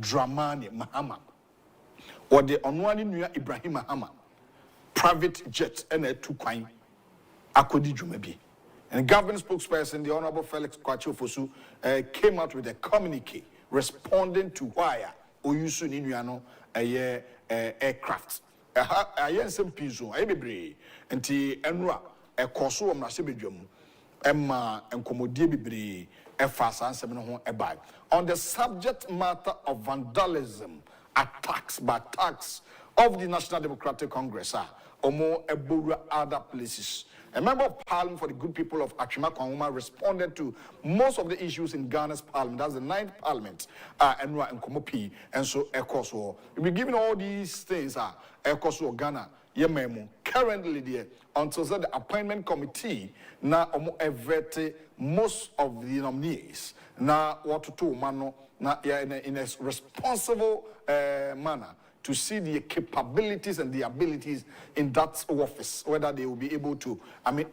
Dramani Mahama or the Onwani Nuya Ibrahim Mahama private jet and a 2 coin Akodi Jumebi. And government spokesperson, the Honorable Felix Kwachofosu, came out with a communique responding to why Oyusu Ninuano a aircraft. A yensen piso, a bebre, and T. Enra, a corso of Nasibijum, Emma and Comodi Bibre, a fast and 7 a bag. On the subject matter of vandalism, attacks of the National Democratic Congress, or more Ebura other places. A member of Parliament for the good people of Agyapong responded to most of the issues in Ghana's Parliament. That's the 9th Parliament, and Komopi, and so Ekoso. We're giving all these things, Ekoso Ghana, Yememu, currently there, until the appointment committee, now evete most of the nominees, now what to do, mano, now in a responsible manner, to see the capabilities and the abilities in that office, whether they will be able to,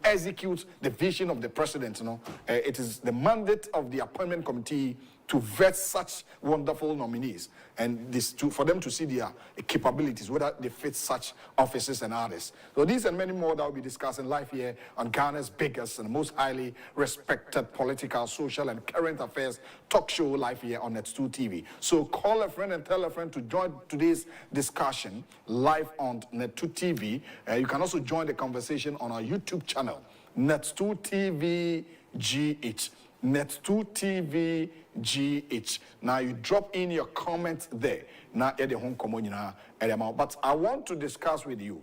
execute the vision of the president. It is the mandate of the appointment committee to vet such wonderful nominees and for them to see their capabilities, whether they fit such offices and others. So these and many more that will be discussed in live here on Ghana's biggest and most highly respected political, social, and current affairs talk show live here on Net2 TV. So call a friend and tell a friend to join today's discussion live on Net2 TV. You can also join the conversation on our YouTube channel, Net2 TV GH. Net2 TV GH. Now you drop in your comments there. Now at the home commune, but I want to discuss with you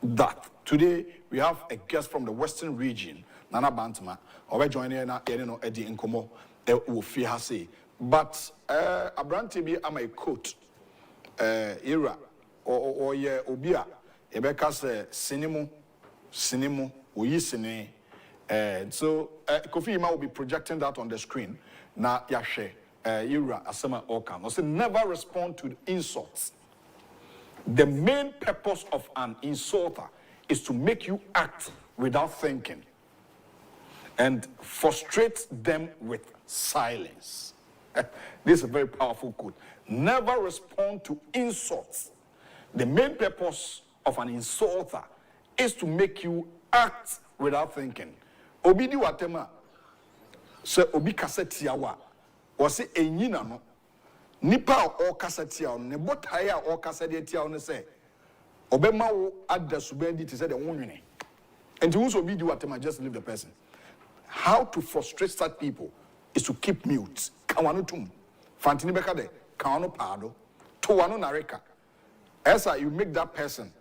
that today we have a guest from the Western region, Nana Bantama. We're joining now, Eddie Nkomo, Ufihase. But Abrantibi, I'm a quote, era or ye Obia, Ebeka say, Sinimo, Uyisine. So Kofi Ima will be projecting that on the screen. Na yashe Ira Asema Okam. I say never respond to insults. The main purpose of an insulter is to make you act without thinking and frustrate them with silence. This is a very powerful quote. Never respond to insults. The main purpose of an insulter is to make you act without thinking. Obi di watema se obi kaseti awa o se enyina no nipa o kaseti awo ne botae a o kaseti awo ne se obema wo adasu bendi te se de wonwene and who so obi di watema just leave the person. How to frustrate such people is to keep mute. Kawano tum fantini beka de kawano pado to wano nareka esa you make that person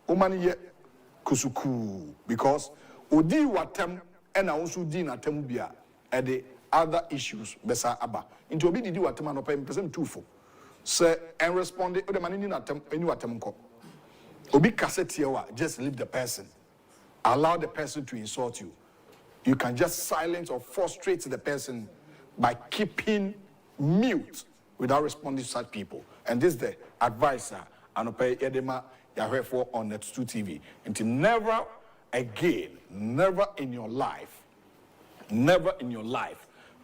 omani ye kusuku because odi watem and also din atemubia and the other issues besa aba into obi didi watem no pay person tufo say and respond the man ni atem any watem ko obi kasete wa just leave the person, allow the person to insult you. You can just silence or frustrate the person by keeping mute without responding to such people. And this is the advisor and pay edema for on Net2 TV. Until never again, never in your life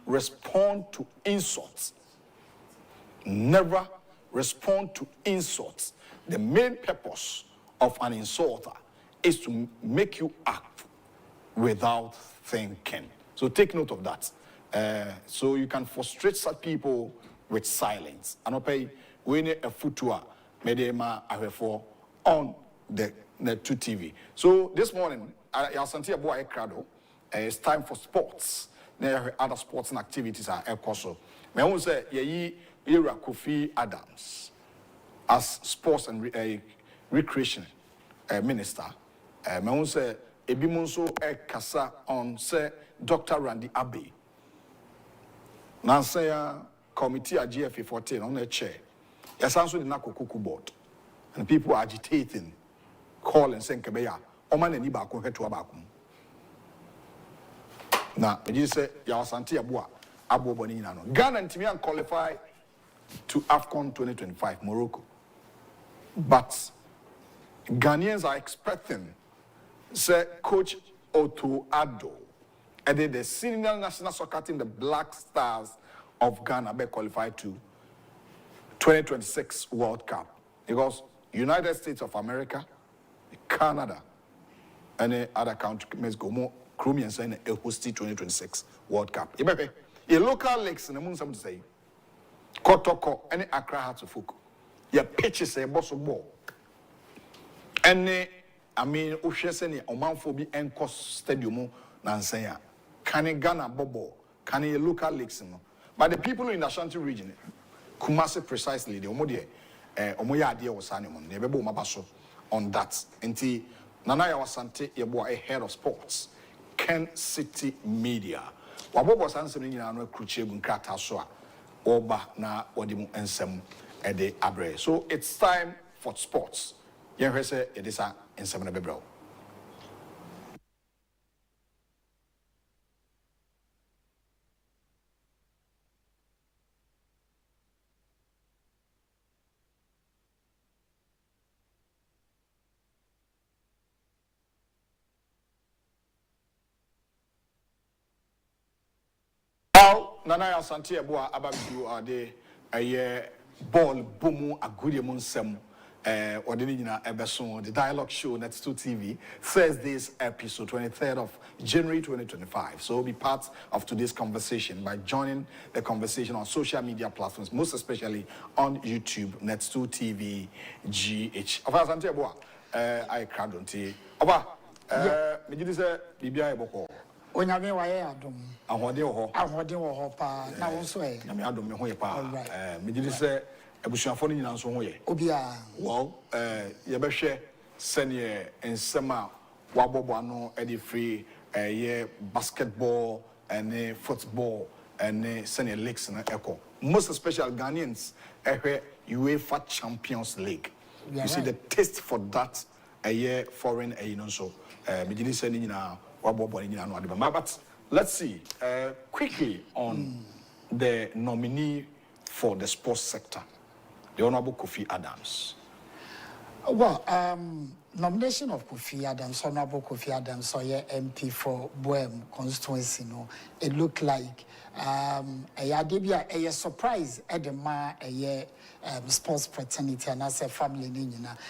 respond to insults. Never respond to insults. The main purpose of an insulter is to make you act without thinking. So take note of that. So you can frustrate such people with silence. And I'll pay we need a futua medema on the Net2 TV. So this morning, it's time for sports. There other sports and activities are also. I want to say, Ira Kofi Adams as sports and recreation minister. I want to say, Ebimonso Kasa on say Dr. Randy Abbey. Now say committee at GFA 14 on the chair. Yes, also the Nakokuku board, and people are agitating, calling saying Kebeya. Oman and Iba head to Abakum. Now, you say Yasanti Abua, Abu Boninano. Ghana and Timian qualify to AFCON 2025, Morocco. But Ghanaians are expecting, say, Coach Unauthorized, and then the senior national soccer team, the Black Stars of Ghana, be qualified to 2026 World Cup. Because United States of America, Canada, and other countries go more Chromian saying a hosted 2026 World Cup. A local leagues in the moon some to say Kotoko, any Accra Hearts of Folk. Your pitches a boss of ball. Any I mean Usheseni Omanphobi and Cost Stadium Nansaya. Can Ghana Bobo, can a local leagues no. But the people in the Ashanti region, Kumasi precisely, the Omodie, Omoya Adia was animal, Nebebo Mabaso on that. Until Nanaya Wasante, Yabo, a head of sports, Kencity Media. Wabo was answering in our Kruchegun Krataswa, Oba na Odimu Ensem Ede Abre. So it's time for sports. Yenhese, it is a Ensem Bebro. Nana Asante Eboa Ababidu are de a ball boom agudi munsem ordinina ebeson the dialogue show Next 2 TV Thursday's episode 23rd of January 2025. So be part of today's conversation by joining the conversation on social media platforms, most especially on YouTube, Next 2 TV GH. Of Asante Eboa, I crowd on tea. Oba, me did say Bibia Eboko. Onyame waye adom ahode wo ho pa na wo so e nyame adom me ho ye pa me didi se abusuafo no nyina nso ho ye obia well ye behwe sene ensema wabobo ano e de free ye basketball and football and sene leagues na eko most especially Ghanaians ehwe UEFA Champions League you see the taste for that a foreign so me didi se ni nyina. But let's see quickly on the nominee for the sports sector, the Honorable Kofi Adams. Well, nomination of Kofi Adams, Honorable Kofi Adams, or MP for Boem Constituency, it looked like a surprise at the ma sports fraternity and as a family.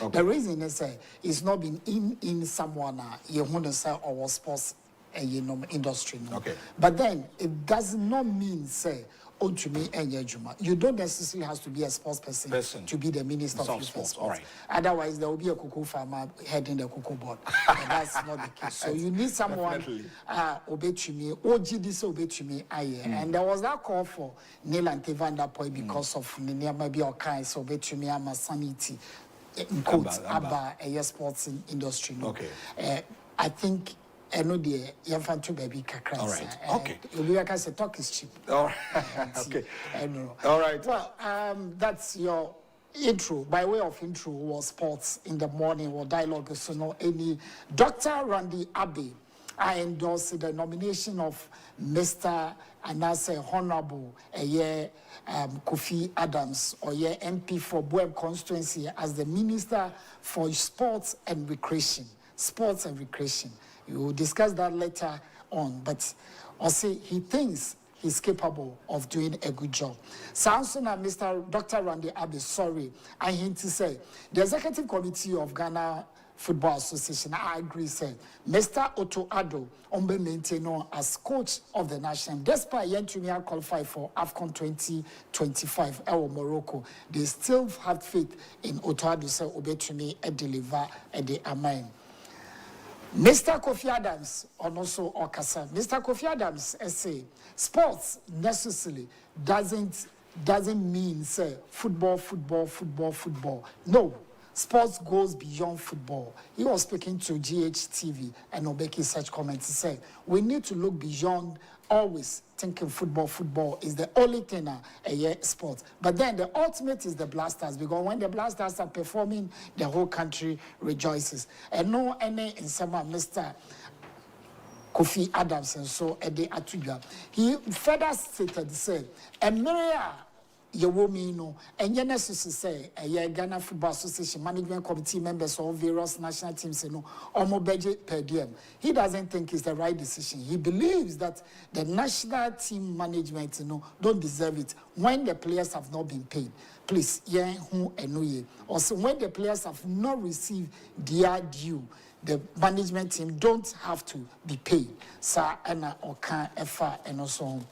Okay. The reason is it's not been in someone you want to say our sports industry. Okay. But then it does not mean say to me you don't necessarily have to be a sports person to be the minister of youth sports. All right. Otherwise there will be a cocoa farmer heading the cocoa board. That's not the case. So you need someone obey to me, OGD obey to me and there was that call for Neil and Van der Poy because of maybe all kinds obey to me and my sanity in quotes about a sports industry. Okay. I think I know the young to baby kakras. All right. Okay. Like I said, talk is cheap. All right. Okay. I know. All right. Well, that's your intro. By way of intro, was sports in the morning or dialogue. So no any Dr. Randy Abbey. I endorse the nomination of Mr. Anase Honorable Kofi Adams or MP for Boem Constituency as the Minister for Sports and Recreation. Sports and Recreation. We will discuss that later on, but I'll say he thinks he's capable of doing a good job. Samson and Mr. Dr. Randy Abbey, sorry, I hint to say, the Executive Committee of Ghana Football Association, I agree, said, Mr. Akufo-addo Ombe maintained as coach of the national. Despite Yentumia qualify for AFCON 2025 in Morocco, they still have faith in Akufo-addo, say, Obetumi and deliver at the Amen. Mr. Kofi Adams, and also Okasa. Mr. Kofi Adams say sports necessarily doesn't mean say football. No, sports goes beyond football. He was speaking to GHTV and Obeki such comments. He said we need to look beyond always thinking football is the only thing sport. But then the ultimate is the Blasters, because when the Blasters are performing, the whole country rejoices. And no any in some Mr. Kofi Adams and so Ede Atuja. He further stated, said, Emiria Yewomi no, and necessary say a Ghana Football Association management committee members of various national teams, or more budget per diem. He doesn't think it's the right decision. He believes that the national team management, don't deserve it when the players have not been paid. Please, who and also when the players have not received their due, the management team don't have to be paid. Sir, and or can and also on.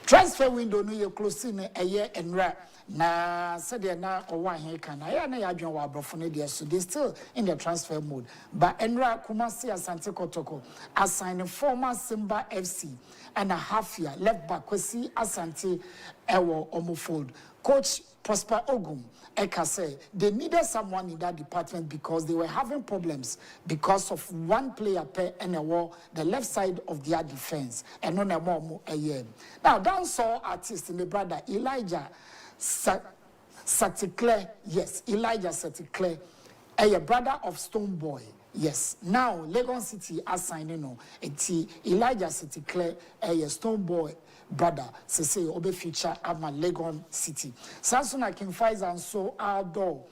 Transfer window no you closing a year and rap. Na said na or one here can I na yadwan wa brofone there, so they still in the transfer mode. But Enra Kumasi Asante Kotoko assign former Simba FC and a half year left back Kwesi Asante Ewo Omofold. Coach Prosper Ogum Eka say they needed someone in that department because they were having problems because of one player per NWO, the left side of their defense, and on a more a year. Now, down saw artist in the brother Elijah Satikle, yes, Elijah Satikle, a brother of Stone Boy. Yes. Now, Lagos City assigning Elijah Satikle, a Stone Boy brother, say obe future ama Legon City. Samsung King Pfizer and so outdoor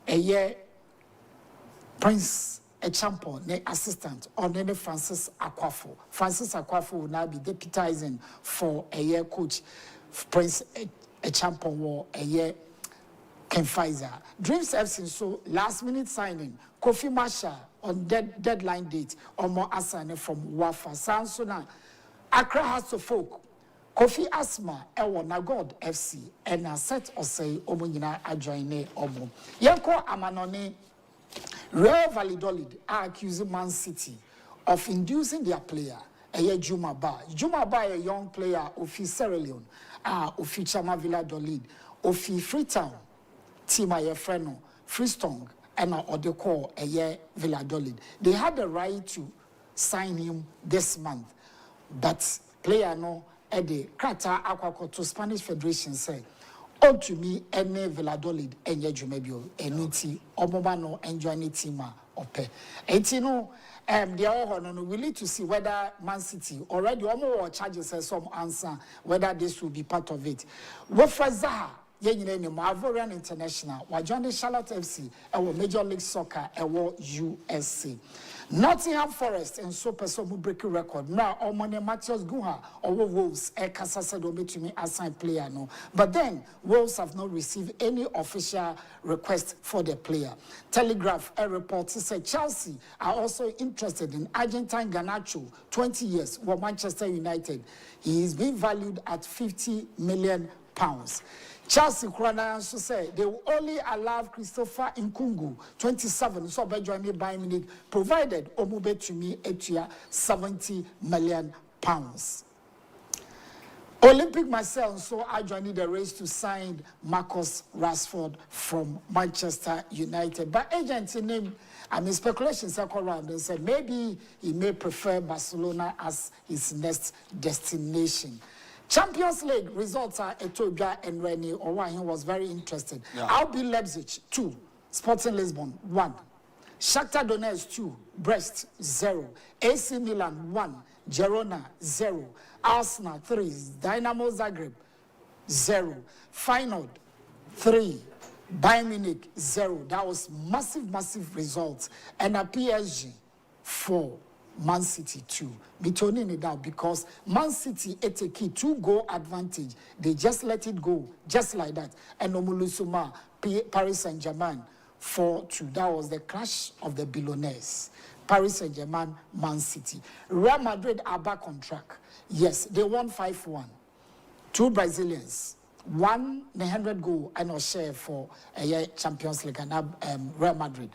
a year Prince a champion, ne assistant or ne Francis Akufo. Francis Akufo will now be deputizing for a year coach Prince a champion war a year King Pfizer. Dreams FC so last minute signing Kofi Marshall on deadline date or more assigning from Wafa. Samsung Accra House of Folk. Kofi Asma ewo na God FC and a set or say omunyina adjoine omo. Yanko amanone Real Valladolid are accusing Man City of inducing their player Juma Ba. Juma Ba a young player of Sierra Leone, of Chama Valladolid, of Freetown, Tima Yefreno, Freestone, and Odeko Valladolid. They had the right to sign him this month, but player no. Ede Krata Aquaco to Spanish Federation say, "On to me, any Valladolid, any Jumebio, any Omobano, enjoy any team ope." Etino, they are we need to see whether Man City already almost charges some answer whether this will be part of it. Wafazaha, Ivorian International, Wajandi Charlotte FC, our Major League Soccer, our USA. Nottingham Forest and so person who break a record. Now, our money Matthias Guha or Wolves, Kasa don't to me assigned player no. But then Wolves have not received any official request for the player. Telegraph a report said Chelsea are also interested in Argentine Garnacho, 20 years, for Manchester United. He is being valued at £50 million. Chelsea Kurana also said they will only allow Christopher Nkungu, 27, so by joining Bayern Munich, provided Omube to me etia £70 million. Olympic Marseille, so I joined the race to sign Marcus Rashford from Manchester United. But agents name, speculations circle around and said maybe he may prefer Barcelona as his next destination. Champions League results are Etoga and Rennie Owahin was very interested. Yeah. RB Leipzig 2, Sporting Lisbon 1, Shakhtar Donetsk 2, Brest 0, AC Milan 1, Girona 0, Arsenal 3, Dynamo Zagreb 0, Feyenoord 3, Bayern Munich 0. That was massive results. And a PSG 4. Man City 2. Me turning it down because Man City ate a key 2-goal advantage. They just let it go, just like that. And Omulusuma, Paris Saint-Germain 4-2. That was the clash of the billionaires. Paris Saint-Germain, Man City. Real Madrid are back on track. Yes, they won 5-1. 2 Brazilians. 100 goal and a share for a Champions League and Real Madrid.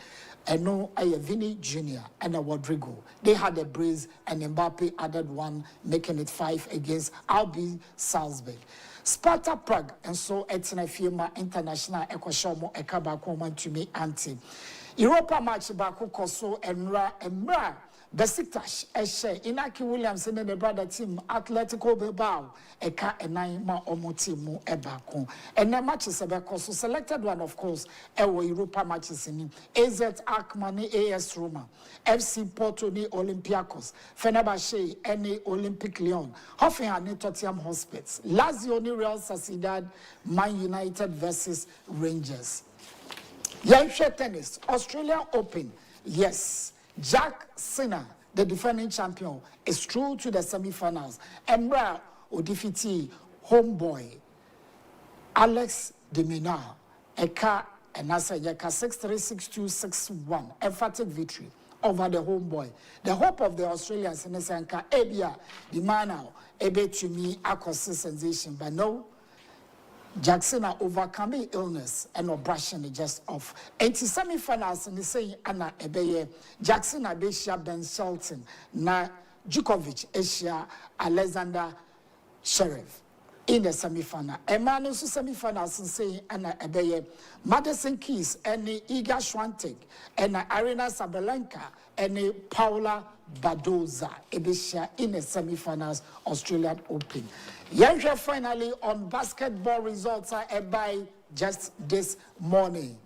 And no, Vini Jr. and a Rodrigo. They had a brace and Mbappe added 1, making it 5 against RB Salzburg. Sparta Prague and so Etina Firma International Ekoshomo Ekabako to me anti. Europa match Baku Koso and Ra Besiktas, Eshe, Inaki Williams and the brother team, Atletico Bilbao, Eka and ma Omotimu Ebako. And the matches Ebako, so selected one, of course, Ewa Europa matches in AZ Akmani, AS Roma, FC Porto, ni Olympiacos, Fenerbahce, any Olympic Lyon, Hoffenheim, Tottenham Hotspurs, Lazio, ni Real Sociedad, Man United versus Rangers. Yanshe tennis, Australian Open, yes. Jack Sinner, the defending champion, is through to the semi-finals. Embra Odifiti, homeboy, Alex Demina, Eka and Nasa Yeka 6-3, 6-2, 6-1. Emphatic victory over the homeboy. The hope of the Australians in the Sanka, Ebia, the man now, Ebe to me, Akos sensation, but no. Jackson are overcoming illness and not brushing the just off. 80 semi-finals in the same Anna Ebeye, Jackson Abeshia Ben Shelton, na Djokovic Asia Alexander Sheriff in the semi-final. Emmanuel semi-finals in saying Anna Ebeye, Madison Keys and Iga Swiatek and Arina Sabalenka and Paula Badoza Ebeshia in the semi-finals Australian Open. Yansha finally on basketball results are by just this morning.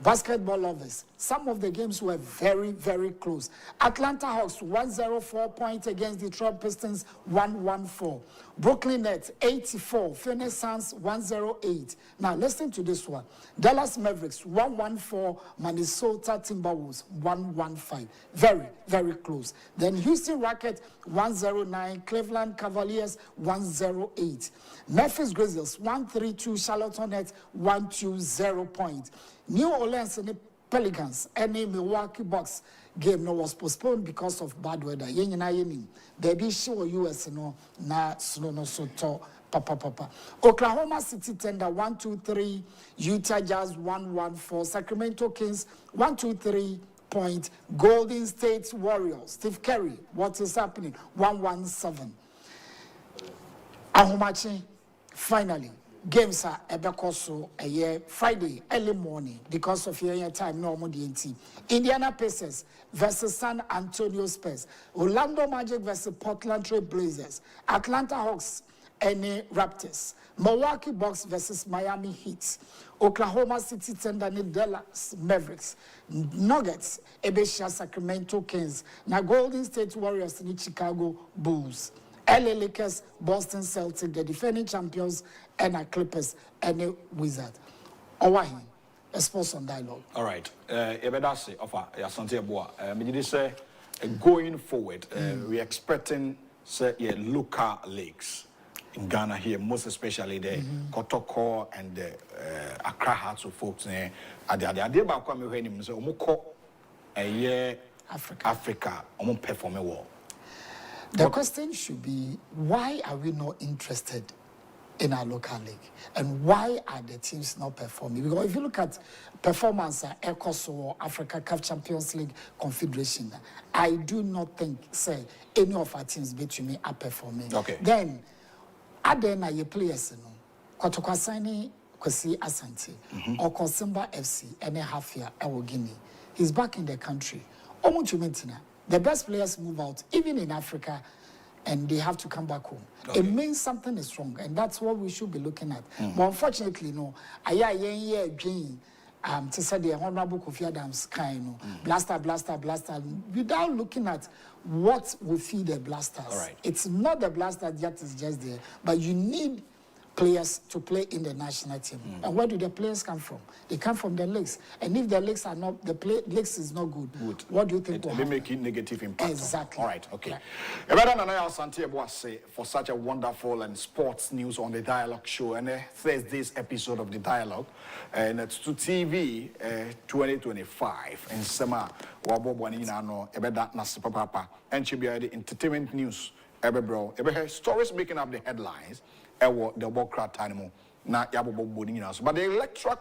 Basketball lovers, some of the games were very, very close. Atlanta Hawks 104 points against Detroit Pistons 114. Brooklyn Nets 84, Phoenix Suns 108. Now listen to this one. Dallas Mavericks 114, Minnesota Timberwolves 115. Very, very close. Then Houston Rockets 109, Cleveland Cavaliers 108. Memphis Grizzlies 132, Charlotte Hornets 120 points. New Orleans and the Pelicans and the Milwaukee Bucks game no was postponed because of bad weather. Baby show US no na snow no so to papa. Oklahoma City Thunder 123, Utah Jazz 114, Sacramento Kings 123 point, Golden State Warriors, Steve Curry, what is happening 117. Ahomachi finally. Games are Ebekoso a year Friday early morning because of your time normal DNT. Indiana Pacers versus San Antonio Spurs. Orlando Magic versus Portland Trail Blazers. Atlanta Hawks and Raptors. Milwaukee Bucks versus Miami Heat. Oklahoma City Thunder and Dallas Mavericks. Nuggets, Ebeshia Sacramento Kings. Now Golden State Warriors and Chicago Bulls. LA Lakers, Boston Celtics, the defending champions, and our Clippers, and a Wizard. Owahi, a sports on dialogue. All right. Ebedase, offer, Asante Boa. Me say, going forward, we're expecting say local leagues in Ghana here, most especially the Kotoko and the Accra Hearts of folks. Africa, performing well. The question should be, why are we not interested in our local league? And why are the teams not performing? Because if you look at performance at ECOSO, Africa Cup Champions League Confederation, I do not think, say, any of our teams between me are performing. Okay. Then, Adena, you players, Kotokwasani, Kwesi Asante, or Kosimba FC, and a half year, Ewo Guinea. He's back in the country. Omutumentina. The best players move out, even in Africa, and they have to come back home. Okay. It means something is wrong, and that's what we should be looking at. But unfortunately, to say the Honorable Kofi Adams kind, blaster, without looking at what will feed the blasters. Right. It's not the blaster that is just there, but you need players to play in the national team. And where do the players come from? They come from the leagues. And if the leagues are not, leagues is not good, what do you think will happen? They make it negative impact. Exactly. All right, okay. Yeah. For such a wonderful and sports news on the Dialogue Show, and Thursday's episode of the Dialogue, and it's to TV 2025. And Sema Wabo Buaninano, Ebeda Nasipapa, and the entertainment news, Ebebro, stories making up the headlines. The Bokrat animal, na Yabobo Bodininas. But the Electoral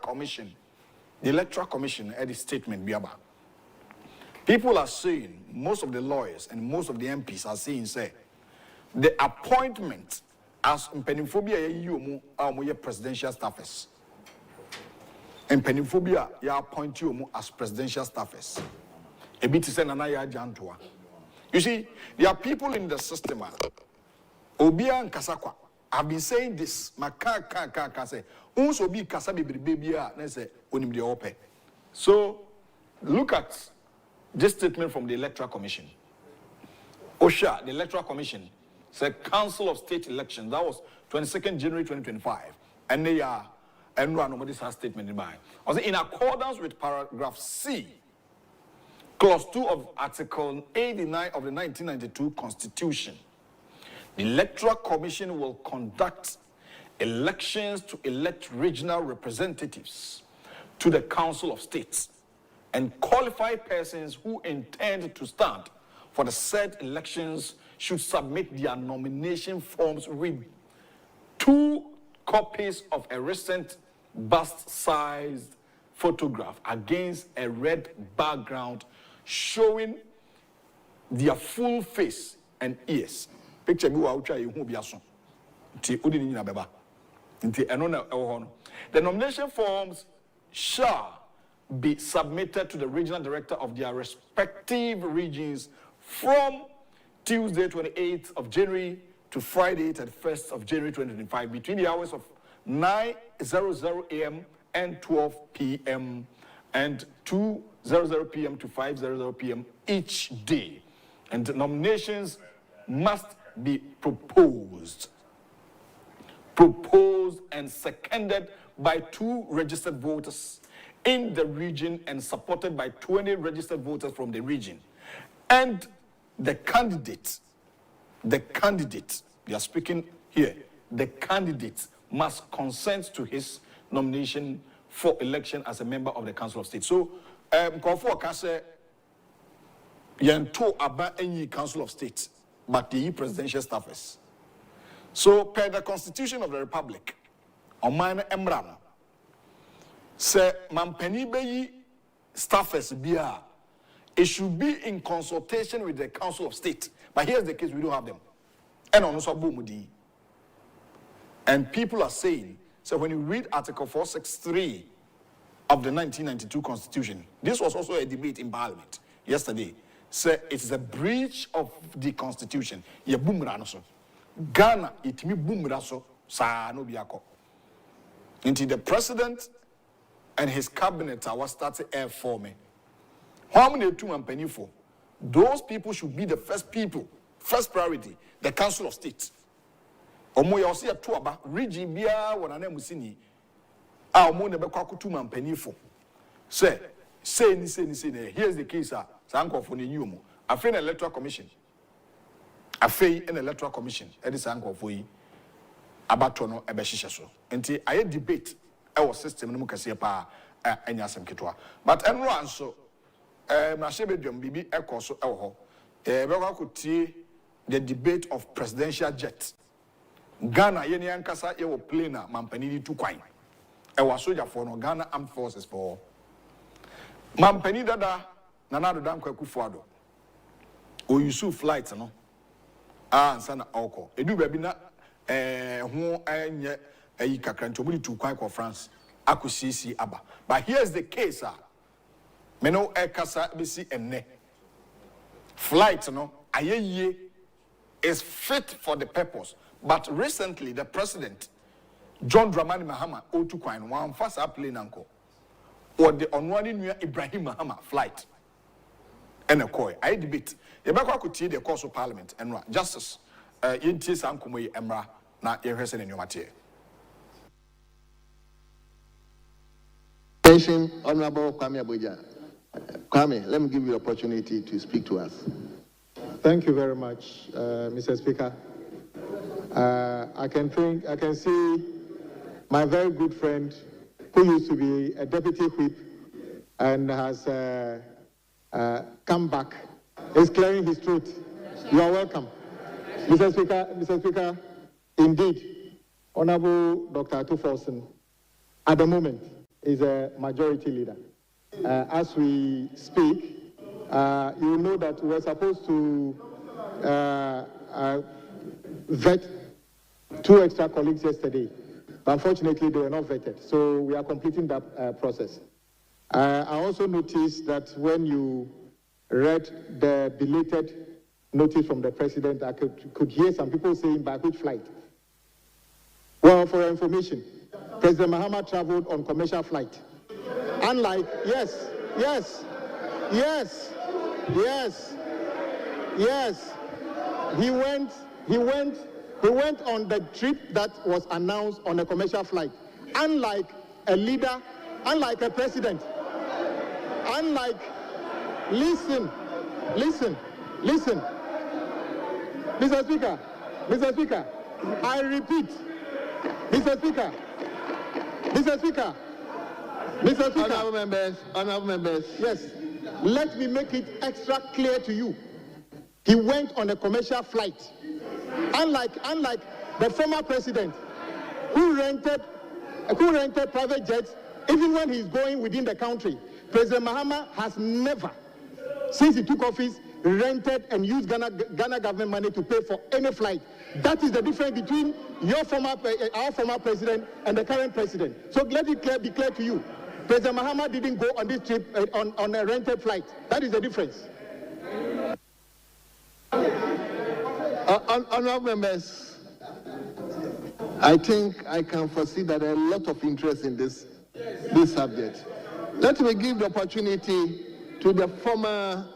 Commission had a statement, Biaba. People are saying, most of the lawyers and most of the MPs are saying, say, the appointment as Mpenimphobia you presidential staffers. And Mpenimphobia ya appoint you as presidential staffers. A bit is an anaya jantua. You see, there are people in the system. Obia and Kasakwa. I've been saying this. Say, also be Kasabi baby. So look at this statement from the Electoral Commission. OSHA, the Electoral Commission, said Council of State Elections. That was 22nd January 2025. And they are, and nobody has statement in mind. In accordance with paragraph C, clause 2 of Article 89 of the 1992 Constitution, the Electoral Commission will conduct elections to elect regional representatives to the Council of States and qualified persons who intend to stand for the said elections should submit their nomination forms with 2 copies of a recent bust-sized photograph against a red background showing their full face and ears. Picture me wa try you be aso. Nti odi ni na beba. Nti eno na ewo The nomination forms shall be submitted to the regional director of their respective regions from Tuesday 28th of January to Friday 31st of January 2025 between the hours of 9:00 a.m. and 12 p.m. and 2:00 p.m. to 5:00 p.m. each day. And the nominations must be proposed and seconded by 2 registered voters in the region and supported by 20 registered voters from the region. And the candidate, we are speaking here, the candidate must consent to his nomination for election as a member of the Council of State. So, Kofo Kase, Yanto Aba any Council of State, but the presidential staffers. So, per the Constitution of the Republic, Oman Emran, say, Mampeni Beyi staffers biya, it should be in consultation with the Council of State. But here's the case, we don't have them. And people are saying, so when you read Article 463 of the 1992 Constitution, this was also a debate in Parliament yesterday, say it's a breach of the Constitution. Ghana, it me boomraso, sa no biako. Until the president and his cabinet are what started air for me. How many 2 and penny for? Those people should be the first people, first priority, the Council of State. Omo ya osi atu aba region bia wona na musini a omo ne bekwa kutu man penny for. Say ni here's the case sa ankofo ne nyi omo. Afen Electoral Commission. Afei in Electoral Commission e dis ankofo yi abato no ebe hihye so. Enti aye debate e wo system no mu kase pa anya asem ketwa. But enro anso Mashebedum Bibi Ekoso Elho, the debate of presidential jet. Ghana, Yeni Ankasa, you will plane a Mampanidi to Quine. I was soldier for no Ghana Armed Forces for Mampani Dada, Nanado Damko Akufo-addo. O Yusuf flights, no? And Sana Oko. Edu Babina, who I Kakranto to Quine for France. Akusisi Abba. But here's the case, sir. Meno ekasa bisi enne. Flight, no, ayeye is fit for the purpose. But recently, the president, John Dramani Mahama, O2 Kwine, one first plane anko, or the onwani new Ibrahim Mahama flight. And a koi, I debate. Yebaka could see the course of parliament and justice. Intis ankume emra na yeresen in your material. Honorable Kwame Abuja. Kwame, let me give you the opportunity to speak to us. Thank you very much, Mr. Speaker. I can see my very good friend who used to be a deputy whip and has come back, is clearing his throat. You are welcome. Mr. Speaker, indeed, Honorable Dr. Atuforsen, at the moment, is a majority leader. As we speak, you know that we were supposed to vet 2 extra colleagues yesterday, but unfortunately they were not vetted. So we are completing that process. I also noticed that when you read the belated notice from the president. I could hear some people saying by which flight. Well, for your information, President Mahama traveled on commercial flight. Unlike, yes, he went on the trip that was announced on a commercial flight. Unlike a leader, unlike a president, listen, Mr. Speaker, I repeat, Mr. Speaker, Honorable members. Yes, let me make it extra clear to you. He went on a commercial flight. Unlike the former president who rented private jets even when he's going within the country. President Mahama has never, since he took office, rented and used Ghana government money to pay for any flight. That is the difference between our former president and the current president. So let it be clear to you. President Mahama didn't go on this trip on a rented flight. That is the difference. Honorable members, I think I can foresee that there are a lot of interest in this subject. Let me give the opportunity to the former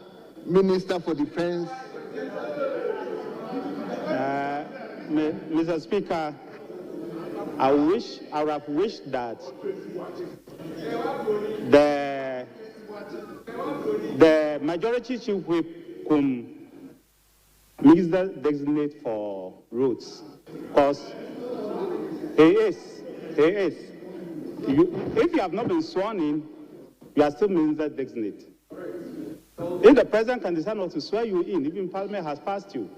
Minister for Defense. Mr. Speaker, I would have wished that the majority chief whip could minister designate for roads, because he is. If you have not been sworn in, you are still minister designate. If the president can decide not to swear you in, even Parliament has passed you.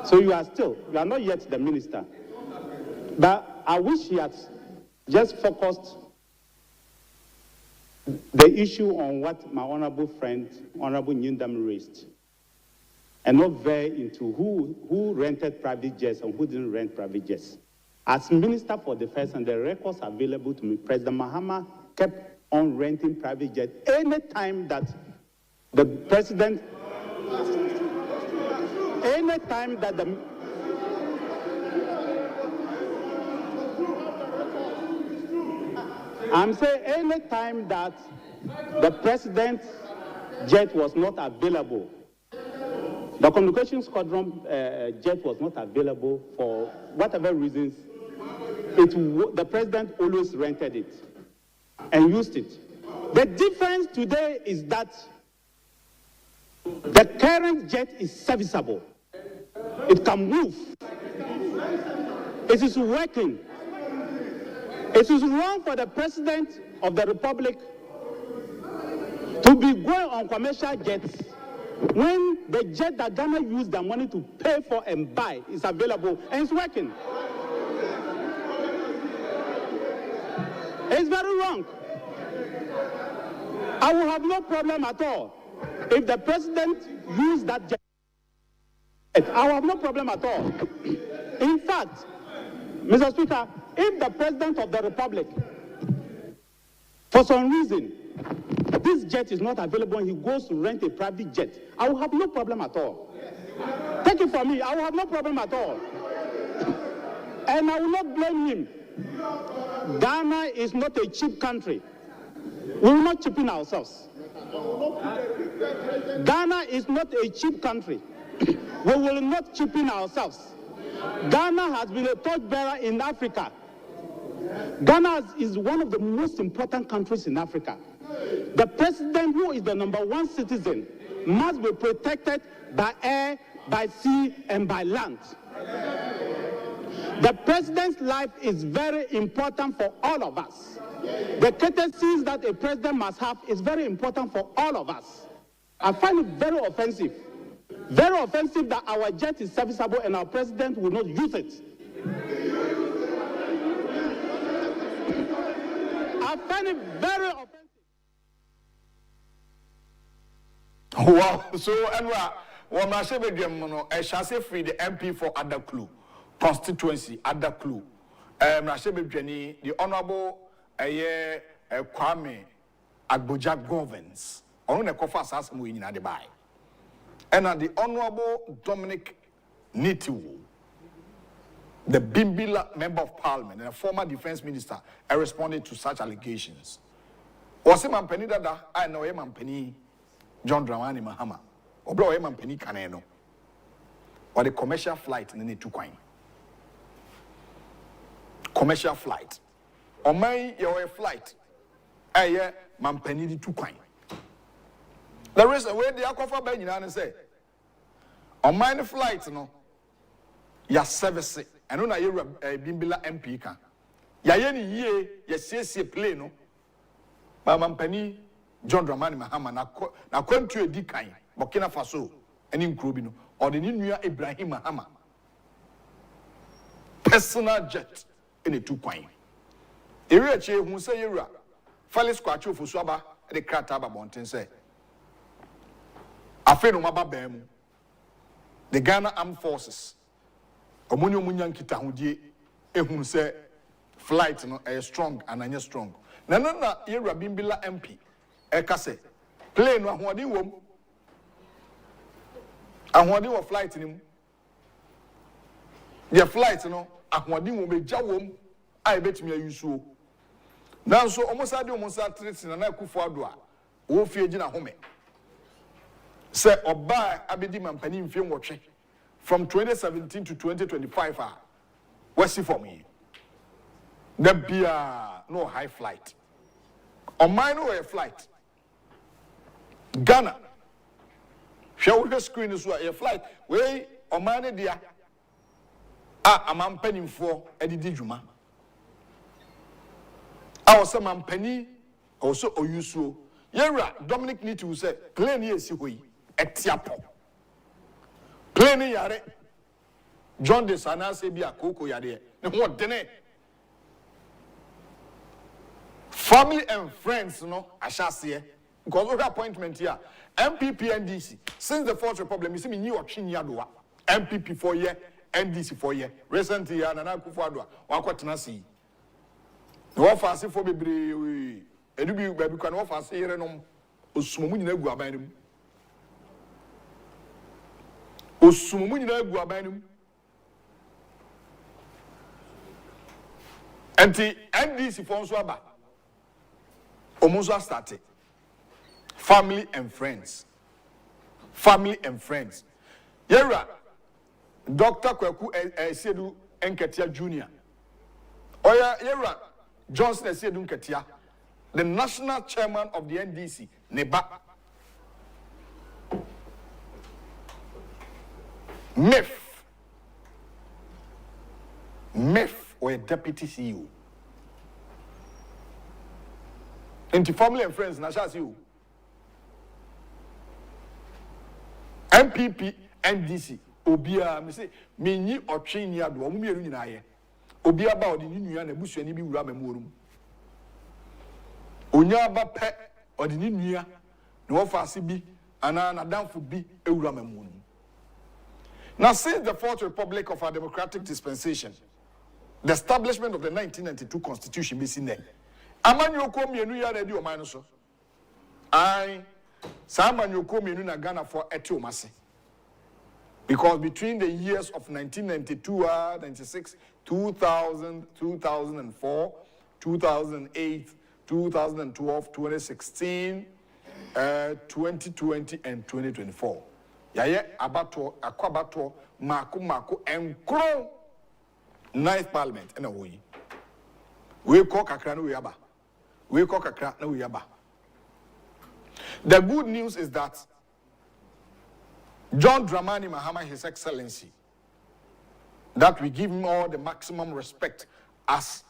So you are not yet the minister. But I wish he had just focused the issue on what my honorable friend, Honorable Nyindam, raised, and not veer into who rented private jets and who didn't rent private jets. As Minister for Defense, and the records available to me, President Mahama kept on renting private jets any time that the president, I'm saying any time that the president's jet was not available, the communication squadron jet was not available for whatever reasons, the president always rented it and used it. The difference today is that the current jet is serviceable. It can move. It is working. It is wrong for the President of the Republic to be going on commercial jets when the jet that Ghana used their money to pay for and buy is available and it's working. It's very wrong. I will have no problem at all if the president used that jet. I will have no problem at all. In fact, Mr. Speaker, if the President of the Republic, for some reason, this jet is not available and he goes to rent a private jet, I will have no problem at all. Take it from me, I will have no problem at all. And I will not blame him. Ghana is not a cheap country. We will not chip in ourselves. Ghana is not a cheap country. We will not chip in ourselves. Ghana has been a torchbearer in Africa. Ghana is one of the most important countries in Africa. The president, who is the #1 citizen, must be protected by air, by sea, and by land. The president's life is very important for all of us. The courtesies that a president must have is very important for all of us. I find it very offensive that our jet is serviceable and our president will not use it. I find it very offensive. Wow, so Enwa, I shall say free the MP for Adaklu, Constituency, Adaklu. The Honorable Kwame Agboja governs. On the Kofa Sassam in Adebai. And the Honorable Dominic Nitiwo, the Bimbila Member of Parliament and a former Defense Minister, responded to such allegations. Was him and Penny Dada, I know him and Penny John Dramani Mahama, or blow him and Penny Caneno, or the commercial flight in the Tuquine. Commercial flight. Or my your flight, I man Penny the Tuquine. There is a way the akufo-addo and say, on my flight, no, ya service, and on a Bimbila MP can. Ya yeni ye, ya CC plane, no. Mamma Penny, John Dramani Mahama, na country a decay, Burkina Faso, and in Krubino, or the new Ibrahim Mahama. Personal jet in a 2 coin. Area che who say Ira, Falis Quacho for Swaba, the Krataba Mountain say. Afeno Maba Bem, the Ghana Armed Forces, Omunyo Munyan Kitahudi, who say flight no strong and anya strong. Na Ira Bimbila MP, Ekase, plane no Ahwadi wom, Ahwadi wa flight in him. Their flight no, Ahwadi wom be jawom, I bet me a yusu. Now so almost treats in an akufo-addo, wo fie gina home. Say oba abedi mampani mfie nwotwe from 2017 to 2025 what's it for me? There be no high flight. On mine no flight. Ghana. Shall we screen is a flight? We on mine dia. I'm penny for Eddie Juma. I was some penny also Oyusu. Yera Dominic need to say plane yes we Agyapong. Plane yare John de Sana Sebia Koko yare. What dene? Family and friends, no, I shall see. Because of appointment here, MPP NDC. Since the Fourth Republic, you see me new option yadua. MPP 4 year, NDC 4 year. Recently, and akufo-addo. Wakwatena si. No offer for baby. Edubi baby can offer say renom. Osumu nyina gu abanim. Osumu nyina gu abanim. Enti NDC for nso aba. Omonso started. Family and friends. Family and friends. Yera, Dr. Kweku Sedu Nketia Jr. Oya Yera, Johnson Sedu Nketia, the national chairman of the NDC, Neba. MEF, or deputy CEO. Into family and friends, Nashas you. MPP, NDC, Obia, me say, me ni or train ya do, mummy in aye. Obia about the new and the bush and be ramemurum. Unya ba pet or the new year, no fasibi, and an down for be a ramemurum. Now, since the Fourth Republic of our democratic dispensation, the establishment of the 1992 Constitution be seen there. Amanyo komi enu ya ready o man so. I Samanyo komi enu na Ghana for etiomase. Because between the years of 1992, 96, 2000, 2004, 2008, 2012, 2016, 2020, and 2024. Yaye abato, akwabato, mako, and grow 9th Parliament in a way. We call kakra no we aba. We call kakra no we aba. The good news is that John Dramani Mahama, His Excellency, that we give him all the maximum respect as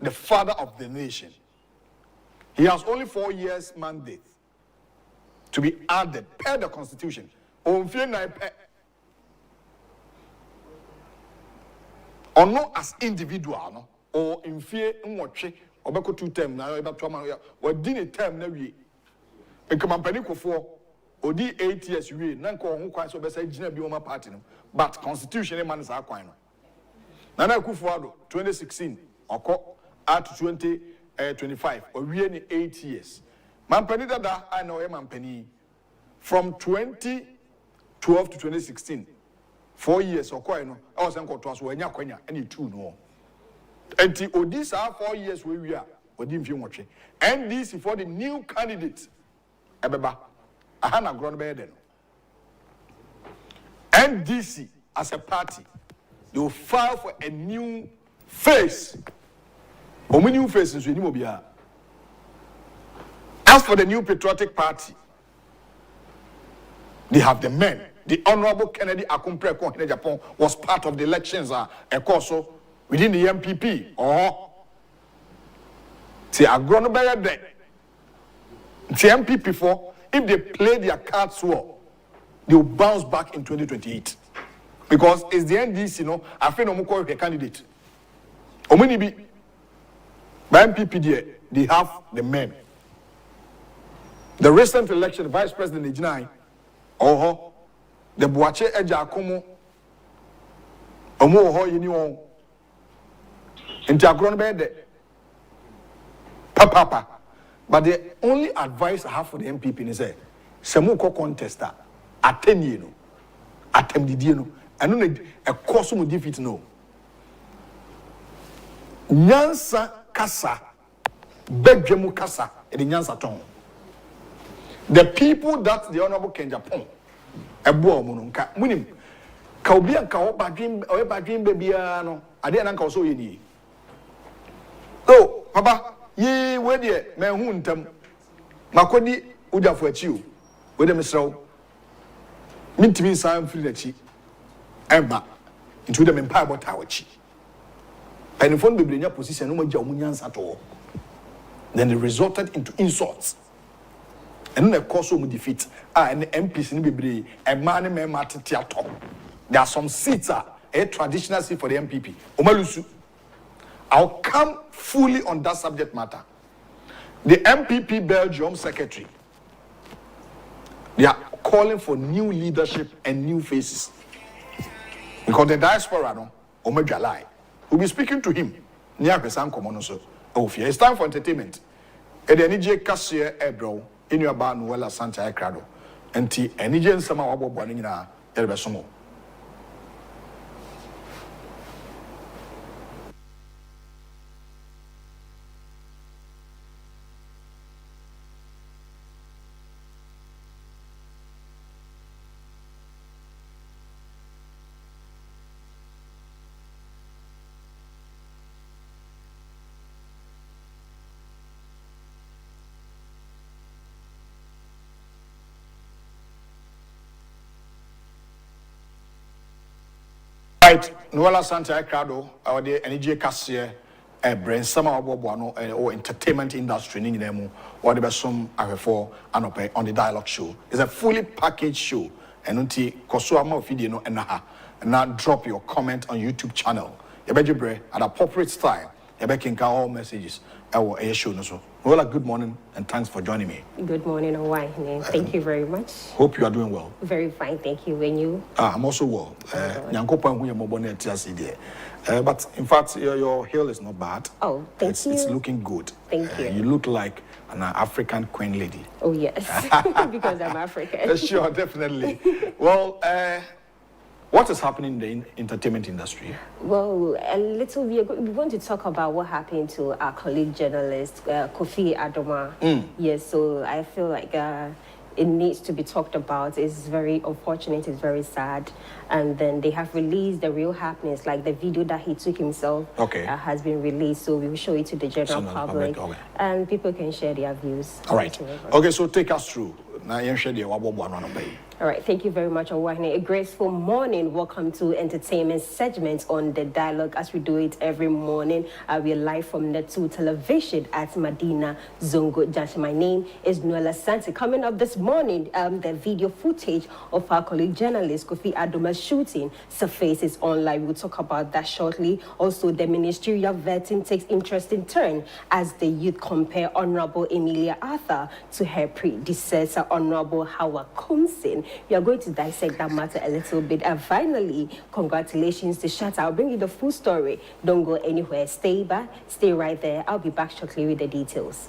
the father of the nation. He has only 4 years mandate to be added per the Constitution. Or not as individual, no? Or in fear in what or back 2 terms now about 2 months or didn't a term no we come panic for or the 8 years we none call who quite so best Gina Bioma party but constitution man is our coin. Nana akufo-addo 2016 or at 2025 or we any 8 years. Man penny that I know him man penny from 20 2012 to 2016, 4 years or quite no, I was uncle to us when you're any two no. And these are 4 years where we are, or didn't you watch it? NDC for the new candidate, Ebeba, Ahana Gronbeden. NDC as a party, they will file for a new face. How many new faces we need? As for the new patriotic party, they have the men. The Honorable Kennedy Akumpre in Agyapong was part of the elections, also within the MPP. See, I'm going to buy the MPP for if they play their cards well, they will bounce back in 2028 because it's the NDC. I feel no more a candidate. Omuni by MPP there, they have the men. The recent election, Vice President Ejinai, the Buache Agyapong, Yiniwon, and Jagron Papa. But the only advice I have for the MPP is say, Samuko contester, attend you, attempt you, and only a course of defeat no. Nyansa Kasa, Bedjemu Kasa, and the Nyansa Tong. The people that the Honorable Agyapong, a boy Mununka, Munim, Kaubian Kaoba dream or a dream babyano, I didn't also ye. Oh, Papa, ye, where dear, man, whom Makodi Uja for you, with them so. Mean to be sign free the cheek, and back into them in Pabo Tower cheek. And if one be in your position, no more Jamunians at all. Then it resulted into insults. And then, of course, we defeat and the MPs in Bibri and man Martin Theater. There are some seats, a traditional seat for the MPP. Omalusu. I'll come fully on that subject matter. The MPP Belgium secretary, they are calling for new leadership and new faces. Because the diaspora, no, Omega Lie, we'll be speaking to him near Pesan Komonoso. It's time for entertainment. And the NDC cashier, Ebro. In your bar, Nuela Santa Crado, and tea, and Nijan Sama Wabo Bonina, Elbesomo. Right, Nuala Santa Crado, or the NDC cashier, a brain summer or entertainment industry in them, or the best some for on the dialogue show. It's a fully packaged show, and until Kosuama video and now drop your comment on YouTube channel. You bet at appropriate style. You bet can all messages. Our show so. Well, good morning and thanks for joining me. Good morning, Hawaii. Thank you very much. Hope you are doing well. Very fine, thank you. And you? I'm also well. But in fact, your hair is not bad. Oh, thank you. It's looking good. Thank you. You look like an African queen lady. Oh, yes, because I'm African. Sure, definitely. Well, what is happening in the entertainment industry? Well, a little we want to talk about what happened to our colleague journalist, Akufo-addo. Yes, so I feel like it needs to be talked about. It's very unfortunate, it's very sad. And then they have released the real happenings, like the video that he took himself has been released. So we will show it to the general public. And people can share their views. All right. Okay, so take us through. All right, thank you very much, Owahine. A graceful morning. Welcome to entertainment segment on The Dialogue, as we do it every morning. We are live from Netu Television at Medina Zongo Junction. My name is Noella Santi. Coming up this morning, the video footage of our colleague journalist Akufo-addo's shooting surfaces online. We'll talk about that shortly. Also, the ministerial vetting takes interesting turn as the youth compare Honorable Emilia Arthur to her predecessor, Honorable Howard Kumsin. We are going to dissect that matter a little bit. And finally, congratulations to Shatta. I'll bring you the full story. Don't go anywhere. Stay back. Stay right there. I'll be back shortly with the details.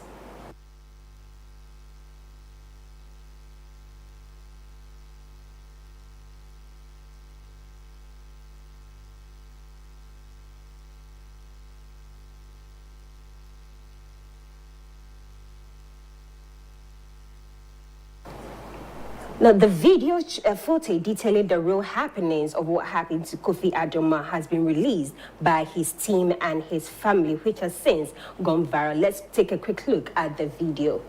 Now, the video footage detailing the real happenings of what happened to Akufo-Addo has been released by his team and his family, which has since gone viral. Let's take a quick look at the video.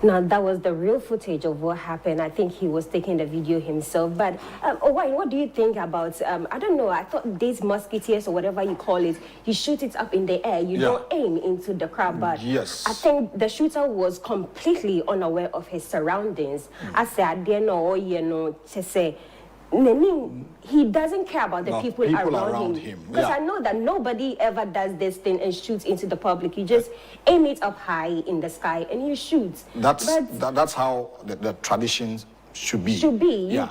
Now, that was the real footage of what happened. I think he was taking the video himself. But, what do you think about, I don't know, I thought these musketeers or whatever you call it, you shoot it up in the air. You don't aim into the crowd. But I think the shooter was completely unaware of his surroundings. I said, I didn't know, to say, he doesn't care about the people around him. Because I know that nobody ever does this thing and shoots into the public. You just aim it up high in the sky and you shoot. That's how the traditions should be.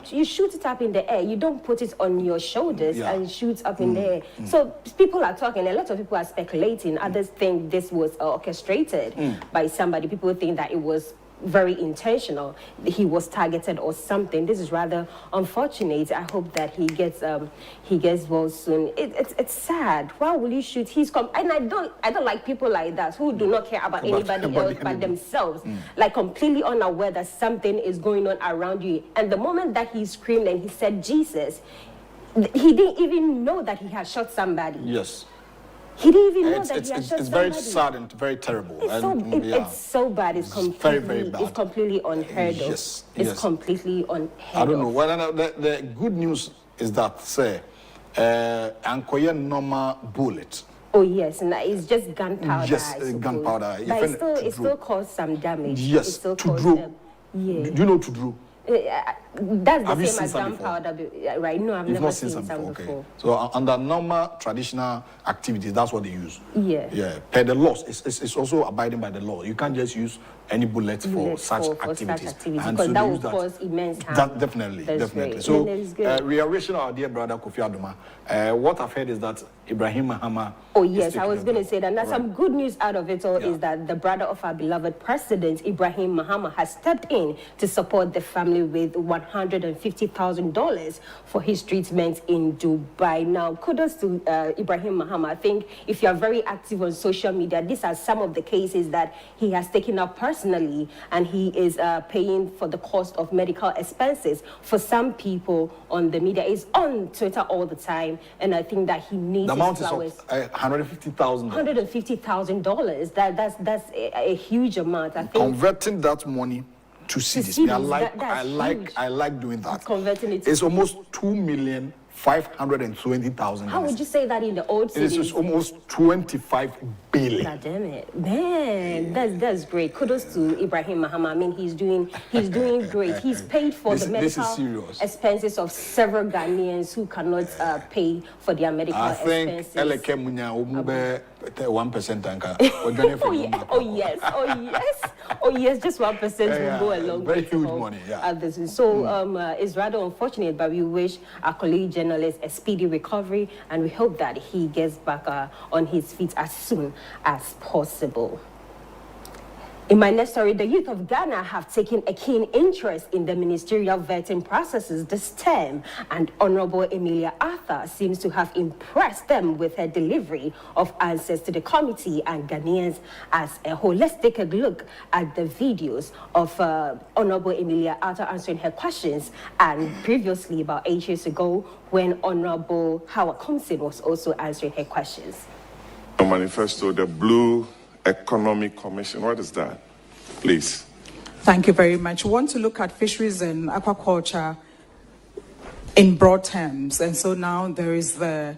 You shoot it up in the air. You don't put it on your shoulders and shoot up in the air. So people are talking. A lot of people are speculating. Others think this was orchestrated by somebody. People think that it was very intentional. He was targeted or something. This is rather unfortunate. I hope that he gets well soon. It's sad. Why will you shoot? And I don't like people like that who do not care about anybody else but themselves. Like completely unaware that something is going on around you. And the moment that he screamed and he said Jesus, he didn't even know that he had shot somebody. Yes. He didn't even know that he had shot It's somebody. very sad and very terrible. It's so bad. It's completely, very bad. It's completely unheard of. It's completely unheard of. I don't know. Well, the good news is that, say, ankoye normal bullet. Oh yes, and it's just gunpowder. Yes, gunpowder. But it still caused some damage. Yes, to draw. Yeah. Do you know to draw? That's the same as gunpowder, right? No, I've never seen some before. Okay. So under normal traditional activities, that's what they use. Yeah. Per the laws, it's also abiding by the law. You can't just use any bullets for such activities. And because that will cause immense harm. Definitely. Great. So reiteration our dear brother Akufo-Addo. What I've heard is that Ibrahim Mahama. Oh yes, I was going to say that. Now some good news out of it all is that the brother of our beloved president Ibrahim Mahama has stepped in to support the family with $150,000 for his treatment in Dubai. Now, kudos to Ibrahim Mahama. I think if you are very active on social media, these are some of the cases that he has taken up personally, and he is paying for the cost of medical expenses for some people on the media. He's on Twitter all the time, and I think that he needs the amount is $150,000. $150,000. That's a huge amount. I think converting that money to cedis. I like doing that. Converting it. It's almost 2,520,000. How would you say that in the old cities? It is almost 25 billion. God damn it, man! That's great. Kudos to Ibrahim Mahama. I mean, he's doing great. He's paid for the medical expenses of several Ghanaians who cannot pay for their medical expenses. I think 1%. Oh yes, just 1% will go a long way. Very huge money, So it's rather unfortunate, but we wish our colleague journalist a speedy recovery, and we hope that he gets back on his feet as soon as possible. In my next story, the youth of Ghana have taken a keen interest in the ministerial vetting processes this term, and Honorable Emilia Arthur seems to have impressed them with her delivery of answers to the committee and Ghanaians as a holistic look at the videos of Honorable Emilia Arthur answering her questions, and previously, about 8 years ago, when Honorable Howard Compson was also answering her questions. The manifesto, the Blue Economic Commission. What is that, please? Thank you very much. We want to look at fisheries and aquaculture in broad terms. And so now there is the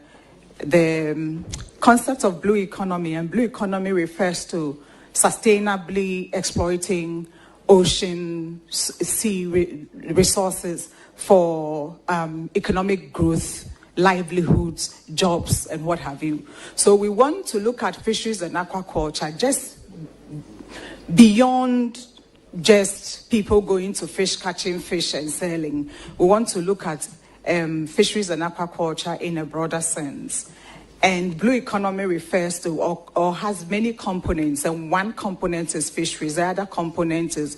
concept of blue economy, and blue economy refers to sustainably exploiting ocean, sea resources for economic growth, livelihoods, jobs, and what have you. So we want to look at fisheries and aquaculture just beyond just people going to fish, catching fish and selling. We want to look at fisheries and aquaculture in a broader sense. And blue economy refers to or has many components, and one component is fisheries, the other component is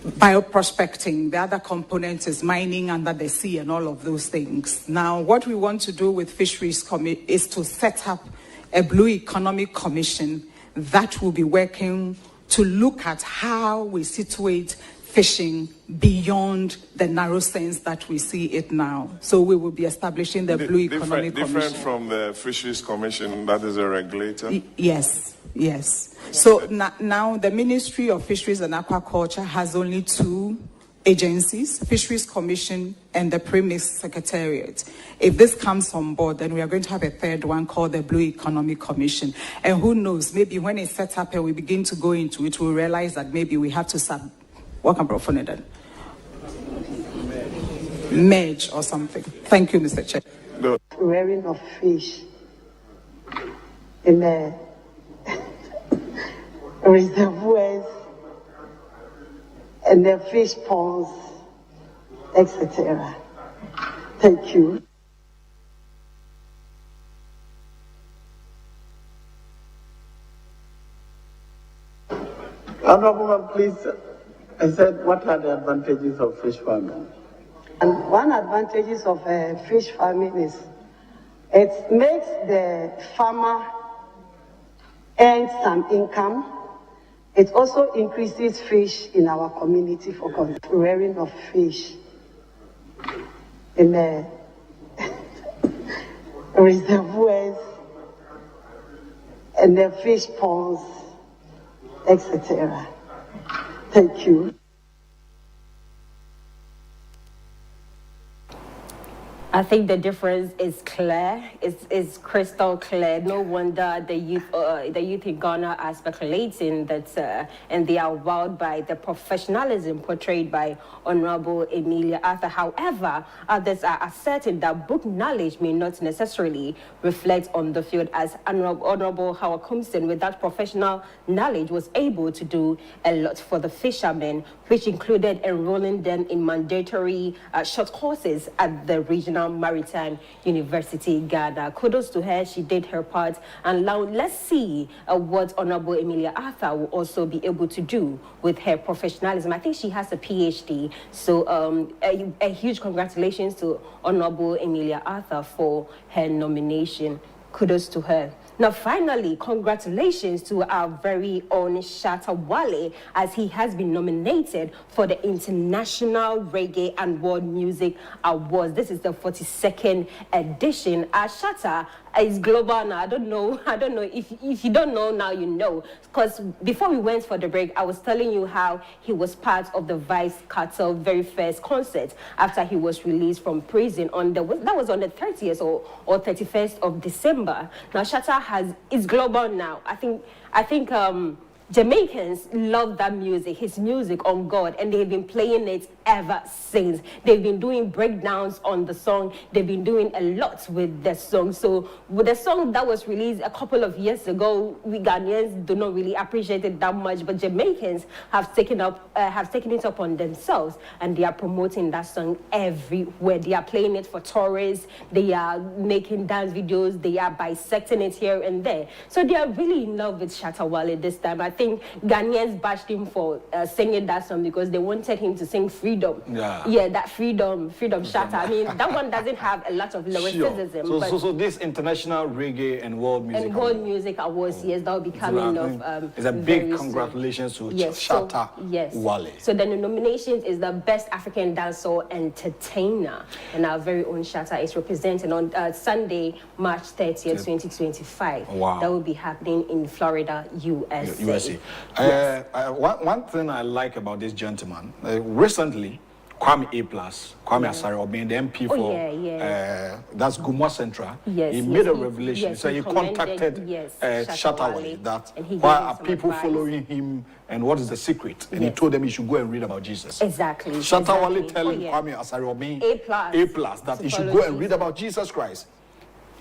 bioprospecting, the other component is mining under the sea and all of those things. Now, what we want to do with Fisheries is to set up a Blue Economic Commission that will be working to look at how we situate fishing beyond the narrow sense that we see it now. So we will be establishing the Blue Economic Commission. Different from the Fisheries Commission, that is a regulator? Yes, yes. So now the Ministry of Fisheries and Aquaculture has only two agencies, Fisheries Commission and the Premise Secretariat. If this comes on board, then we are going to have a third one called the Blue Economic Commission. And who knows, maybe when it's set up and we begin to go into it, we'll realize that maybe we have to merge or something. Thank you, Mr. Chair. Rearing of fish in the reservoirs and the fish ponds, etc. Thank you. Honourable, please. I said, what are the advantages of fish farming? And one advantage of fish farming is it makes the farmer earn some income. It also increases fish in our community for rearing of fish in the reservoirs and the fish ponds, etc. Thank you. I think the difference is clear. It's crystal clear. No wonder the youth in Ghana are speculating that, and they are wowed by the professionalism portrayed by Honorable Emilia Arthur. However, others are asserting that book knowledge may not necessarily reflect on the field, as Honorable Howard Compson, with that professional knowledge, was able to do a lot for the fishermen, which included enrolling them in mandatory short courses at the regional Maritime University, Ghana. Kudos to her. She did her part. And now let's see what Honorable Emilia Arthur will also be able to do with her professionalism. I think she has a PhD. So a huge congratulations to Honorable Emilia Arthur for her nomination. Kudos to her. Now, finally, congratulations to our very own Shatta Wale, as he has been nominated for the International Reggae and World Music Awards. This is the 42nd edition. Shatta is global now. I don't know if you don't know now, you know. Because before we went for the break, I was telling you how he was part of the Vice Cartel very first concert after he was released from prison that was on the 30th or 31st of December. Now Shatta is global now. I think Jamaicans love that music, his music on God, and they've been playing it ever since. They've been doing breakdowns on the song. They've been doing a lot with the song. So with the song that was released a couple of years ago, we Ghanaians do not really appreciate it that much, but Jamaicans have taken it up on themselves, and they are promoting that song everywhere. They are playing it for tourists. They are making dance videos. They are bisecting it here and there. So they are really in love with Shatta Wale this time. I think Ghanaians bashed him for singing that song because they wanted him to sing Freedom. Yeah, that Freedom Shatta. I mean, that one doesn't have a lot of lyricism. Sure. So this International Reggae and World Music Awards, yes, that will be coming up. It's a big congratulations to Shatta Wale. So then the nominations is the Best African Dancehall Entertainer, and our very own Shatta is representing on Sunday, March 30th, 2025. Wow. That will be happening in Florida, USA. One thing I like about this gentleman, recently, Kwame Asare Obeng, the MP for that's Gumwa Central. He made a revelation. So he contacted Shatta Wale that why are people following him and what is the secret? And he told them he should go and read about Jesus. Exactly. Shatta Wale telling Kwame Asare Obeng A+ that he should go and read about Jesus Christ.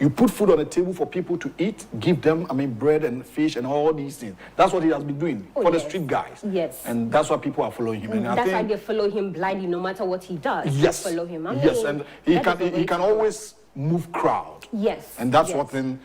You put food on the table for people to eat, give them, bread and fish and all these things. That's what he has been doing for the street guys. Yes. And that's why people are following him. And that's why they follow him blindly, no matter what he does. Yes. They follow him. Yes, and he can always move crowd. Yes. And that's what thing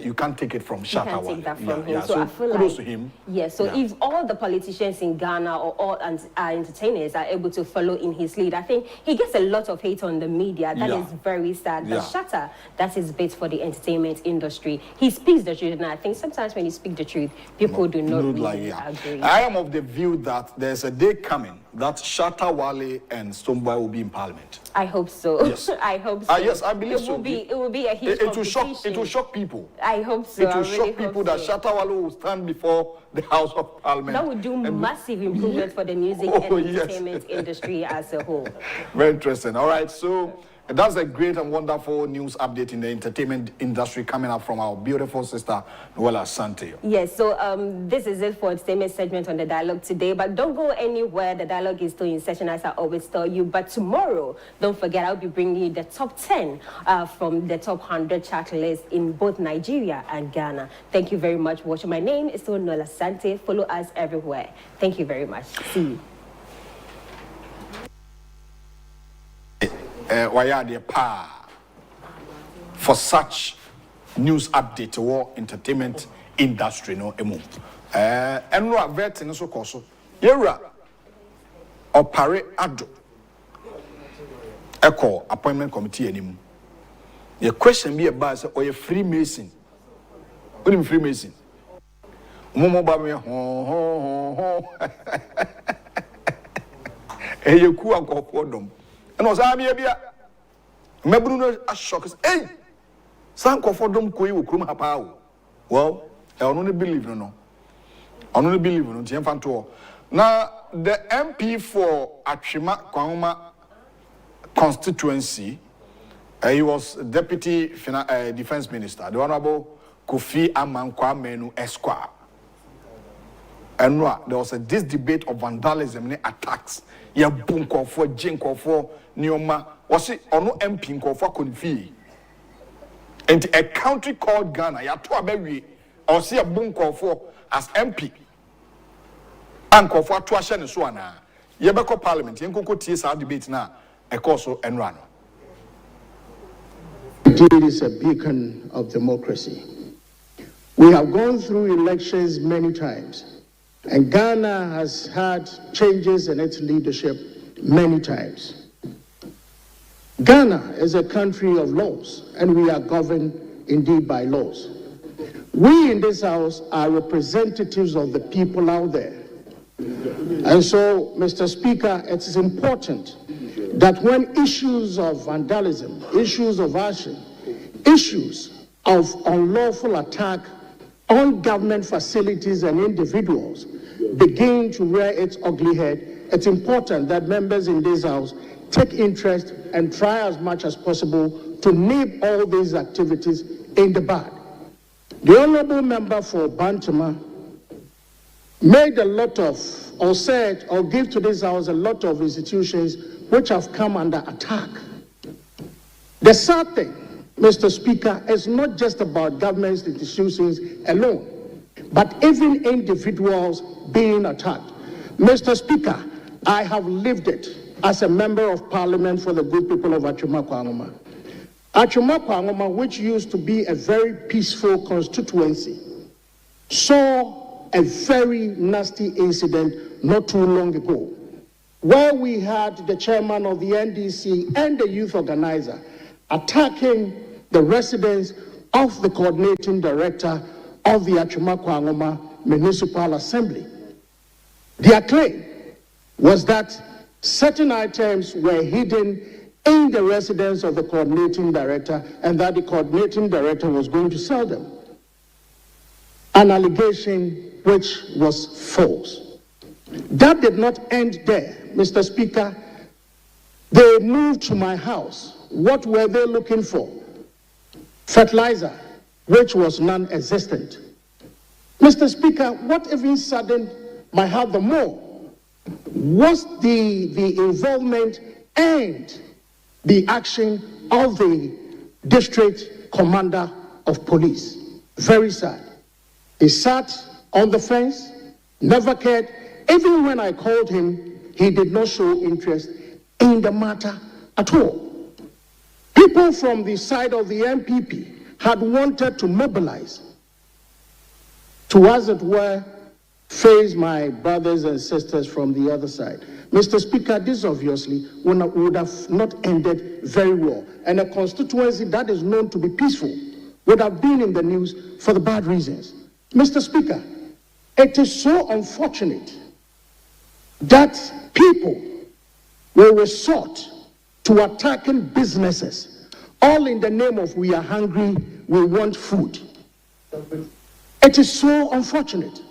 you can't take it from Shatta Wale. You can't take that from him. So I feel kudos to him. Yes. So if all the politicians in Ghana or all our entertainers are able to follow in his lead, I think he gets a lot of hate on the media. That is very sad. But Shatta, that's his bit for the entertainment industry. He speaks the truth, and I think sometimes when you speak the truth, people do not really agree. I am of the view that there's a day coming that Shatta Wale and Stonebwoy will be in Parliament. I hope so. Yes. I hope so. Yes, I believe so. It will be a huge competition. It will shock people. I hope so. It will shock people that Shatta Wale will stand before the House of Parliament. That would do massive improvement for the music and entertainment industry as a whole. Very interesting. All right, so that's a great and wonderful news update in the entertainment industry coming up from our beautiful sister, Noella Asante. Yes, so this is it for entertainment segment on The Dialogue today, but don't go anywhere. The Dialogue is still in session, as I always tell you. But tomorrow, don't forget, I'll be bringing you the top 10 from the top 100 chart list in both Nigeria and Ghana. Thank you very much for watching. My name is still Noella Asante. Follow us everywhere. Thank you very much. See you. For such news update or entertainment industry no emu enro vet no so koso yewra akufo-addo echo appointment committee anim ye question be about say oye Freemason onim Freemason momo ba me ho eyeku akufo-addo and was I bia Mebruno a shock. Hey, Sanko for them koi ukrum hapao. Well, I only believe no. I only believe no. Tienfanto. Now the MP for Achima Kwahoma Constituency, he was Deputy Defense Minister, the Honorable Kofi Amankwa-Menu Esquire. And there was this debate of vandalism and attacks. Ya bunko for jinko for nioma was it or no MP for confi. And a country called Ghana, ya to abewi or see a bunko for as MP. Anko for tuasha and swana. Yebeko Parliament, Yankoko TSR debate na a course and run. It is a beacon of democracy. We have gone through elections many times. And Ghana has had changes in its leadership many times. Ghana is a country of laws, and we are governed indeed by laws. We in this house are representatives of the people out there. And so, Mr. Speaker, it is important that when issues of vandalism, issues of arson, issues of unlawful attack on government facilities and individuals begin to rear its ugly head, it's important that members in this house take interest and try as much as possible to nip all these activities in the bud. The Honorable Member for Bantama made a lot of, or said, or gave to this house a lot of institutions which have come under attack. The sad thing, Mr. Speaker, is not just about government institutions alone, but even individuals being attacked. Mr. Speaker, I have lived it as a member of parliament for the good people of Agyapong. Agyapong, which used to be a very peaceful constituency, saw a very nasty incident not too long ago, where we had the chairman of the NDC and the youth organizer attacking the residence of the coordinating director of the Agyapong Municipal Assembly. Their claim was that certain items were hidden in the residence of the coordinating director and that the coordinating director was going to sell them. An allegation which was false. That did not end there, Mr. Speaker. They moved to my house. What were they looking for? Fertilizer, which was non-existent. Mr. Speaker, what even saddened my heart the more was the involvement and the action of the district commander of police. Very sad. He sat on the fence, never cared. Even when I called him, he did not show interest in the matter at all. People from the side of the MPP had wanted to mobilize to, as it were, face my brothers and sisters from the other side. Mr. Speaker, this obviously would have not ended very well. And a constituency that is known to be peaceful would have been in the news for the bad reasons. Mr. Speaker, it is so unfortunate that people will resort to attacking businesses, all in the name of we are hungry, we want food. It is so unfortunate.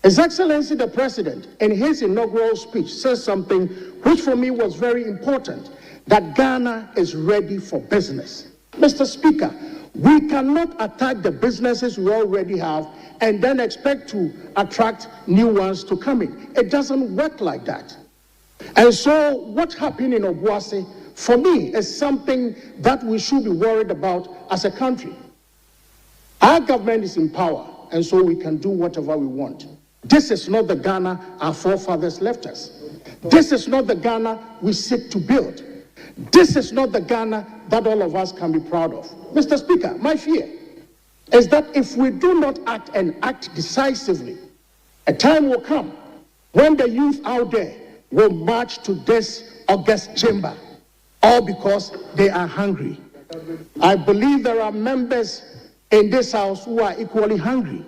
His Excellency the President, in his inaugural speech, says something which for me was very important, that Ghana is ready for business. Mr. Speaker, we cannot attack the businesses we already have and then expect to attract new ones to come in. It doesn't work like that. And so what happened in Obuasi, for me, is something that we should be worried about as a country. Our government is in power, and so we can do whatever we want. This is not the Ghana our forefathers left us. This is not the Ghana we seek to build. This is not the Ghana that all of us can be proud of. Mr. Speaker, my fear is that if we do not act and act decisively, a time will come when the youth out there will march to this august chamber, all because they are hungry. I believe there are members in this house who are equally hungry.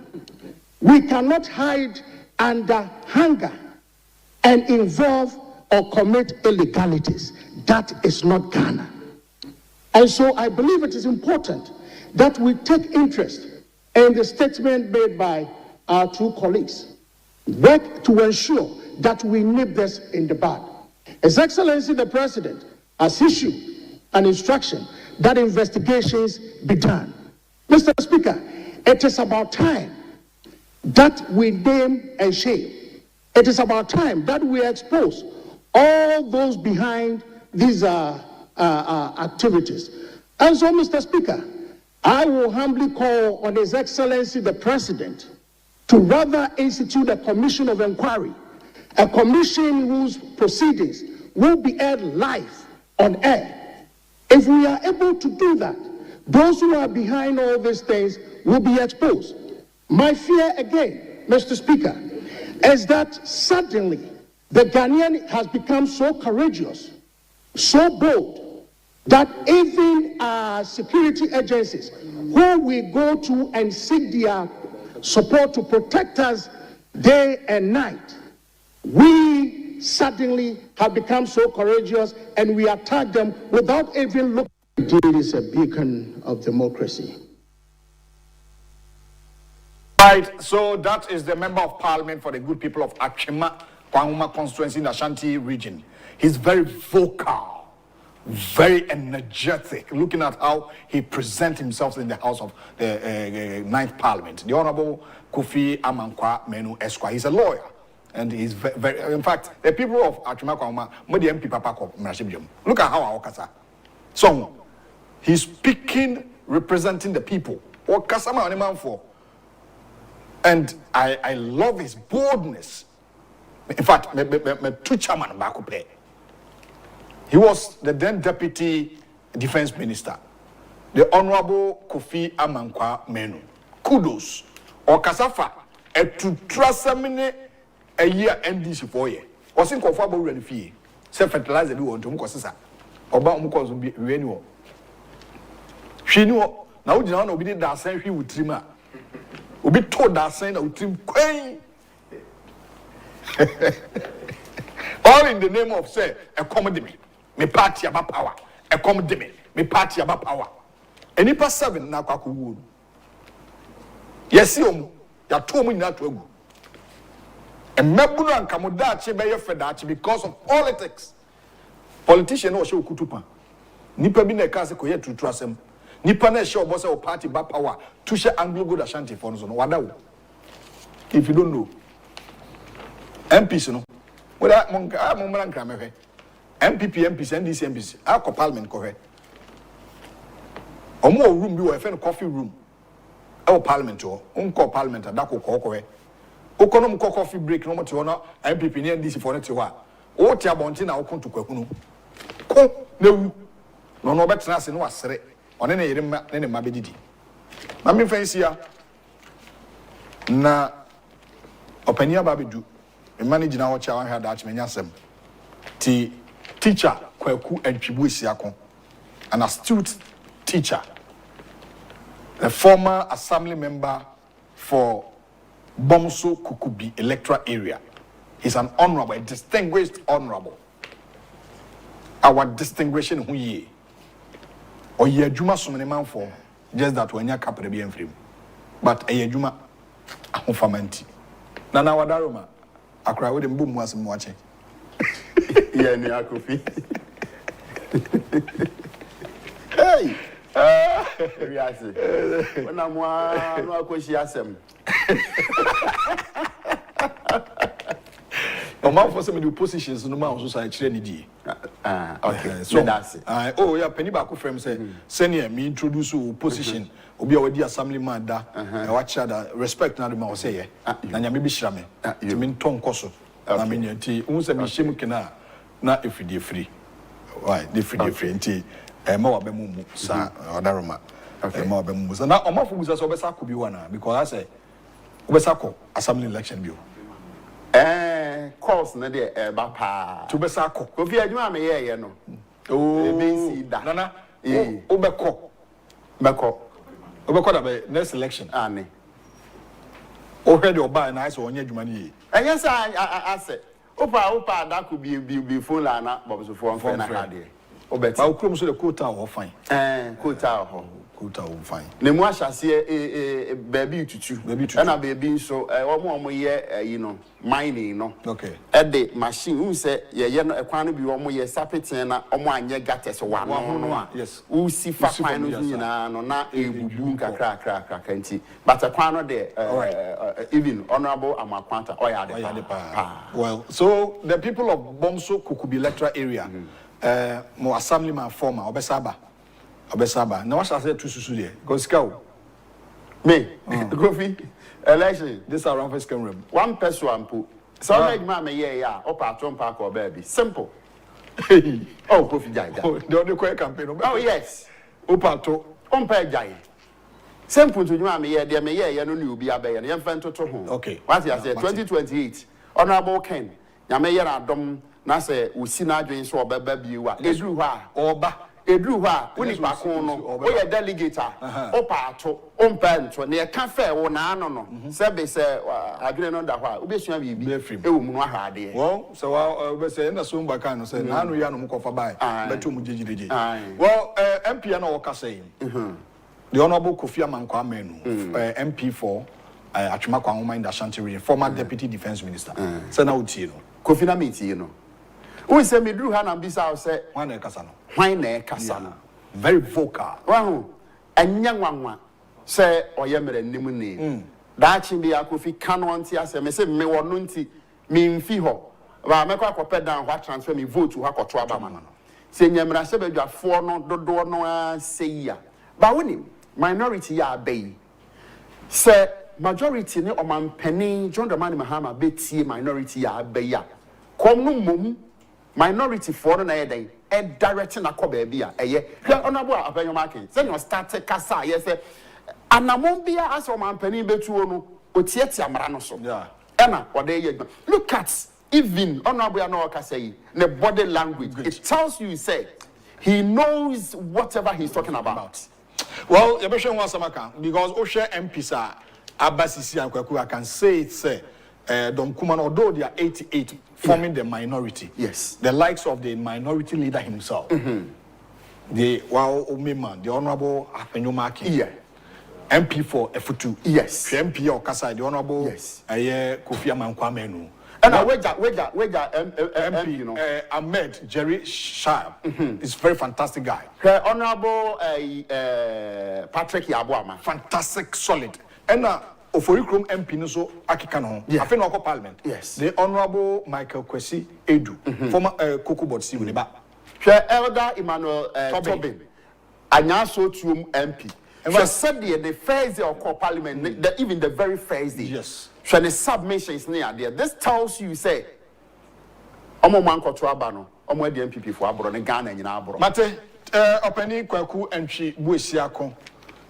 We cannot hide under hunger and involve or commit illegalities. That is not Ghana. And so I believe it is important that we take interest in the statement made by our two colleagues. Work to ensure that we nip this in the bud. His Excellency the President has issued an instruction that investigations be done. Mr. Speaker, it is about time that we name and shame. It is about time that we expose all those behind these activities. And so, Mr. Speaker, I will humbly call on His Excellency the President to rather institute a commission of inquiry, a commission whose proceedings will be aired live on air. If we are able to do that, those who are behind all these things will be exposed. My fear again, Mr. Speaker, is that suddenly the Ghanaian has become so courageous, so bold, that even our security agencies, who we go to and seek their support to protect us day and night, we suddenly have become so courageous and we attack them without even looking. Indeed, is a beacon of democracy. Right, so that is the Member of Parliament for the good people of Agyapong Constituency in the Ashanti region. He's very vocal very energetic, looking at how he presents himself in the House of the 9th Parliament. The Honorable Kofi Amankwa Menu Esquire. He's a lawyer. And he's very, in fact, the people of Agyapong, MP Papa, look at how our Okasa. So, he's speaking, representing the people. What Kasama on man for? And I love his boldness. In fact, me two chairman back up. He was the then Deputy Defense Minister, the Honorable Kofi Amankwa Menu. Kudos. Or Kasafa, a to trust a year NDC 4 years. Was in conformable ready fee. Self fertilizer do want to Mukosisa. Oba Mukos will be renewal. She knew now you know, we did that same she would trim. We be told that saying that we trim queen. All in the name of say, accommodate me party about power, accommodate me party about power. And if 7 now, Kaku. Yes, you told me not to go. And Mabuna and Kamudachi by your Fedachi because of politics. Politician or show Kutupa. Nipa been a case to trust him. Nipa ne show boss of party by power. Tusha Anglo good Ashanti phones on Wadaw. If you don't know. MPs, no. Well, I'm MPP, MPs, NDC MPs. Our parliament correct. Or more room, you have a coffee room. Our parliament, or unco parliament, and Dako correct. Okonom coffee break, no matter what, MPP, NDC for next while. O Tiabontina, I'll come to Kokunu. Ko, no better than no sere, on any mabidi. Mammy fancy na openia babidu. Managing our child had that menyasem. Ti teacher Kweku and Chibuisiakon, an astute teacher, a former assembly member for Bomso Kukubi electoral area. He's an honorable, a distinguished honorable. Our distinguishing who ye. Or ye Juma so many man for just that when you're capable being free. But a Juma Ahofamenti. Nana Wadaroma. I cry with him boom was watching. Yeah, ni akufi. Hey! Reasi. When I'm one, no question asem. No man for some positions no man also say chire ni di. Okay. So that's it. Oh yeah, penny back frame say senior me introduce position. Obi a wadi assembly man da. Watch that respect na the man say yeah. Na nya me bi hira me. Ti me ton koso. Na me nti unse me hyem kena na efidi free. Why? The free nti ma wa be mu sa odaroma. Okay, ma wa be mu. Na omafo busa so obesa ko bi wana because I say obesa ko assembly election bi. Course na de ba pa. To besa ko. Kofi adwuma me ye no. Oh, be da. Nana. Obeko. Beko. Obeko da be next election. Ane. O head your buy na so onye adwuma ni. Yes I say. Opa that could be full and na bobo for na hade. Obeti. Ba okrom so the quota ho fine. Quota ho. Quota ho fine. Ne mu ahase baby tutu. Na baby so omo ye you know mining no. Okay. The machine who say ye no ekwan no bi omo ye sapetin na omo anye gates wa no a. Yes. Who see fa kwan no nyina no na ebubu kakra nti. But ekwan no de even honorable Amakwanta oyade pa. Well, so the people of Bomso Kukubi electoral area mo assemblyman former Obesaba. Now what shall I say to Susu there? Because go. Me, Kofi, election. This around first camera. One person put. So like mama yeah, up at Trump Park or baby. Simple. Oh, Kofi Jai. Oh, the only quick campaign. Oh yes. Upato. Jai. Simple to mama yeah, dear me yeah, no new be a bay and young fan to home. Okay. What I said 2028. Honorable Ken. Yamaya Dom Nase Usina Jane so baby you are. Ezruha. Oba. Edruha, when it's back on, we a delegator, Opato, Ompento, near cafe or no. Sabe say, I didn't know that why. Ubesha be free. Well, so I say, and assume by kind of say, Nano Yanum Kofa by, but too much. Well, MP and all saying, the Honorable Kofi Amankwa Menu, MP for Agyapong in the Ashanti region, former Deputy Defense Minister. So now, Kofi Namiti, you know. Who say me drew hand and be say why na kasano? Why na kasano? Very vocal. Wow. And young one say oyemere nimu ni. Dachi bi akofi kanu anti ase me say me wonu nti me mfi ho. Ba me kwa kopɛ down what transfer me vote to hakoto abama no. Se nyamra se badwafo no dodo no say ya. Ba woni minority ya abai. Se majority ne omampani John Dramani Mahama betie minority ya abai ya. Kom no mom minority for no na yɛdan e directing akɔ ba bia ɛyɛ hwɛ onabo apanyo market say no start kasa ye say anamon bia as omampani betuo no otieti amara no so yeah ena ode ye look at even onabo na okasa yi the body language it tells you say he knows whatever he's talking about. Well, you better one samaka because Osha MPs Abasisi and Kwaku, I can say it say Dom Kuman, although they are 88 forming the minority. Yes. The likes of the minority leader himself. The Omiman, the Honorable Apenyomaki. Yeah. MP for F2. Yes. MP or Kasai, the Honorable yes. Kofi Amankwamenu. And now, MP, you know, Ahmed Jerry Sharp is a very fantastic guy. Honorable Patrick Yabuama. Fantastic, solid. And now, Oforikrom MP no so akikano. I think no parliament. Yes. The Honorable Michael Kwesi Edu, former Cocoa Board Siweba. Elder Emmanuel Tobin. Anyaso Tuum MP. She said the first day of parliament, even the very first day. Yes. So the submissions near there. This tells you say, Omo man koto abano, omo the MPP for abro ne Ghana nyina abro. Mate, openi kwaku entry buesiako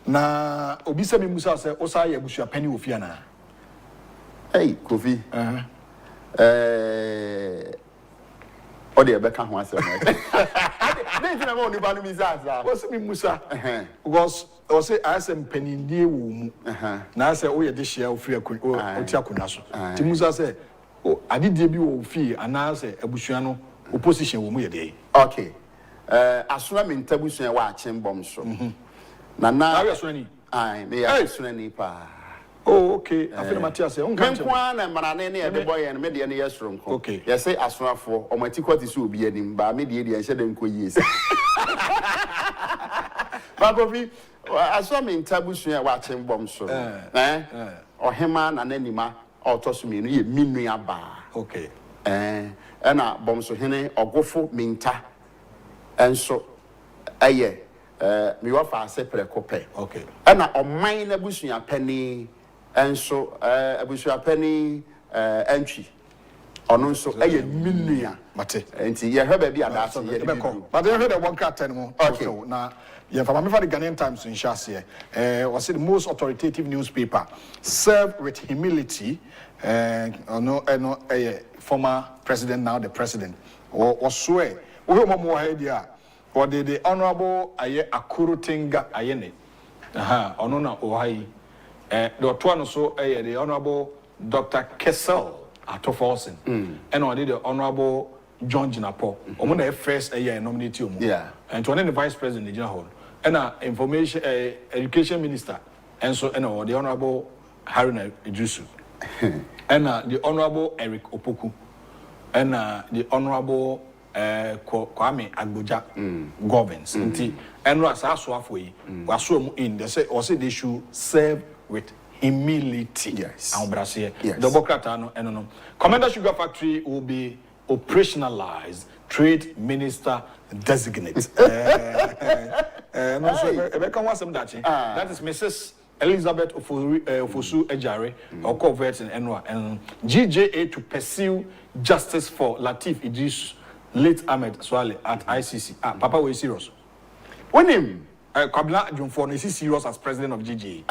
na obisa me musa say osa ye busua pani ofia na. Hey, Kofi. Ode e beka ho asem na. Then na mo ni ba no mi zaza. What's me musa? Because o say asem pani die wo mu. Na say o ye de hia ofia o ti akuna so. Ti musa say o adidie bi wo ofie ana say abusua no opposition wo mu ye de. Okay. Asuna me ntabusua wa achembom so. Na How asuna ni? Ai, me asuna ni pa. Oh, okay. I feel Matthias say, "Unka nkwa na marane ne de boy and me de ne yesro nko." Okay. You say asunafo, o matikoti so obi anim ba me de nhye de nko yesi. Ba Kofi, asua me ntabusua wa achembom so. Ohema na nanima otoso me no ye minu aba. Okay. Na bom so hene ogofo minta. Enso eye me wa fa ase prekope. Okay. Na oman na busua pani enso abusua pani entry. Ono nso eye minua. Mate. Enti ye hweba bi adase ye bi. But they heard the one cat 10 more. Okay. Now, yeah, from the Ghanaian Times in Shasia, was it the most authoritative newspaper served with humility, former president, now the president, or swear. We have more idea. Or the Honorable Akurutinga Ayene. Onona Ohai. The one also the Honorable Dr. Kessel Atoforsen. And on the Honorable John Jinapo. On the first nominate you. Yeah. And to the Vice President in General. And information education minister. And so and the Honorable Haruna Idrisu. And the Honorable Eric Opoku. And the Honorable Kwame Agboja governs. And was also halfway. Was so in they say they should serve with humility. Yes. Yes. Democrat and Commander Sugar Factory will be operationalized. Trade Minister designate. That is Mrs. Elizabeth Ofosu Ejare, or Covert and GJA to pursue justice for Latif Idris, late Ahmed Swale at ICC. Papa, we serious. When him? Kabla Jumfon is serious as president of GJA.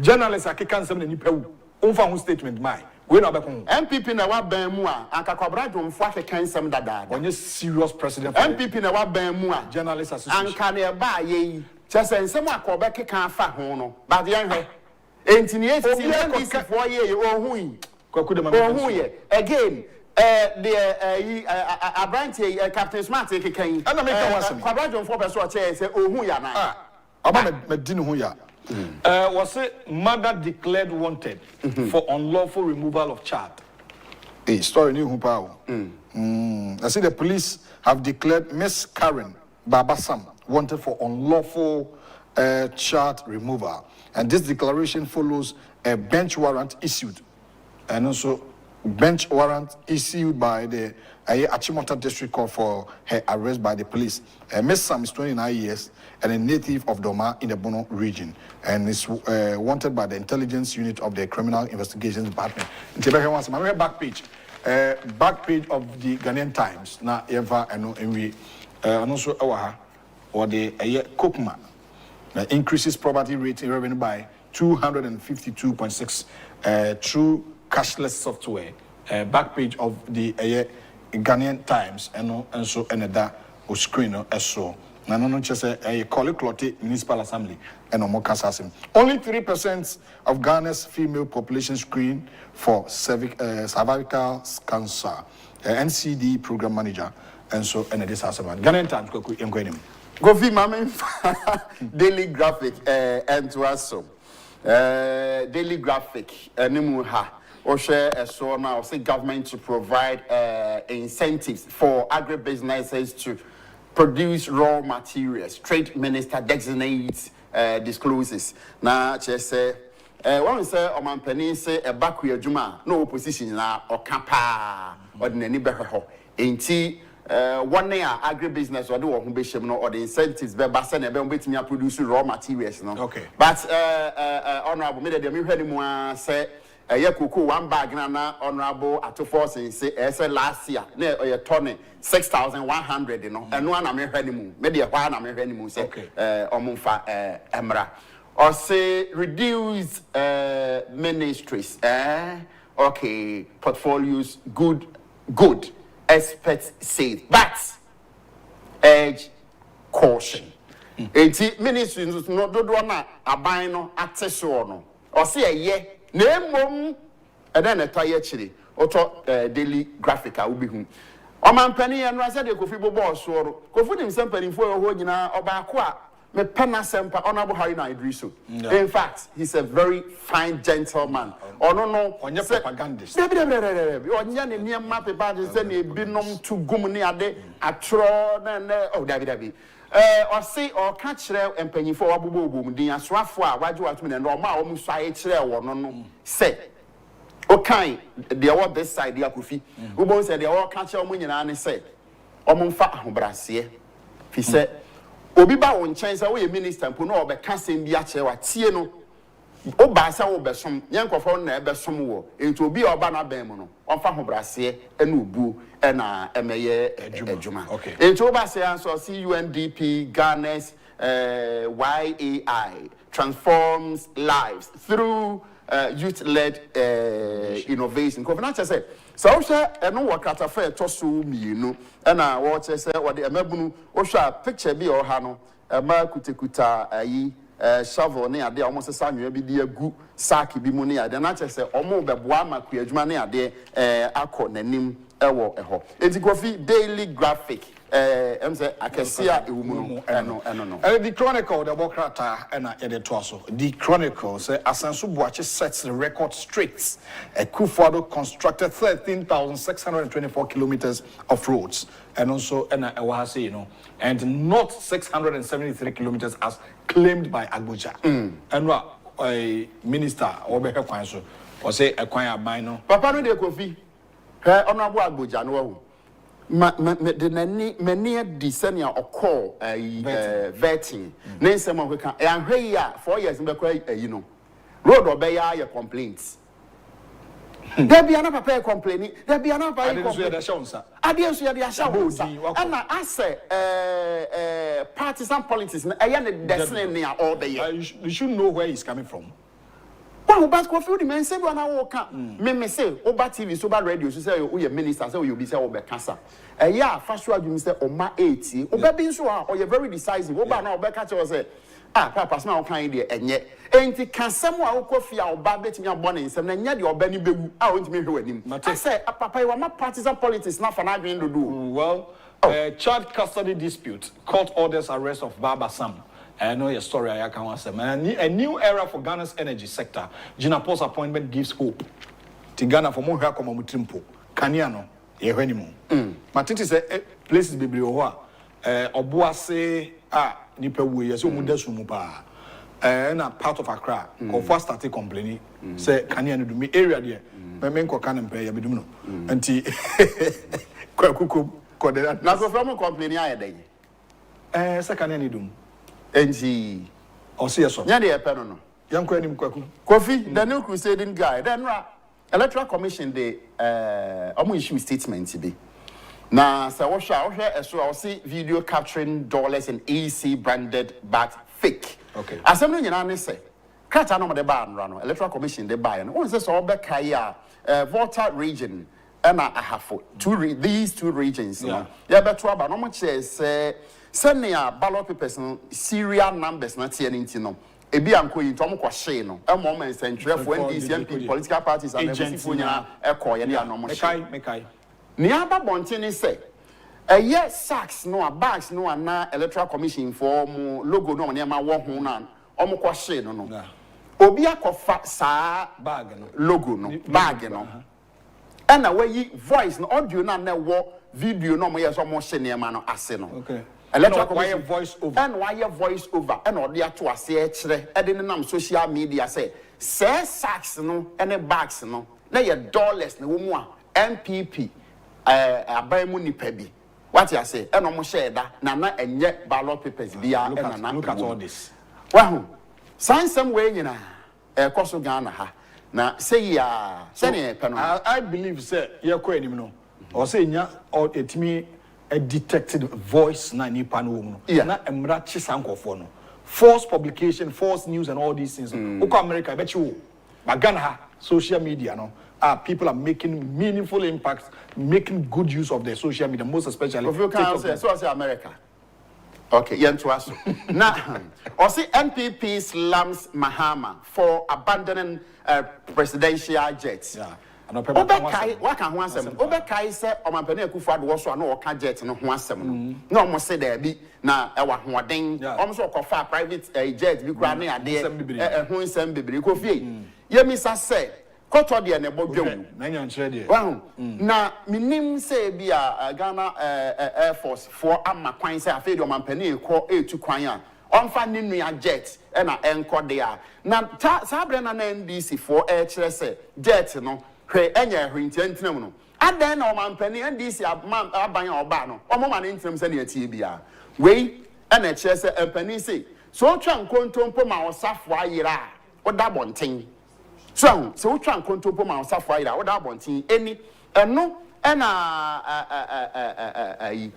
Journalists are kicking some in the Unfa statement, my. We know about MPP na wa ban mu a anka Kwabra Jomfo akeka nsem dada. Onye serious president. MPP na wa ban mu a journalists association. Anka na ba ye chese nsem akoba keka afa ho no. Ba de anhwe. Enti ne esi NDC for ye ohun yi. Kwaku de ohun ye. Again, the Abranti Captain Smart keka yi. Ana make one some. Kwabra Jomfo person o che say ohun ya na. Aba me di no ho ya. Was it mother declared wanted for unlawful removal of child? A story new power. I see the police have declared Miss Karen Babasam wanted for unlawful child removal, and this declaration follows a bench warrant issued, and also bench warrant issued by the Achimota District Court for her arrest by the police. Miss Sam is 29 years and a native of Doma in the Bono region, and is wanted by the intelligence unit of the Criminal Investigations Department. My back page of the Ghanaian Times. Now, Eva and we also or the Kokma increases property rate in revenue by 252.6 through cashless software. Back page of the Ghanaian Times and so that screen so. No just a Koliklote Municipal Assembly and Omokasasim. Only 3% of Ghana's female population screened for cervical cancer. NCD program manager and so and this has about Ghanaian Times Gofi Mame Daily Graphic and to us so Daily Graphic Nimuha or share a so now say government to provide incentives for agribusinesses to produce raw materials. Trade Minister designates discloses. Now, just say, one say, Oman Penny say a backward Juma, no opposition now, or Kappa, or the neighborhood. Ain't one year agribusiness or do or the incentives, but Bassan and Bembit me produce raw materials. No, okay. But honorable, made them heard him say. Kuku 1 bag na honorable atofo say last year na a ton 6,100 you know and one na me hwanimu me de hwa na me hwanimu say omumfa emra or say reduce ministries okay portfolios good experts say but urge caution enti ministries no dodo na aban no ateso no or say Name and then a tire chili, auto Daily Graphic, I will be whom. Oman Penny and Rasa de Kofibo boss or Kofu himself for a Hogina or Bakwa, me Penna Sempa, Honorable Harina Idrisu. In fact, he's a very fine gentleman. Or no, on your propagandist. On Yan near Mappy Badges, then a binom to Gumuni Ade, a tron and oh, David. Or say or catch rail and penny for Abu Boom, the Aswafwa, Waju and Roma, almost I trail or no say. Okay, the award this side, the Akufi, who both said they all catch your money and said, Omonfa Brasier. He said, Obiba on chance away minister and Puno, but casting the Achewa, Tieno. O Basa will be some young of on never some war. It will be Obana Bemono, on Faho Brasier, and Ubu, and Emaye Juma. Okay. In Tobasa, so CUNDP, Ghana's YAI transforms lives through youth-led innovation. Covenant said, so and no work at a fair tosu me, you know, and I watch what the Amabunu, Osha picture be or Hano, a Markutekuta, shovel near there almost a son, you be dear good saki be money. Then I say, Omo Babuama, Quajmania, there, Akko, Nenim, Ewo, Eho. It's a Daily Graphic. I can see the Chronicle, the Bokrata, and editor. The Chronicle says Asansu Boache sets the record straight. Akufo-addo constructed 13,624 kilometers of roads, and also and not 673 kilometers as claimed by Abuja. And what a minister or say a choir bino. Papa no de Kofi, her honorable Abuja no. Many decennia or call vetting. Name someone who can and here 4 years in the you know. Road or bay your complaints. There be another pair complaining, there be another I didn't see the show, sir. I didn't see the show. And I say partisan politics, I am the destiny all the year. You should know where he's coming from. Well, but Kofi the man say when I walk up, me say Oba TV, Soba Radio, so say you minister, so you be say Oba cancer. Yeah, first word you say Oma 80. Oba being so or you very decisive. Oba now Oba catch you say, Papa small kind there and yet ain't it can someone Kofi or Oba bet me a bonnet, some and yet your Benny Bewu. I want to make him. I say, Papa, you are not partisan politics, not for nothing to do. Well, child custody dispute, court orders arrest of Baba Sam. I know your story, I can't say. A new era for Ghana's energy sector. Gina Paul's appointment gives hope. To Ghana for more Hakomamutrimpo. Kaniano, Yehenimu. Matiti say places be blue. Obuase nipa we yes omuda sumupa. Na part of Accra, or first started complaining. Say Kaniano do me area there. My men ko kanem pay ya bidumo. Anti kwakuku kodera. Na go from complaining aye dey. Say Kaniano dum. NG or see so. Nya dey epe no. Young Kwanim Kwaku. Kofi, the new crusading guy. Then Electoral Commission they issue statement be. Now so what I'll see video capturing dollars and EC branded but fake. Okay. Assembly nyina say krata no de ba no Electoral Commission they buy no. One say so be kai Volta region and ahafo these two regions no. Yeah beto aba no mo che say senia ballot papers no serial numbers na tie nti no. Ebi anko yi ntom kwa hye no e mo man central for NDC political parties and agencies for nyina e ko ye na no mo hye mekai ni aba bonte ni say yes sacks no bags no na Electoral Commission for mo logo no ne ma wo ho na omo kwa hye no no obi akofa saa bag no logo no bag no e na we voice no audio na wo video no mo yes omo hye ne ma no ase no okay. Electoral Commission voice over and why voice over and or there to ase kire e de nam social media say sacks no any bags no na ye dollars na wo mu a MPP aban mu nipa bi what you say e no mo share da na enye ballot papers bia e na look at all this wahu sansam we nyina koso Ghana ha na say ya say ne pe no I believe say ye ko anim no or say nya or etimi a detected voice na nipa no wo no na emra chi sankofo no false publication false news and all these things uko America bet you but Ghana ha social media no people are making meaningful impacts making good use of their social media most especially if you can say so I say America okay yentu aso na or say NPP slams Mahama for abandoning presidential jets Obekai waka ho asem Obekai se omampani akufo-addo wo so na wo ka jet no ho asem no na omo se da bi na e wa hoden omo so kofa private jet bi kura na ade ho nsem bebre ko fie yemisa se koto de ne bodwam na nya nkyere de wa na minim se bi a Ghana Air Force for ama kwan se afi de omampani ekọ etu kwan a onfa ninua jet e na enko de a na sabre na NDC for air kire se jet no hwe enya hwintiantinam no adan na omampani NDC aban oba no omoma ne ntinam se ne atie bia wei na kire se empani se so twa nkontompo ma osafo ayira oda bonten so twa nkontompo ma osafo ayira oda bonten eni eno na ayi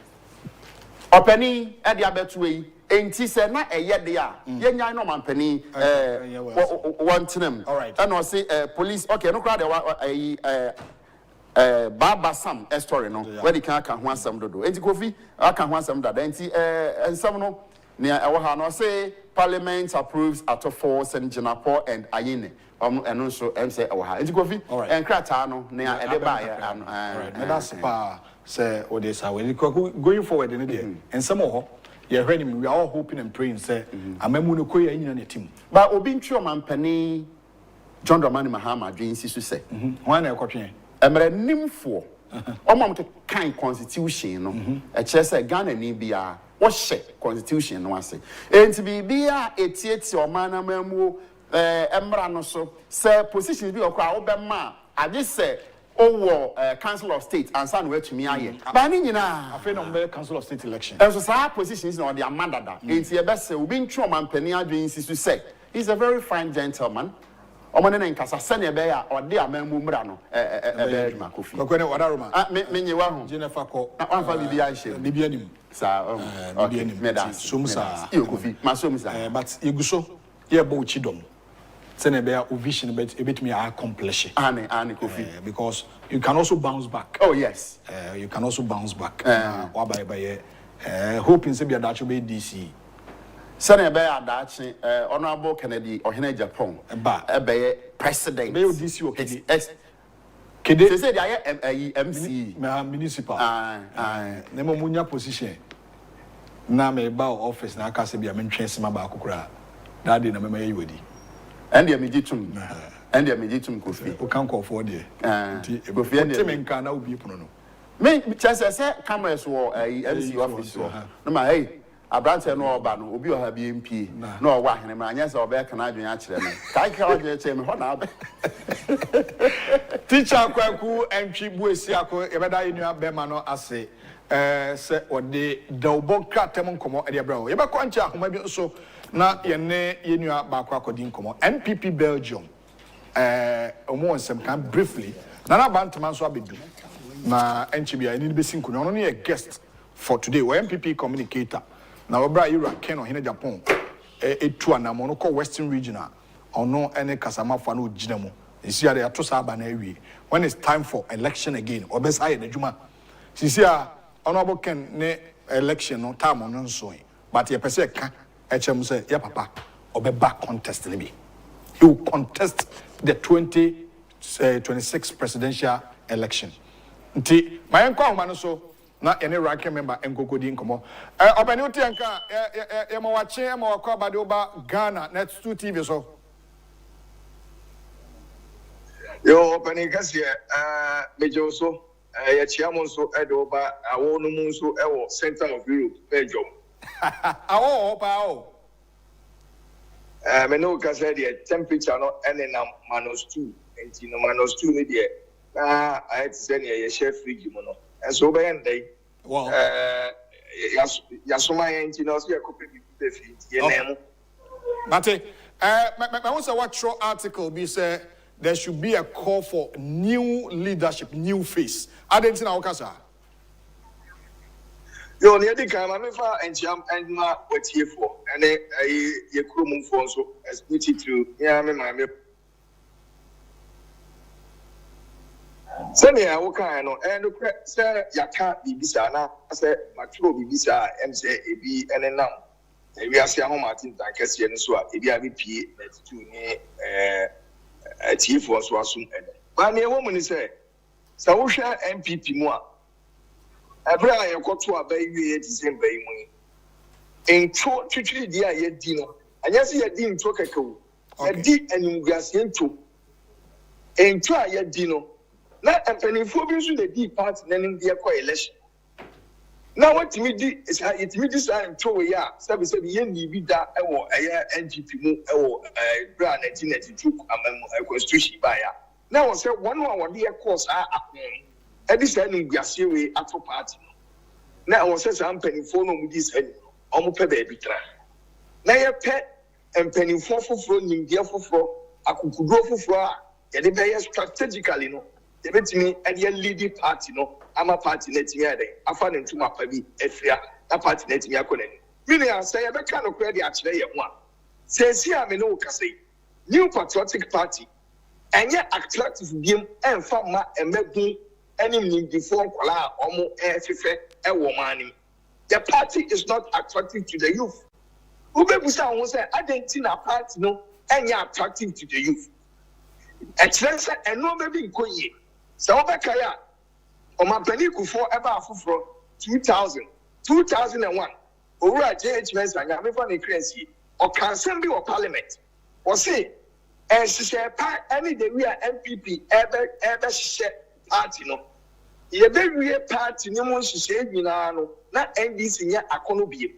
opani e dia betu yi enti se na eye de a yenya no mampani wantinam and o say police okay no crowd baba sam story no where the can ho asem dodo enti kofi aka ho asem dada enti ensem no ne ewo ha no say parliament approves at force and Jinapo and Ayine eno so say ewo ha enti kofi enkrata no ne e de ba ya that's pa say odesa we going forward in there and some of we are all hoping and praying say amamu no koya nyina na team but obi ntwe omampani John Dramani Mahama adwensi so say wan na ekotwe emre nimfo omam to kan constitution no e kire say Ghana ni bia wo hye constitution no ase enti bibia etieti omana mamu emra no so say positions bi okra wo be ma ade say Council of State and San Wetumi aye. Ba ni nyina afi na mbe Council of State election. And so sa positions na the amanda da. Enti e be say obi ntwe omampani adwensi so say he's a very fine gentleman. Omane na nkasa se na e be ya ode amamu mra no be makofi. Ko ne wadaroma. Me nyewa ho. Jenefa ko. Na wanfa bibia nhye. Bibia nim. Sa bibia nim. Sumsa. Yokofi. Masumsa. But yeguso ye bo chidom. Send a vision, but a bit me accomplish it. Because you can also bounce back. Oh yes, you can also bounce back. By hoping to be a Dutch DC. Send a bear Dutch Honorable Kennedy or Agyapong. A bear president. Be DC okay. They say they are MC municipal. Nemo munya position. Na me ba office na akase bia me ntwese ma ba kokora. That day na me you wedi. And the immediate And the medium Kofi. We can't call for the Kofi and the can now be put on. Me, just as I cameras were a MC office. No, my hey, a branch and no ban will be a BMP. No, why, and my yes, or back and I do actually. I can't tell me what now. Teacher Kwaku and Chibuesiako, Ebeda in your Bemano assay. Say what the Dobonka Temon Como at your brow. Eba Quancha, maybe so na yene yenua Bakwa Kodin Como. NPP Belgium. Omo some can briefly. Nana Bantama so abedu. Na NCBI I need be seen only a guest for today. We MPP communicator. Na obra Ira Ken or Agyapong. Etu na monoko Western Regional. Ono ene kasama fanu ginamo. You see they are to saba na ewie. When it's time for election again, obesa ye djuma. You see honorable Ken ne election no time on so. But ye pese ka HM say ya papa obeba contest ne bi. He will contest the 2026 presidential election. Nti my enko ahoma so na any ranking member enkokodi nkomo obani oti anka e ma wache e ma wakọ abade oba Ghana Net 2 TV so yo obani kasi mejo so ya chiamo so edo ba awonu mu so ewo Center of Europe Belgium awo pa o me no kasi the temperature no ene na -2 enti no -2 ni de I had to send a chef fridge, and so by end day. Wow. Yasuma engineers, you are copying the feed. Mate, I want to watch your article. Be say there should be a call for new leadership, new face. I didn't know Okasa. You're near the camera and jump and ma what here for, and a crew for so as put it to Yammy. Send me a worker and say Yaka Bibisana, I said, Matro Bibisa, MC, AB, and now. We are saying, Martin, Tankasian, so ABP, that's to me a chief was soon. But a woman is a Sausha MPP more. I bring a got to a baby at the same way. In 2 dear yet Dino, and yes, he didn't talk a cool. I did and you gas into. In 2 yet Dino. Now, I'm penny for being the deep part in the election. Now, what me do is it me design to a year, 7 be that a NGP or brand 1992 a constitution buyer. Now, I said 1 hour dear course at this end, we are serious at party. Now, I says I'm penny for no this head, almost a baby try. Now, your pet and penny for in dear for I could go for and they strategically no. Me and your leading party, no, I'm a party letting me. I found into my baby, a party letting me. Meaning, I say, I can't credit actually one. Says here, I know, say, new patriotic party, and yet attractive game and farmer and making enemy before Kola or more a woman. The party is not attractive to the youth. Who people say, I didn't see a party, no, and you're attractive to the youth. Expensive and no baby go ye. So Obekaya, or my penny for ever for 2001. Over at JHMS and Yamifan currency, or can assembly or parliament. Or say, and she said, any day we are MPP, ever share party, no. Ye be party, no one she said, not NDC near Akonobi.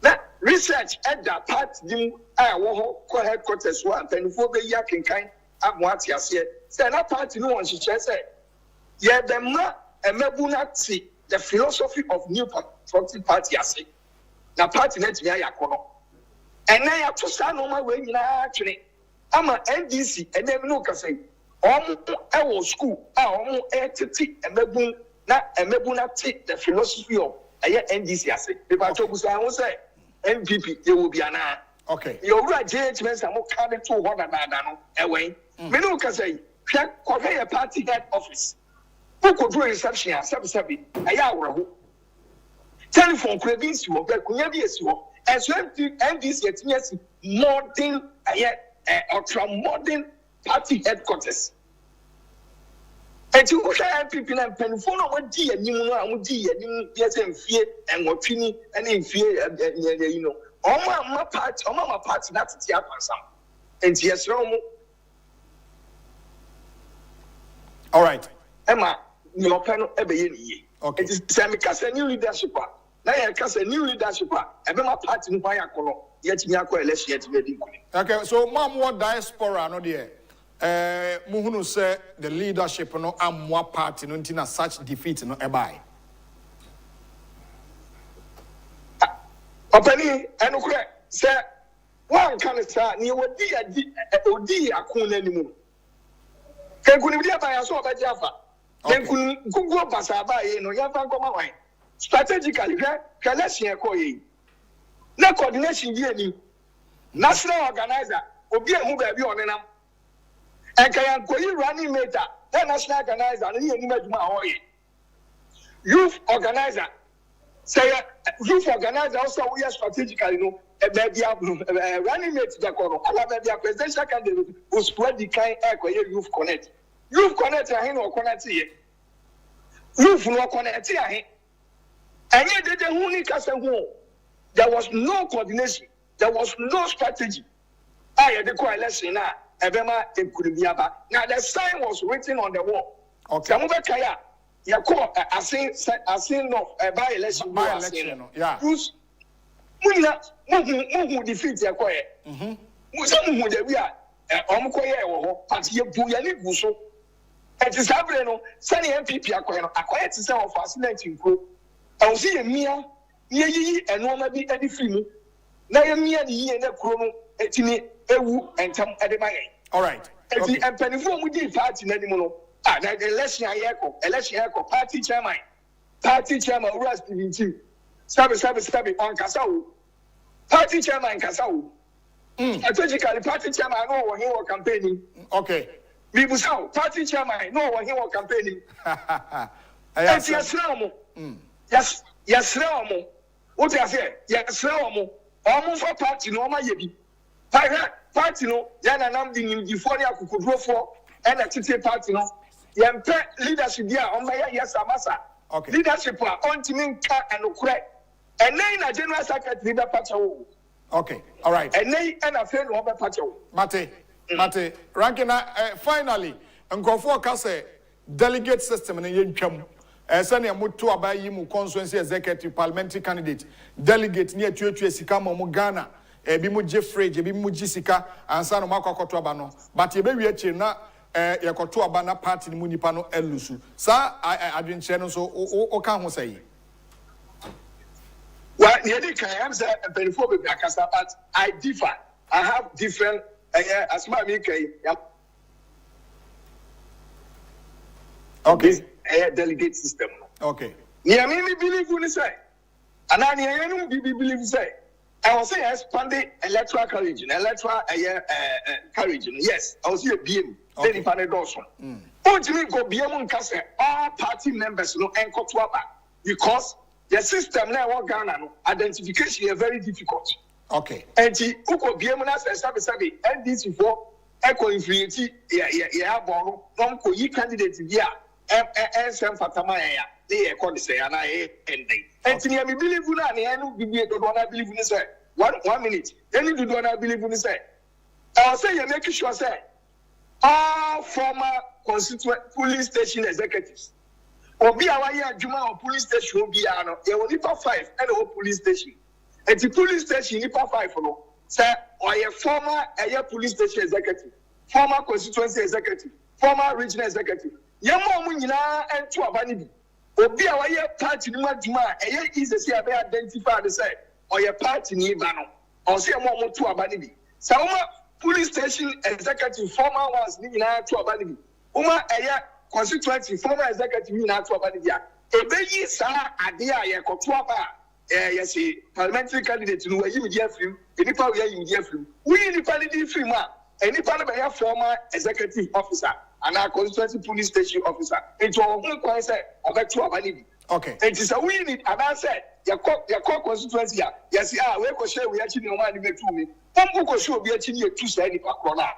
Now, research at that party, I will call headquarters one, and for the yakin kind. What you said, say that party no one should say. Yeah, the ma and mebunati the philosophy of new patriotic party as say. Na party net me ayakono. And now you have to stand on my way in actually. I'm a NDC and then no can say. Our school, our entity and mebun na and mebunati the philosophy of NDC as say. If I talk to I will say MPP, there will be an okay. You're right, JHMS, I'm not coming to one another away. Me no can say, convey a party head office. Who could do a reception at 7 a hour? Telephone cravings you, but could be as you as well. NDC, yes, modern, ultra modern party headquarters. And you look at people and pen for no one dear, you yes, and fear and what Trini and in fear, you know. My party, that's the answer. And yes, All right. Emma, your panel ebe ye. Okay. It is a new leadership. Now you cast a new leadership. Ebema party no buy akolo. Yet me akọ election yet me. Okay, so more diaspora no there. Muhunu say the leadership no amwa party no ntina such defeat no ebai. Opani enukure say one kan say ni odi akun animu. Kenkuni bi aba ya so obaji afa. Kenkuni gugu basa ba ye no ya fa nkoma wan. Strategically election ko ye. Na coordination bi ani. National organizer obi ehu ba bi onenam. Enkayan koyi running mate the national organizer ni eni maduma hoye. Youth organizer say youth organizer also we are strategically no baby running mate jakono ala baby presidential candidate who spread the kind koyi youth connect ahin no connect ye youth no connect ahin enye de hu ni kase hu there was no coordination, there was no strategy the coalition na ebema ekuribiaba. Now the sign was written on the wall. Okay. Samube kaya ya ko asin no by election yeah. Muhu defeat ya ko ye. Muhu de wi a omkoye wo ho party bu ya ni guso. Et is abre no sani MPP akoye no akoye ti se of accident nko. E si ye mia ye enoma bi edi free mu. Na ye mia di ye na kuro no etini ewu entam edemaye. All right. Okay. And penifo mu di party na nimu no. Na election ayeko party chairman Uras TV. Sabe on kasao. Party chairman kasao. Strategically party chairman no wo hin campaigning. Okay. Bibusaw party chairman no wo hin campaigning. Yes. Yes. What you say? Yes. Omo for party no ma yebi. Party no yana nam di nimdifo ne akukudro for and a tete party no yempe leadership dia on my yes amasa. Okay. Leadership on timin ka anokure and na general secretary be pacho. Okay. All right. And na afraid no be pacho. Mate ranking finally nkofo ka say delegate system na yentwam sani amuto abayi mu constituency executive parliamentary candidate delegate ni atuatu sika mo Ghana ebi mu Jeffrey ebi mu Jessica ansa no makokoto aba no but ebe wi achi na yekoto aba na party ni mu nipa no elusu sa adwenche no so o ka ho say well yedi kan am say before be akasa but I differ. I have different as my me kai okay delegate system. Okay. Near me believe when say and I near believe say I was saying expanded electoral courage, courage. Yes, I was here BM. Then if I do so. Don't you go BM Kase all party members no anchor to because the system now Ghana no identification is very difficult. Okay. And she uko BM na say sabi NDC for echo influence ya bono non ko yi candidate dia SM Fatama ya they call the say and I ending. And me believe na anu bibi do na believe ni say 1 minute. Then you do not believe in say. I'll say you make sure say all former constituent police station executives. Obi awaya adwuma or police station obi ano. Ye woni pa 5 and the police station. And the police station ni pa 5 no. Say or ye former police station executive, former constituency executive, former regional executive. Ye mo nyina ento abani bi. Obi awaya party ni adwuma easy say be identify the say or your party ni bano or say more to abanibi. Some police station executive former ones ni na to abanibi. Uma constituency former executive ni na to abanibi. Ebeyi sa ade a ye koto aba yes parliamentary candidate no yi media film enipa we yi media film we enipa ni film a enipa na be former executive officer and our constituency police station officer into who kwan say obeto abanibi. Okay. It is a we need and I said your constituency yes we go share we actually no man make to me who go show be actually two side ni pakrona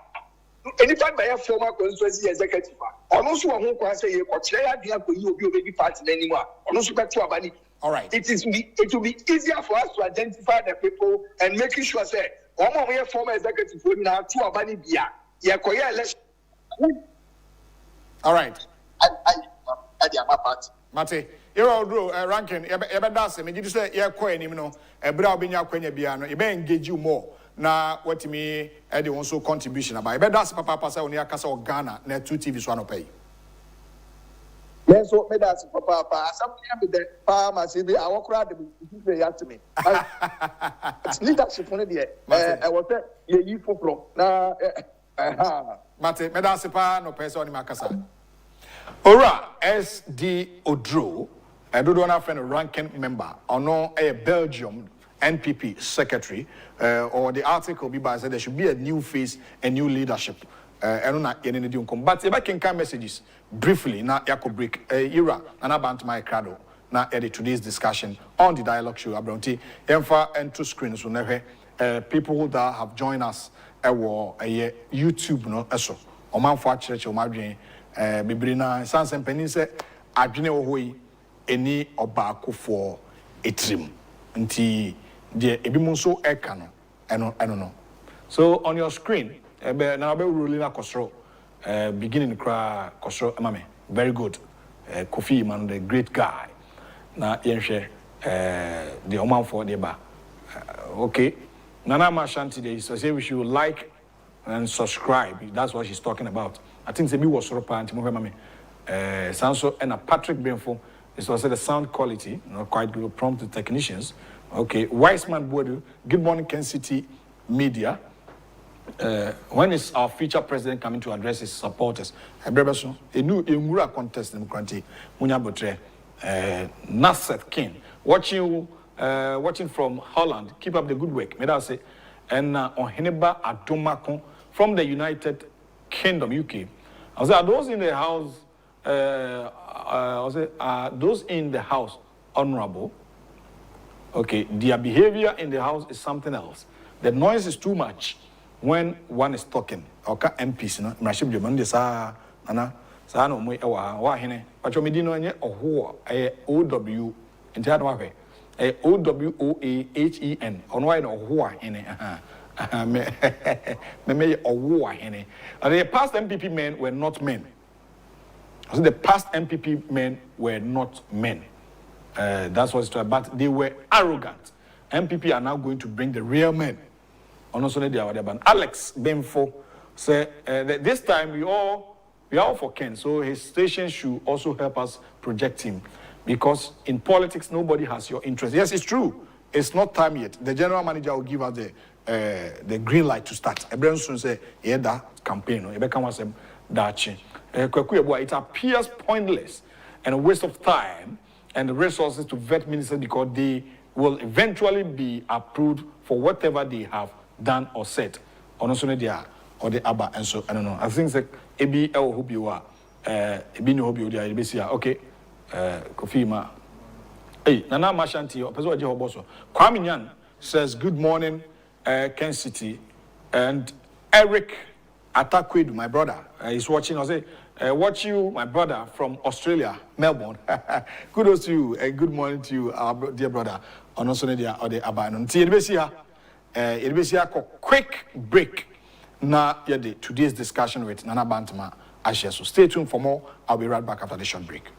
any part by former constituency executive or also who kwan say you go share ya ko yi obi party anymore or also back to abani. All right. It will be easier for us to identify the people and making sure say one more former executive now to abani bia ya ko election. All right. at the Ama party. Mate, you're all ranking, ever does, and you say, you're quite, you know, a brow being your quenya piano, you may engage you more. Now, what to me, Eddie also contribution about. But that's Papa Pasa on your castle Ghana, net 2 TVs one pay. Yes, so me that's Papa. Something with the farmers, I walk around the to me. It's leadership on it. I was there, you for now. Mate, me that's Papa, no person in Macassa. Ora SD Odro, I do not have a ranking member, or no a Belgium NPP secretary, or the article be by said there should be a new face, a new leadership. I don't know any come. But if I can come messages briefly, now Yako break era and about my crowd. Now edit today's discussion on the dialogue show about Emfa and 2 screens will never people that have joined us YouTube no eso. Oman for church or my dream. Bibrina sans and penny say adwene wo hoyi eni obaako for etrim nti de ebi mo so eka no eno no. So on your screen now be rolling akosro beginning cry kosro mame very good. Kofi man the great guy na yenhwe the oman for the ba okay Nana Mashanti there so say we should like and subscribe. That's what she's talking about. I think the was sort of mame Sanso and a Patrick Benfo. This was the sound quality, quite good, prompt the technicians. Okay, Wiseman Bodu, good morning, Kencity Media. When is our future president coming to address his supporters? A new Imura contest in Kranti, Munya Botre, Nasset King, watching from Holland. Keep up the good work. May I say, and Oheneba Adomakon from the United Kingdom, UK. I was are those in the house? Are those in the house honorable? Okay, their behavior in the house is something else. The noise is too much when one is talking. Okay, MPs, no. Mrashib Jomande sa ana sa no mo wa hene. Pacho medino nye oho OW enti wa hwe. OWOAHEN. Ono wa no oho hene. The past MPP men were not men. So the past MPP men were not men. That's what's true. But they were arrogant. MPP are now going to bring the real men. Alex Benfo said this time we are all for Ken. So his station should also help us project him. Because in politics, nobody has your interest. Yes, it's true. It's not time yet. The general manager will give us the green light to start. Everyone soon say, yeah, that campaign. It appears pointless and a waste of time and resources to vet ministers because they will eventually be approved for whatever they have done or said. Or the ABBA and so I don't know. I think that ABL hope you are. Okay. Kofi Ma. Hey, Nana Mashanti, Kwame Nyan says, good morning, Kencity. And Eric Atakwedu, my brother, is watching. I say, watch you, my brother, from Australia, Melbourne. Kudos to you, and good morning to you, our dear brother. On also the other abandon. Quick break. Now, today's discussion with Nana Bantama. So stay tuned for more. I'll be right back after the short break.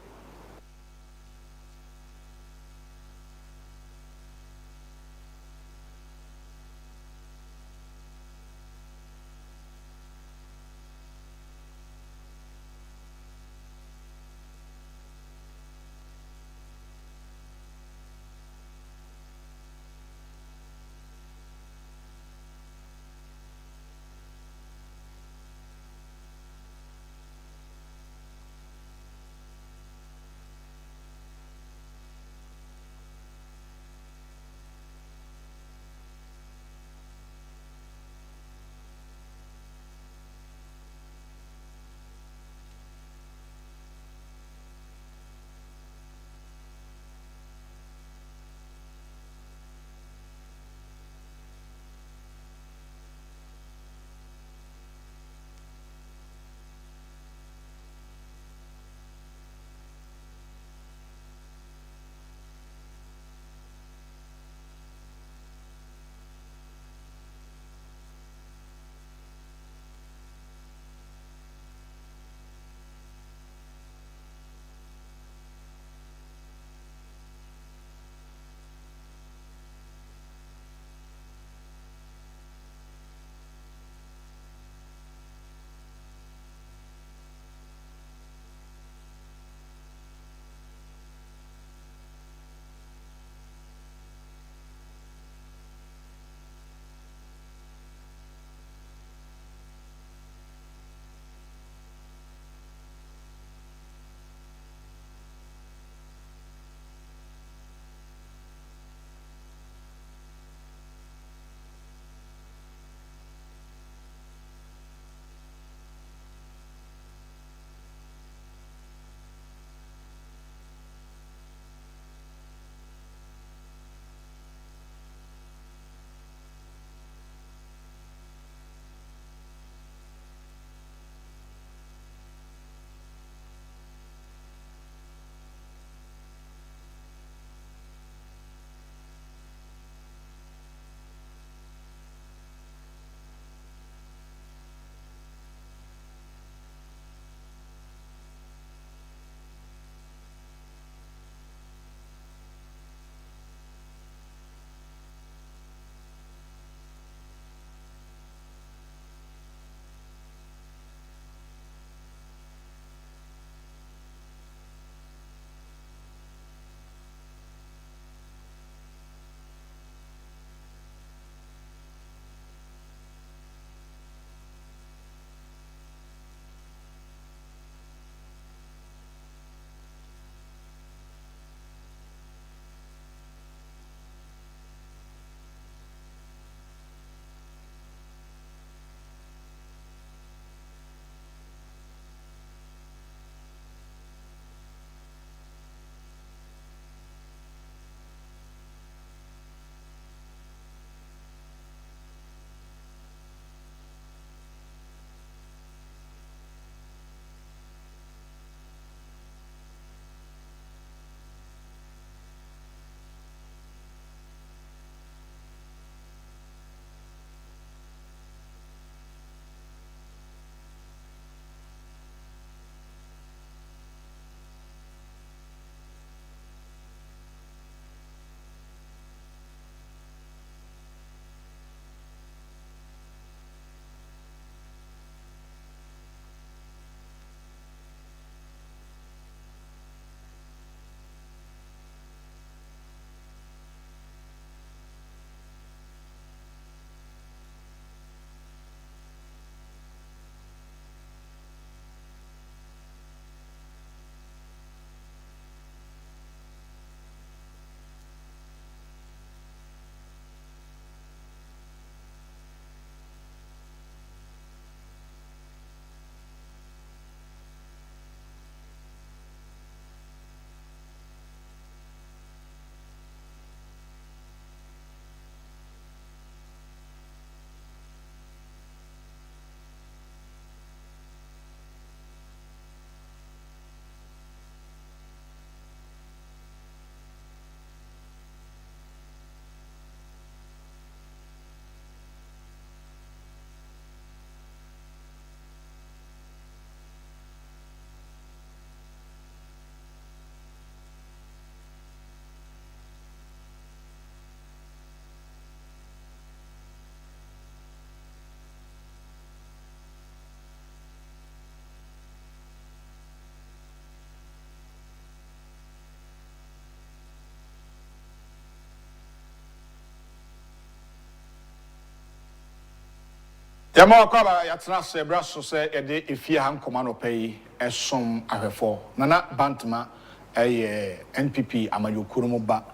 Yama kwaba yatra se braso se ede efie han komano pay esom ahwefo nana Bantama NPP amayokuru ba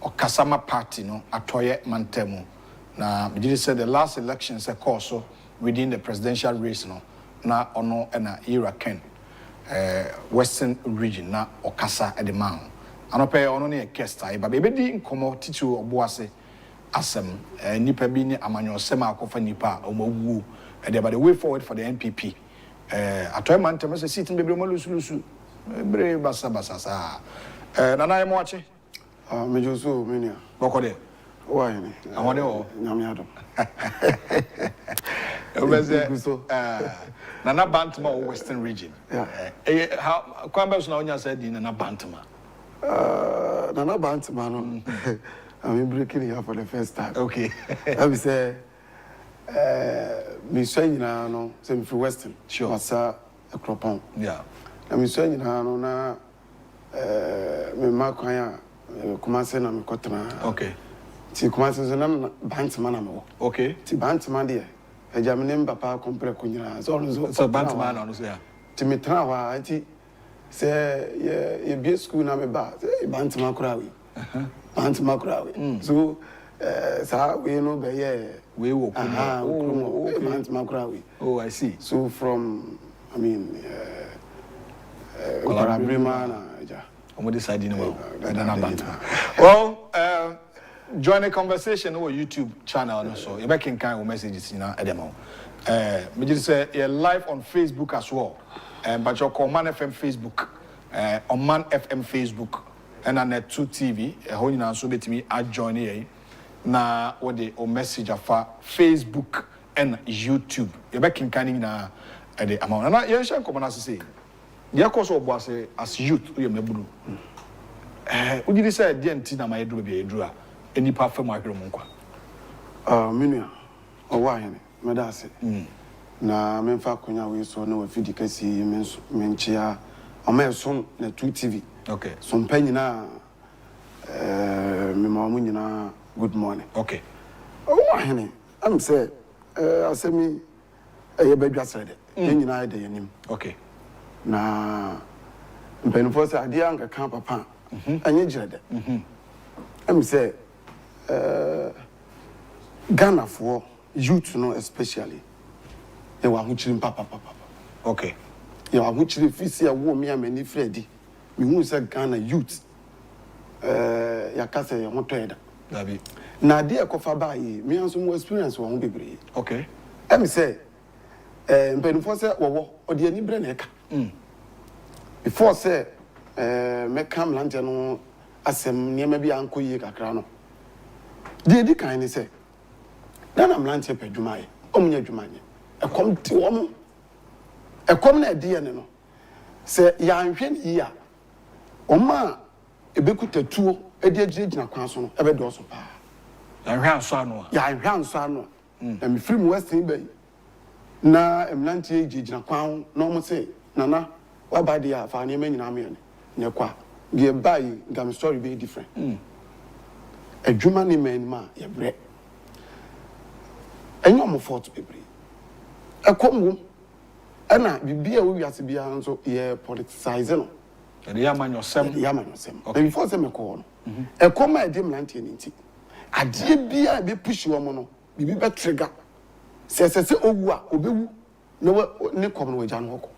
okasama party no atoye mantemu na bidiri said the last election se course within the presidential race no na ono na era ken western region na okasa ede man anope ono ne kesta ba bebedi nkomo titu oboase asem nipa bi ni amanyo sema akofa nipa omawu and about the way forward for the NPP atoy man tem say sit bebre mo lusu bebre basa sa nana ye mo ache mejoso menia bokode why ni awode o nyame adom nana Bantama or western region how kwamba so na onya say di nana Bantama nana Bantama no I'm breaking here for the first time. Okay. I will say, me saying no, same for Western. Sure. Masa a cropon. Yeah. I'm saying no na me makwaya kumase na me kotana. Okay. Ti kumase so na Bantama na me. Okay. Ti Bantama de e jamine papa compre kunyina. So Bantama na no so ya. Ti me tra wa ti say ye be school na me ba. Bantama kurawi. Bantama kurawe. So sa we no be we wo Bantama kurawe. Oh, I see. So from I mean Brima na ja. Omo decide no na Bantama. Well, join the conversation on YouTube channel no so. You back in kind of messages na edemo. Me just say you're live on Facebook as well. But your Command FM Facebook, on Man FM Facebook. And on net 2 TV, holding on so betimi I join here. Na what the message of Facebook and YouTube. You back in canning na the amount. And I shall come and say, the course of was as youth, you may blue. Would you say, DNT na my do be a drawer? Any part from my room? Minia, or why, Madasi? Na Memfa Kunya, we saw no efficacy, menchia, or my son, the 2 TV. Okay. Some penny na me mamu nyina good morning. Okay. Oh honey, I'm say asemi e bedwa sede. Ye nyina de yanim. Okay. Na mpenfo say ade anka kan papa. Anye girede. I'm say Ghana for youth no especially. Ye wa hu chirim papa. Okay. Ye wa hu chiri fisi a wo me amani fredi. Me who say Ghana youth yakase ye ho toeda Dabi na de ekofa ba yi me anso mo experience wo ho bebre. Okay. Em say mpenfo say wo ode ani bre na eka before say me kam lante no asem niema bi ankoyi kakra no de di kan ni say na mlante padwuma ye omunya adwuma nye ekom ti wo mo ekom na de ye ne no say ya nhwe ni ya Oma ebekuta tuo edi agina kwan so no ebe do so pa. Ya hwe anso ano. Ya hwe anso ano. Na me free western bay. Na emnantie agina kwan no mo say nana wa ba dia fa na nyina me ne kwa. Ge bai gam story be different. Adwuma ni man ma ye bre. Enyo mo fort bebre. Ekomwo ana bibia wo wiase bia nso ye politicize no. The Yaman yourself. Okay. Before them, a call. A comma, a dim lantinity. A dear beer be push your mono, be better trigger. Says, oh, obewu, no common with John Hawk.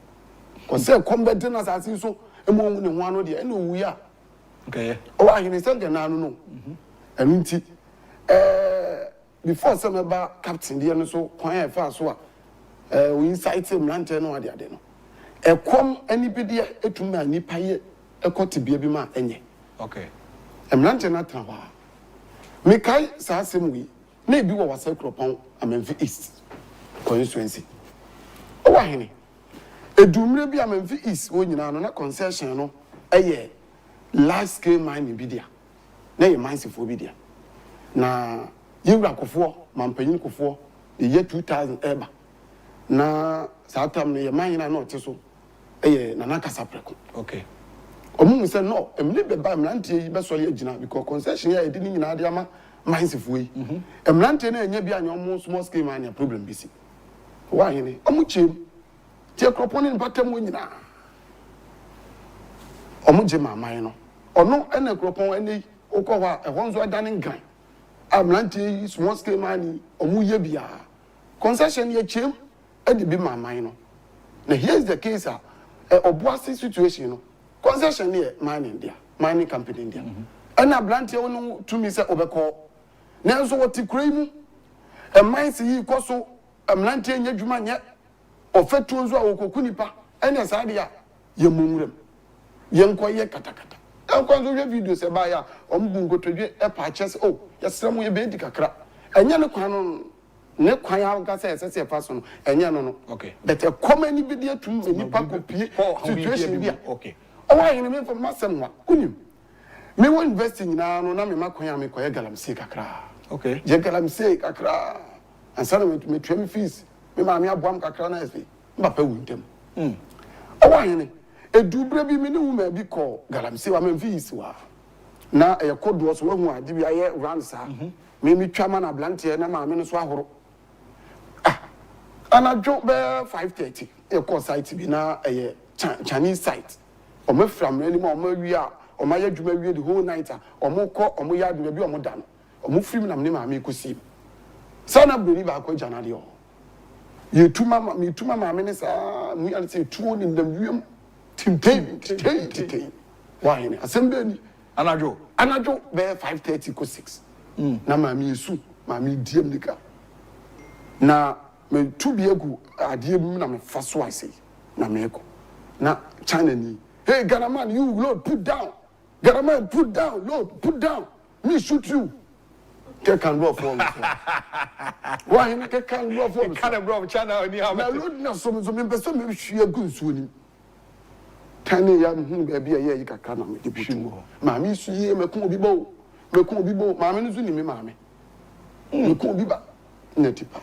Because they're combat dinners as you so among the one or the end we are. Okay. Oh, I can say, I know. And before some about Captain Diana so quiet fast, we incite him lantern or the other. E kom anybody etuma nipa ye ekoti bia bi ma enye. Okay. Emlante na trawa. Me kai sa asem wi na ebi wo wase kropon Amenfi East Constituency. O wa hene. Edumre bi Amenfi East wo nyina no na concession no eye large scale mining bi dia. Na ye mines for bi dia. Na yewra kofo mampanyin kofo the year 2000 eba. Na sa tam ne ye mine na no teso nana kasapreko. Okay. Omu say no, emle beba mlante yi be sole agina because concession ya edi ni nyina de ama mines fuwe. Emlante na enye bia nyomo small scale mine problem bisi. Why any? Omuchim. Tia kroponi mpatem wo nyina. Omuje mama no. Ono ene kropon ene okwa ehon zo adane ngan. Amlanti small scale money omuye bia. Concession ye chem e de bi mama no. Now here's the case obuasi situation no. Concession here mining there. Mining company in there. And ablanti ono to me say obeko. Na so what tikura mu e mine si yi koso amlanti enya dwuma nye ofetu nzo awokoku nipa ene sa de ya ye mumrem. Ye nkoye katakata. Enko zo video se ba ya ombu nkotodwe e pa chese oh yesrem ye be di kakra. Enya ne kwan no ne kwan ya ga se se fa so no enya no okay but a common bi de atum nipa kopie situation bi okay owa yin me for masem wa kunim me won investing na no na me makwan ya me koye galamsey kakra okay je galamsey kakra ansana me twem fees me ma me aboam kakra na ese mbapa wuntem owa yin edubra bi me ne wuma bi ko galamsey wa me fees wa na e kodo so wahu ade bi aye ransa me twama na blantie na ma me no so ahoro and I drove there 5:30. A course site be now a Chinese site. Or me from any more we are or my jume the whole night or more call or more yard maybe or more done or more free name me could see. Son of believe I could janadio. You two mamma me two mamma minister me and say two in the room Tim. Why in assembly and I drove there 5:30 ko 6. Na mammy su mammy diem nika. Na me to be a good idea na me first I say na me ko na China ni hey Garaman you Lord put down Garaman put down Lord put down me shoot you can go for why you can go for kind of bro China ni ha Lord na so me person me hwe good so ni tani ya hu ba bia ye kakra na me de butu ma me su ye me ko obi bo ma me no su ni me ma me ko obi ba na tipa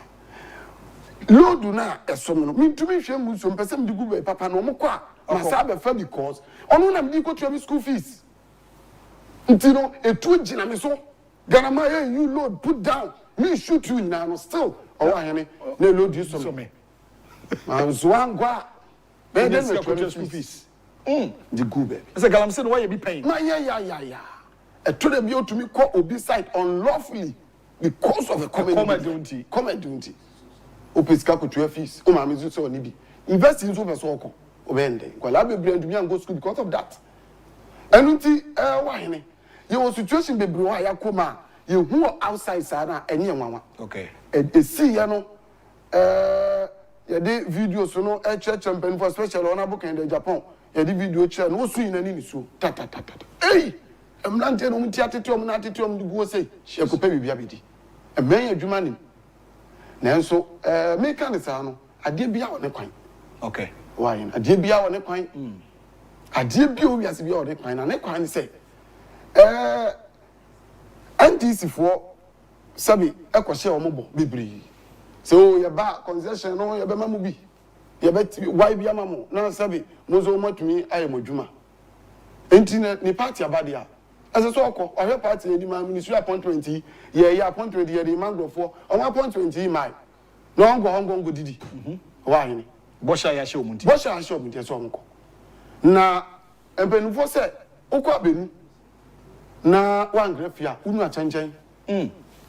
Lord na esom no mintumi hwe mu so mpesem de gu papa no mo kwa masa be fa because ono na me go to school fees ntino etu gina me so Ganama hey you Lord put down me shoot you now still ahene na Lord you so me Zwangwa be dey to school fees the gu be say galamsey no why you be paying na ya eto dem you to me call obi site unlawfully because of a comedy Opeska ko 12 fees. O ma me so ni bi. Invest in so person oko. Obende. Kwala be brand me and go school because of that. Enunti why ne? Your situation be bro ya koma. You who outside sana enye nwanwa. Okay. E see ya no ya de video so no church champion for special honorable in the Agyapong. Ya de video chair no so yin ani ni so. Ta. Hey! Emlante no mti atetom na atetom di go say. She ko pe bibia bi di. E men adwuma ni. Nanso me kan sa no ade bia wo ne kwan okay why ade bia wo ne kwan ade bia o wiase bia wo ne kwan na ne kwan say NDC for sabi ekose o mobo bibiri so ye ba concession no ye be mamu bi ye be why bia mamu na sabi mo zo matumi ayemodwuma enti ni party abadia as a so call or party the ministry appointment ye appointment ye the mango for on appointment my no go didi why ni bosha ya she omunti so onko na empenu for say ukwa benu na wan grafia unu achanchen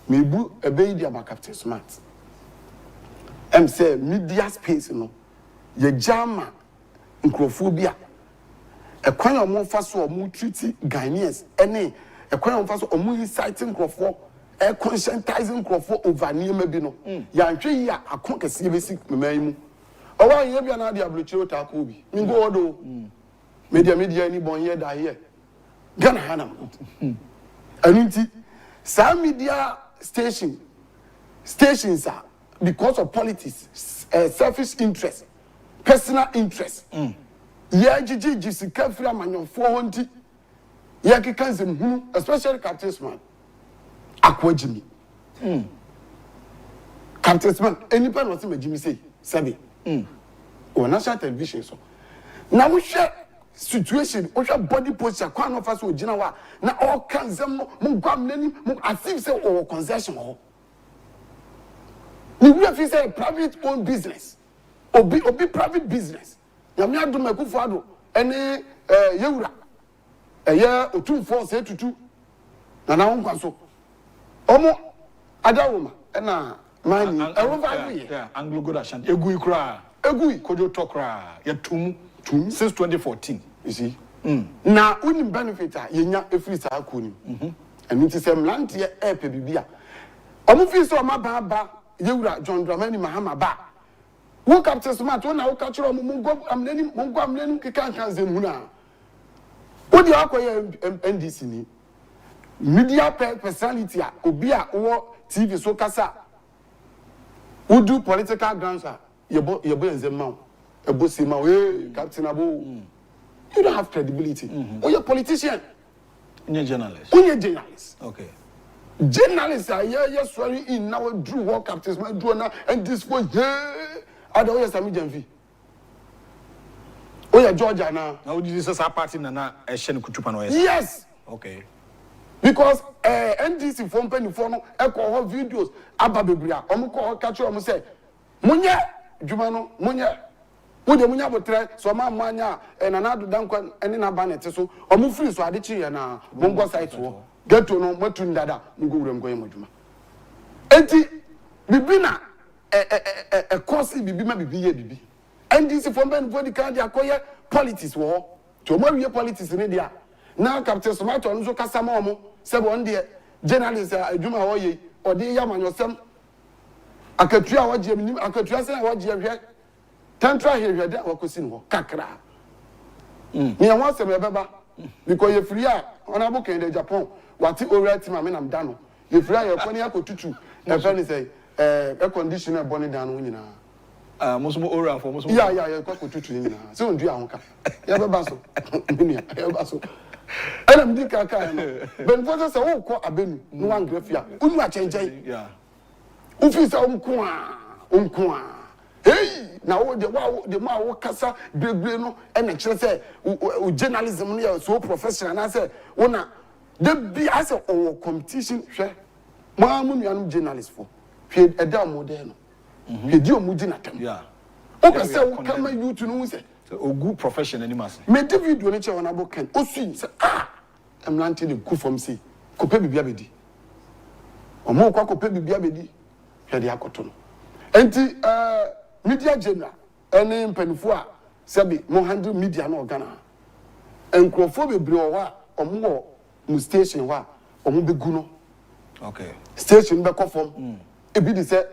mebu ebe di aba captain smart say media space no ye jama nkrofobia ekwan omo fa so omo treat Ghanaians ene ekwan omo fa so omo inciting crofo conscientizing crofo over niema bi no ya nhwe ya akon kase besi meman mu owa ye bia na dia blochiro ta ko bi ngo odo media ni bon ye da here Ghana hanam anunti sa media stations are because of politics selfish interest personal interest ya jiji sika fira manyofo honti ya kekanzem hu especially captainman akwajimi captainman anyone was majimi say sabi o national television so na we share situation o share body posture kwan of us ogina wa na all kanzem mo gwam nani mo asif say o concession ho we have say private owned business. Obi private business. Nyame adom akufo-addo ene yewura. Eye otumfo se tutu. Na na wonkwa so. Omo adawoma na mani yeah, Anglo good ashanti egui kra egui kojo tokra ya tum since 2014 you see na unim benefit a yenya efiri sa akoni enu ti se mlante e epe bibia omo fi so ma ba yewura John Dramani Mahama ba wo capture smart wo na wo catch omo mongo amneni kikankan zem huna wo di akoye NDC ni media personality a obi a wo TV so kasa who do political grounds yebo enzema ebo sima captain abo you don't have credibility you're a politician you're journalist okay journalists are here swearing in now drew what captains man do now and this for I don't sami Jamvi Georgia now this is a party na kutupa no yes okay because NDC phone penny for no echo videos ababebria omo ko catch omo say munye djuma no munye wo de munya botre so ma manya na na do dankwa ene na ba nete so omo free so ade chi ya na mongo site wo geto no matu ndada ngo wura ngo yema djuma enti bibi na course bibi ma bibi ye bibi NDC phone penny for the kind akoye politics wo to mo wie politics ne dia na captain Somato nso kasa ma omo sebo onde journalist adwuma ho ye ode ya manyosem akatua waje minim akatua se waje hwe tantra hwe de wakosi no kakra me won se me beba because ye free a ona bo kan de Agyapong wati owura team ame nam da no ye free a ye kwani akotutu e fa ni say air conditioner boni da no nyina musumo owura for musumo ya kwakotutu nyina se ondu ahonka ye beba so me ya beba so ana mdi kaka no ben for say wo ko abenu no wan grafia unu a chenchen yeah ufi sa onko a hey na wo de ma wo kasa bebre no ene kire say journalism no so professional na say wona de bi as a competition hwe ma mu nuanum journalist for hwe eda mo de no hwe di omuji na tam yeah o ka say wo kama youth no say ogu professional ni mas me de video no che wona bo ken o swim say I'm not telling you from say kope bibia bedi omo kwa kope bibia bedi hwe de akoto no enti media general ene mpanifo a sabi mo handle media na Ghana enkrofo bebre o wa omo mu station wa omo begu no okay station be kofom ebi di say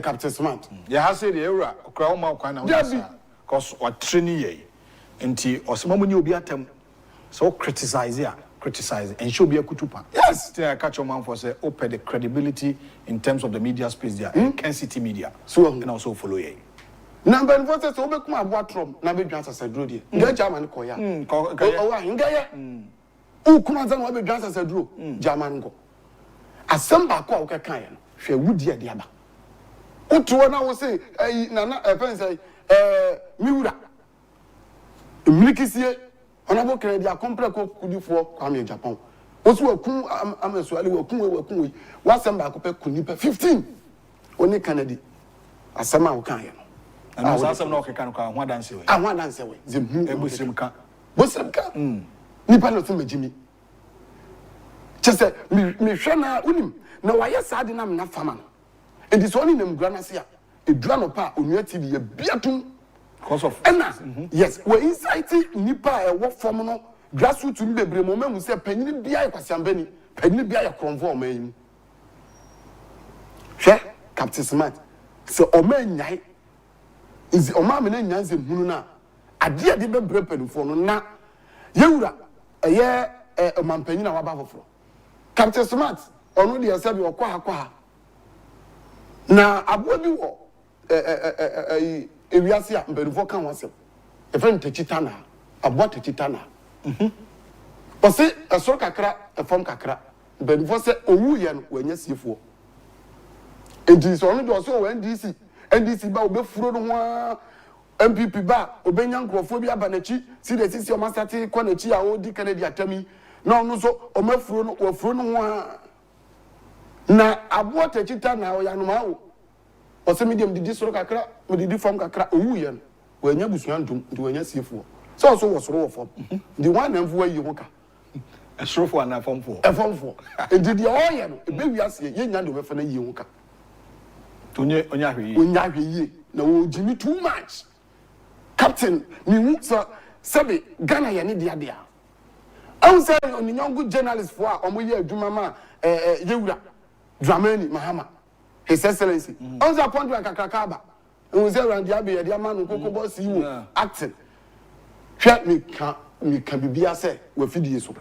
captain smart ya ha say the era okra o ma kwa na cause what training ye enti osema mu ni obi atam so criticize and show be a kutupa yes still I catch your man for say open the credibility in terms of the media space there Kencity Media so and also follow ye number one say so be kuma aboatrom na be dwansa sadro de nga German ko ya o wa nga ye u kuma za na be dwansa sadro German go asamba ko o kan ye no hwe wudi e de aba utuo na wo say na na fen say miwura emlikisie onabo kere dia compre ko kudifo kwame Agyapong osu akun amasuale wakun wasamba ko pe kunipa 15 oni Canada asama wo kan ye no and so asem na okeka no kwa ho adanse we ho adanse we zemu ebusrim ka nipa no tun magimi chese mi hwe na unim na waye saade na me na fama no enti so oni nam gura na se a edura no pa onua TV ye biatum because of yes we incite nipa e wo form no grassroots ni bebre mo mahu se panyini bia yakwasiambani panyini bia yakromvo o mayin hwe captain smart so o manyai is o ma me na nyanze hunu na ade de bebre panifo no na yewura eye mampanyina wa ba foforo captain smart onu de yasabi okwa na abo bi wo ewiase a mberifo kan wasem efren techitana abo techitana ose esoro kakra efom kakra mberifo se owu ye no wanya siefo enti so no do so wo NDC ba obefuro no ho MPP ba obenya nkrofo bi abanachi si de sisi o masati kwa nachi a odi Canada atami na ono so o mafuro no wafuro no ho na abo techitana o ya no ma wo ɔsɛ medium didi soro kakra me didi fam kakra owu ye no wanya busua ndum ndi wanya siefo so also wo soro wo fam ndi wan na mfu ayi ho ka esorofo ana fomfo efomfo ndi dia o ye no ebe wi ase ye nya ndo be fa na yi ho ka onye ahwe yi na wo jimi too much captain mi hu so sebe Ghana ye ne dia dia an say oninyongo journalist for a omo ye adwuma ma yewura Dramani Mahama His Excellency on the point where kakakaba and say around the abbey the man koko boss you acting hwɛ me can be bia say we fidie so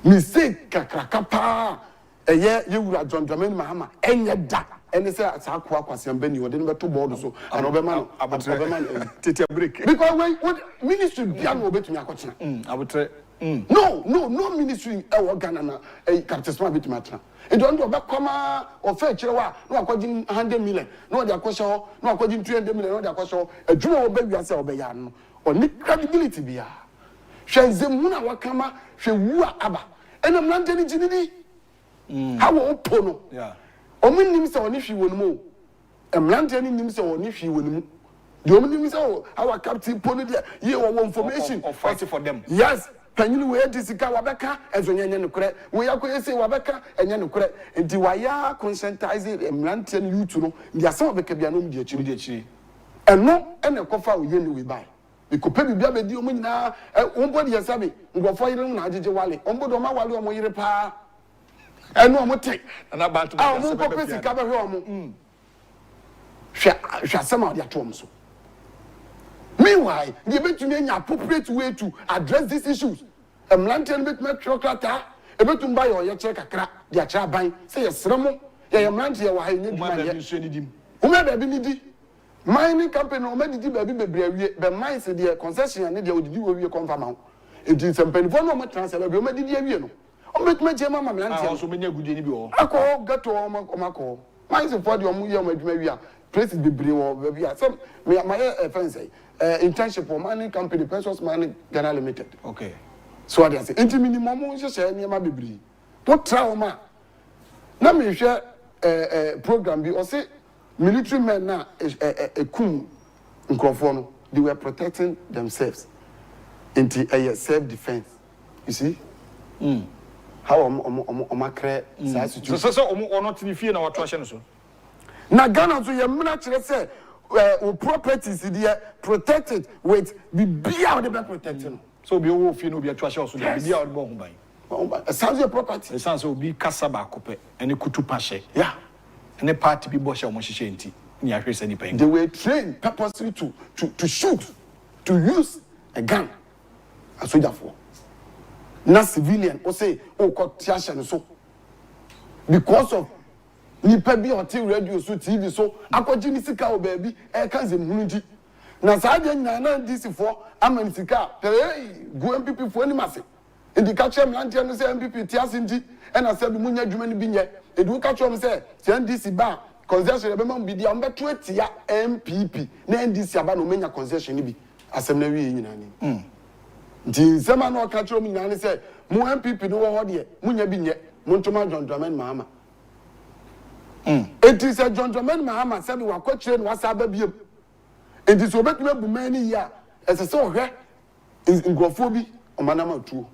me say kakaka pa yewura John Dramani Mahama enye da ene say asakwa kwasem bani o de no beto board so and obema tete break because when ministry bia no obetumi akochena abotre no ministry Ghana na captain bit matra and don't go back come or fetch wa no akwaji 100 million no dey akosho no akwaji 200 million no dey akosho adwuma wo ba wi say obeya no oni credibility bia hwenze mu na wakama hwe wu aba ena mlante ni jinini hawo opo no omunim se oni hwi wonmu mlante ni nim se oni hwi wonmu the omunim se our captain pony there ye wo information or fight for them yes Panyini we disika wabeka ezonyenye nukure we yakoyese wabeka enye nukure enti waya conscientize emlante ni youth no ndia se wabeka bia no mdi achiri eno ene kofa oye ni we buy ikope bibia bedi omo nyina ombodi yesabe ngofo yire na ajeje wale ombodo ma wale omo yire pa eno omo te na Bantama omo kope sika be hwe omo hwa sama odi atom so. Meanwhile, you bet to me an appropriate way to address these issues. A mlantian bit make crocata, a bit to buy or check a crack, the child buying, say a sramo, a mlantia, why you need money. Whomever be needy. Mining company or maybe the mines in the concession and the do we confirm out. It is a penny for no transfer, you made the or make my Gemma Mlantia also many good in I call, got to Omako. Mines of 40 or maybe places be brave or maybe some my offense. Internship for mining company, Precious Mining Ghana Limited. Okay. So what I say, inti minimum just say near my baby. What trauma? Now me share program be or say military men now a kum in they were protecting themselves into a self-defense. You see? How create so not to be fear our trash so. Now Ghana to your military say properties there protected with be beyond the protecting. So be wolf you know be a trash also be beyond bomb by. Sounds your property. It sounds will be kasaba kope and a kutu pashe. Yeah. And a party be bosh or moshenti. Near face any pain. They were trained purposely to shoot, to use a gun. A soldier for. Not civilian or say, oh, got tiash and so. Because of nipa bi hotel radio so TV so akogini sika o baby e kan ze munudi na saade na NDC for amani sika go MPP for any masse indi ka chem land no say MPP tiase ndi e na say bi munya adwuma ni bi nye edu ka chem say NDC ba concession e be ma bi dia on beto atia MPP na NDC aba no menya concession ni bi asem na wi nyina ni ndi nsema na o ka chem nyina ni say mu MPP no wo ho de munya bi nye mu ntoma John Dramani Mahama. It is a John Dramani Mahama said we were questioning what's up baby. It is obet me bu many year as a so is in Gofobi or Manama too.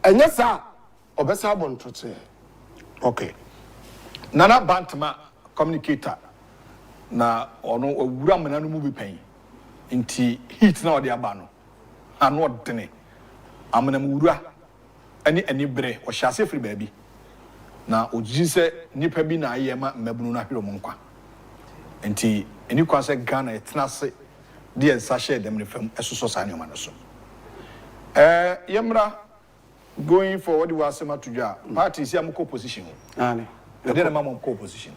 And yes, sir, obesa bon to okay. Nana Bantama communicator na ono owura mananu mu bi pen. Inti heat na ode aba no. Ano odene. Amana mu wura ani bre o hyase free baby. Na oji se nipa bi na ayema mabunu na hwero monkwa enti eni kwa se Ghana etnase de ensa share dem ne fam esoso sa nyoma no so yemra going forward we asema tudwa party si amko opposition ani de na mama ko opposition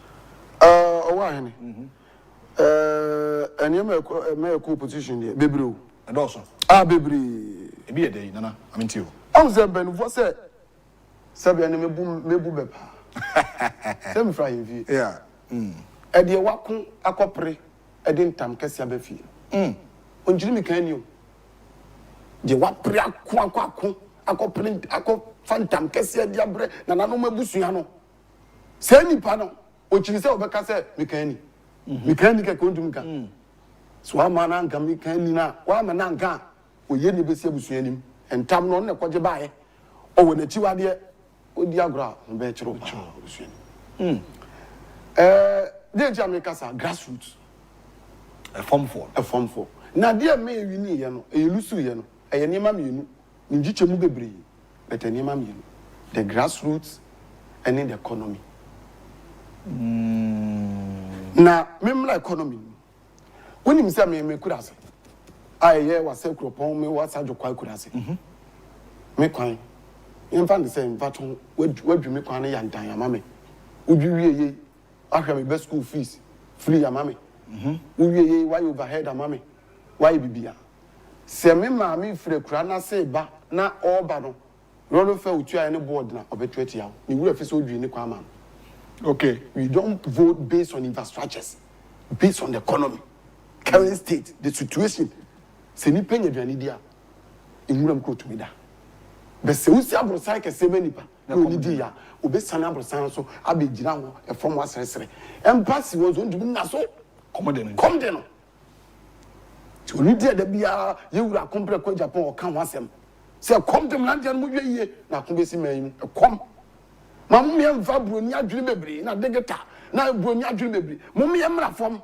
owa hene enema me ko opposition de bebre and also bebre e bi e dey nana amenti o on ze ben vo se sabi ane mebu bepa same fry vi yeah e de wako akopre e de ntam kese abafi onjiri mi kan ni o de wapre akopre fantam kese de abre na nanu mabusua no se nipa no o chiri se obeka se mi kan ni mi kan ni ka kondum ka so ama na nka mi kan ni na wa ama na nka oye ni besi abusua nim entam no na kwaje baaye o wo na chiwade odi agora be chiro abusua nim dey jam kasa grassroots a form for na dey me wi ni ye no e lusu ye no e ye niam mienu ni gichemu bebre but e niam mienu the grassroots and in the economy na memla economy when him say me kurase aye wa se kropon me wa sajo kwa kurase me kwan in fact the same vaton wadwu me kwan ya ndan ya mame udwiwie ye ahwe me best school fees free ya mame udwiwie ye why overhead ya mame why bibia se me ma me free kura na se ba na oba no rolo fe utua any board na obetuati yawo ni wura fe so udwi ni kwa man. Okay, we don't vote based on infrastructures, based on the economy, current state, the situation. Se ni penye dwani dia, inguram ko tumi da. Be se usi abrosan ke sebe nipa, no ni dia, obe sana abrosan so abe gina ho e form wasresere. Embassy was on to na so come de no. To ni dia da bia ye wura compre ko Agyapong o kan ho asem. Se come dem land yan mu ye na ko besi man come. Mamu me mfa broni adwene bebre na degeta na broni adwene bebre mum ye mra fom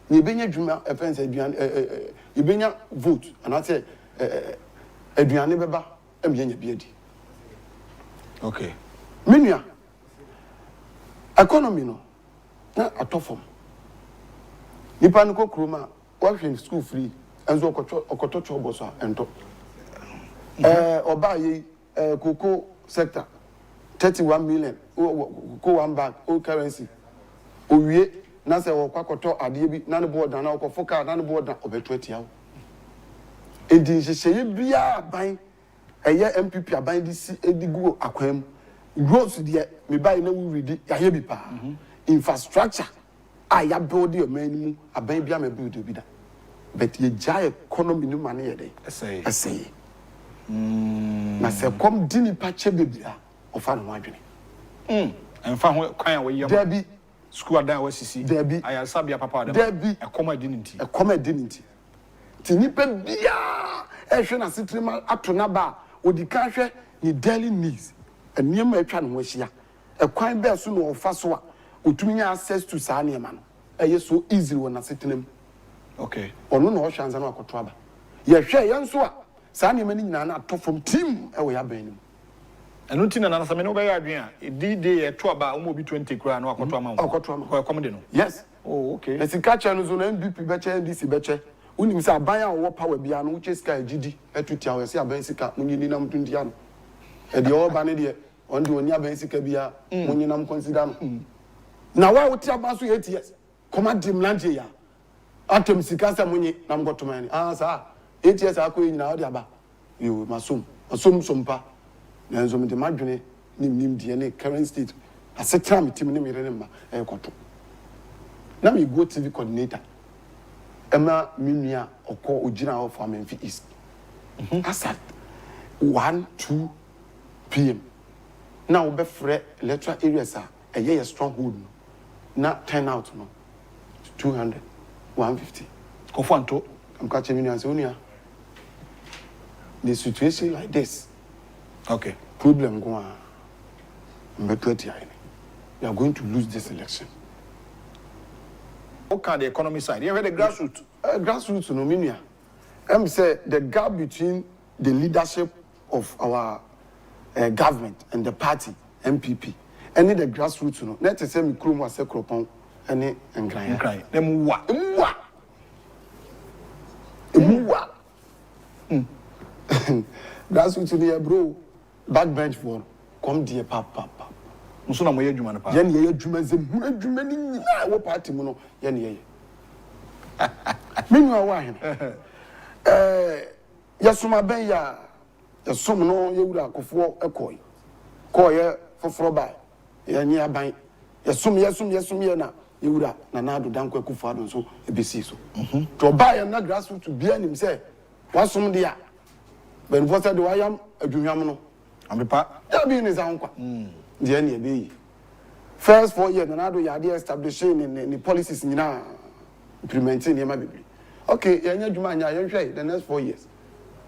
ye benya dwuma offense aduan ye benya vote and say aduane beba em ye nya biadi. Okay, Menua economy no na atofom nipa no kokroma wa hwe school free enzo okoto chobo so ento oba ye koko sector 31 million go one back o currency owie na se wo kwakoto ade bi na ne board na okofoka na ne board na obetuati yawo edi hyehyeye bia ban eye MPP aban di si edigu akwam roads de me bai na we ready ya ye bi pa infrastructure ya build your man aban bia me build bi da but ye jai economy no man ye dey say na se kom dini pa che bebia ofa no adwene emfa ho kwan we yam Debi school adan wa sisi Debi ayasabia papa adam Debi ekoma dinity ti nipa bia ehwe na sitrima ato na ba odika hwe ni daily needs eniema atwa no hwahia ekwan be so no ofa so a otumi nya access to saa niema no eye so easy wona sitrima. Okay, ono no hwanza no akoto aba ye hwe ye nso a saa niema ni nyina na ato from team e wo ya ban nim enu tina na nasame no be ya adwen a edi ye to aba omo bi 20 kra na akoto ama ko come de no. Yes. Oh, okay. Na sika cha no zo na MPP beche NDC beche unim se aban a wo power bia no uche sika gidi etutia wo se aban sika munyini na mtundia no e de o ba ne de on de oni aban sika bia munyina m consider no na wa wo ti aban so 8 years come dim land ya atem sika sa munyi na mgotoma ni sa 8 years akọ nyina wo de aba yo masom sompa na nzo me de madwene nim de ne current state asetra me tim ne me rene ma e koto na me go TV coordinator ema minua okọ ogina of Amenfi East asat 1-2 PM na we be free electoral areas a ye stronghold no na turn out no 200 150 kofanto am catch minua say unia the situation like this. Okay, Problem go on. We are going to lose this election. okay, the economy side you have the grassroots. Grassroots no minia. Say the gap between the leadership of our government and the party MPP and the grassroots no. Let us say me krum wa se kropon ene ngran. Dem wa. Grassroots no bro. Backbench for come there pap. Muso na moye adwuma no pa. Ye ne ye adwuma zem hu adwuma ni nyina wo party mu no ye ne ye. Menu awa he. Ya soma ben ya som no ye wura akofo ekoi. Ko ye foforo ba. Ye nyi aban. Ya som ye na ye wura na na do danko akufo-addo so ebesi so. To ba ye na grassroots bia nim say wasom de ya. Ben for say do ayam adwunyam no. Amepa da bi ni za nkwa. De ne be yi. first 4 years na do ya dey establishing in the policies nyina implementing yema bibli okay yanya dwuma anya yenhwe the next 4 years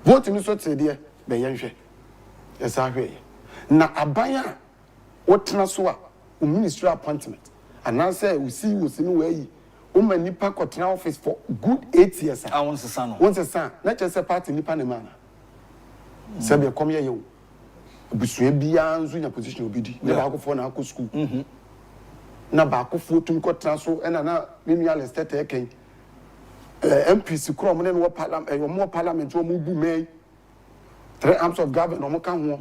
vote ni so tede be yenhwe yesa hwe na abanya wotena so a ministry appointment and now say we see no way o nipa kotena office for good 8 years I want to san na chese party nipa ne mana se be come ye yo busue bia nzu nya position obidi na ba akofo na akọ school na ba akofo tum kotena so na menual estate eken MPC krom ne no parliament o mu bu me 3 arms of government o mo ka ho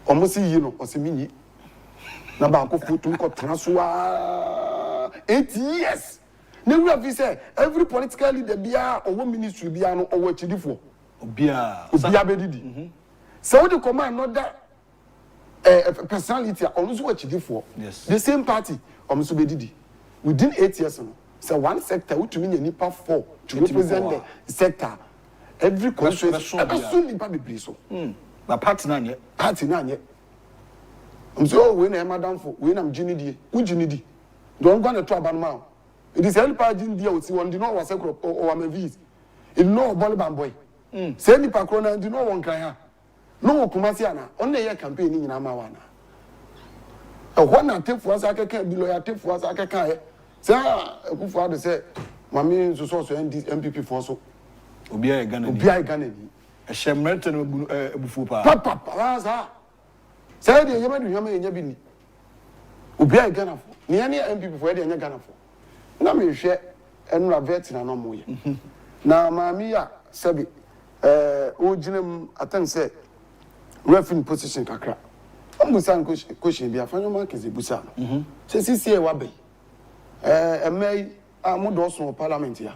o mo si yi no o se minyi na ba akofo tum kotena so 8 years na we have say every political leader bia or ministry bia no or chidifo obia bedidi so we command another personality on so chidifo the same party on so bedidi within 8 years no so one sector we to mean nipa 4 to represent the sector every constituency soon nipa be so na party na nye so we na madam for we na mjinidi ujinidi don't go to Abanma. It is help agent deal with one, do not was a crop or a vis. It no Boliban boy. Send the Pacrona and do no one can. No Kumasiana, only a campaign in Amawana. A one and tip for us, I can't be loyal tip for us, I can't. Say, good father said, my means to source and this MPP for so. Obia Ganani. A Shemerton Bufupa. Papa, say the Yaman Yabini. Ubia Ghana for near MPP for any Ghana for. Na me hwe enra vet na no moye. Na mamia sabi o ginem atan say referee position kakra. Ambusan question bia fanyo market ebusa no. Se sisi wa be. Emei amodo so parliament ya.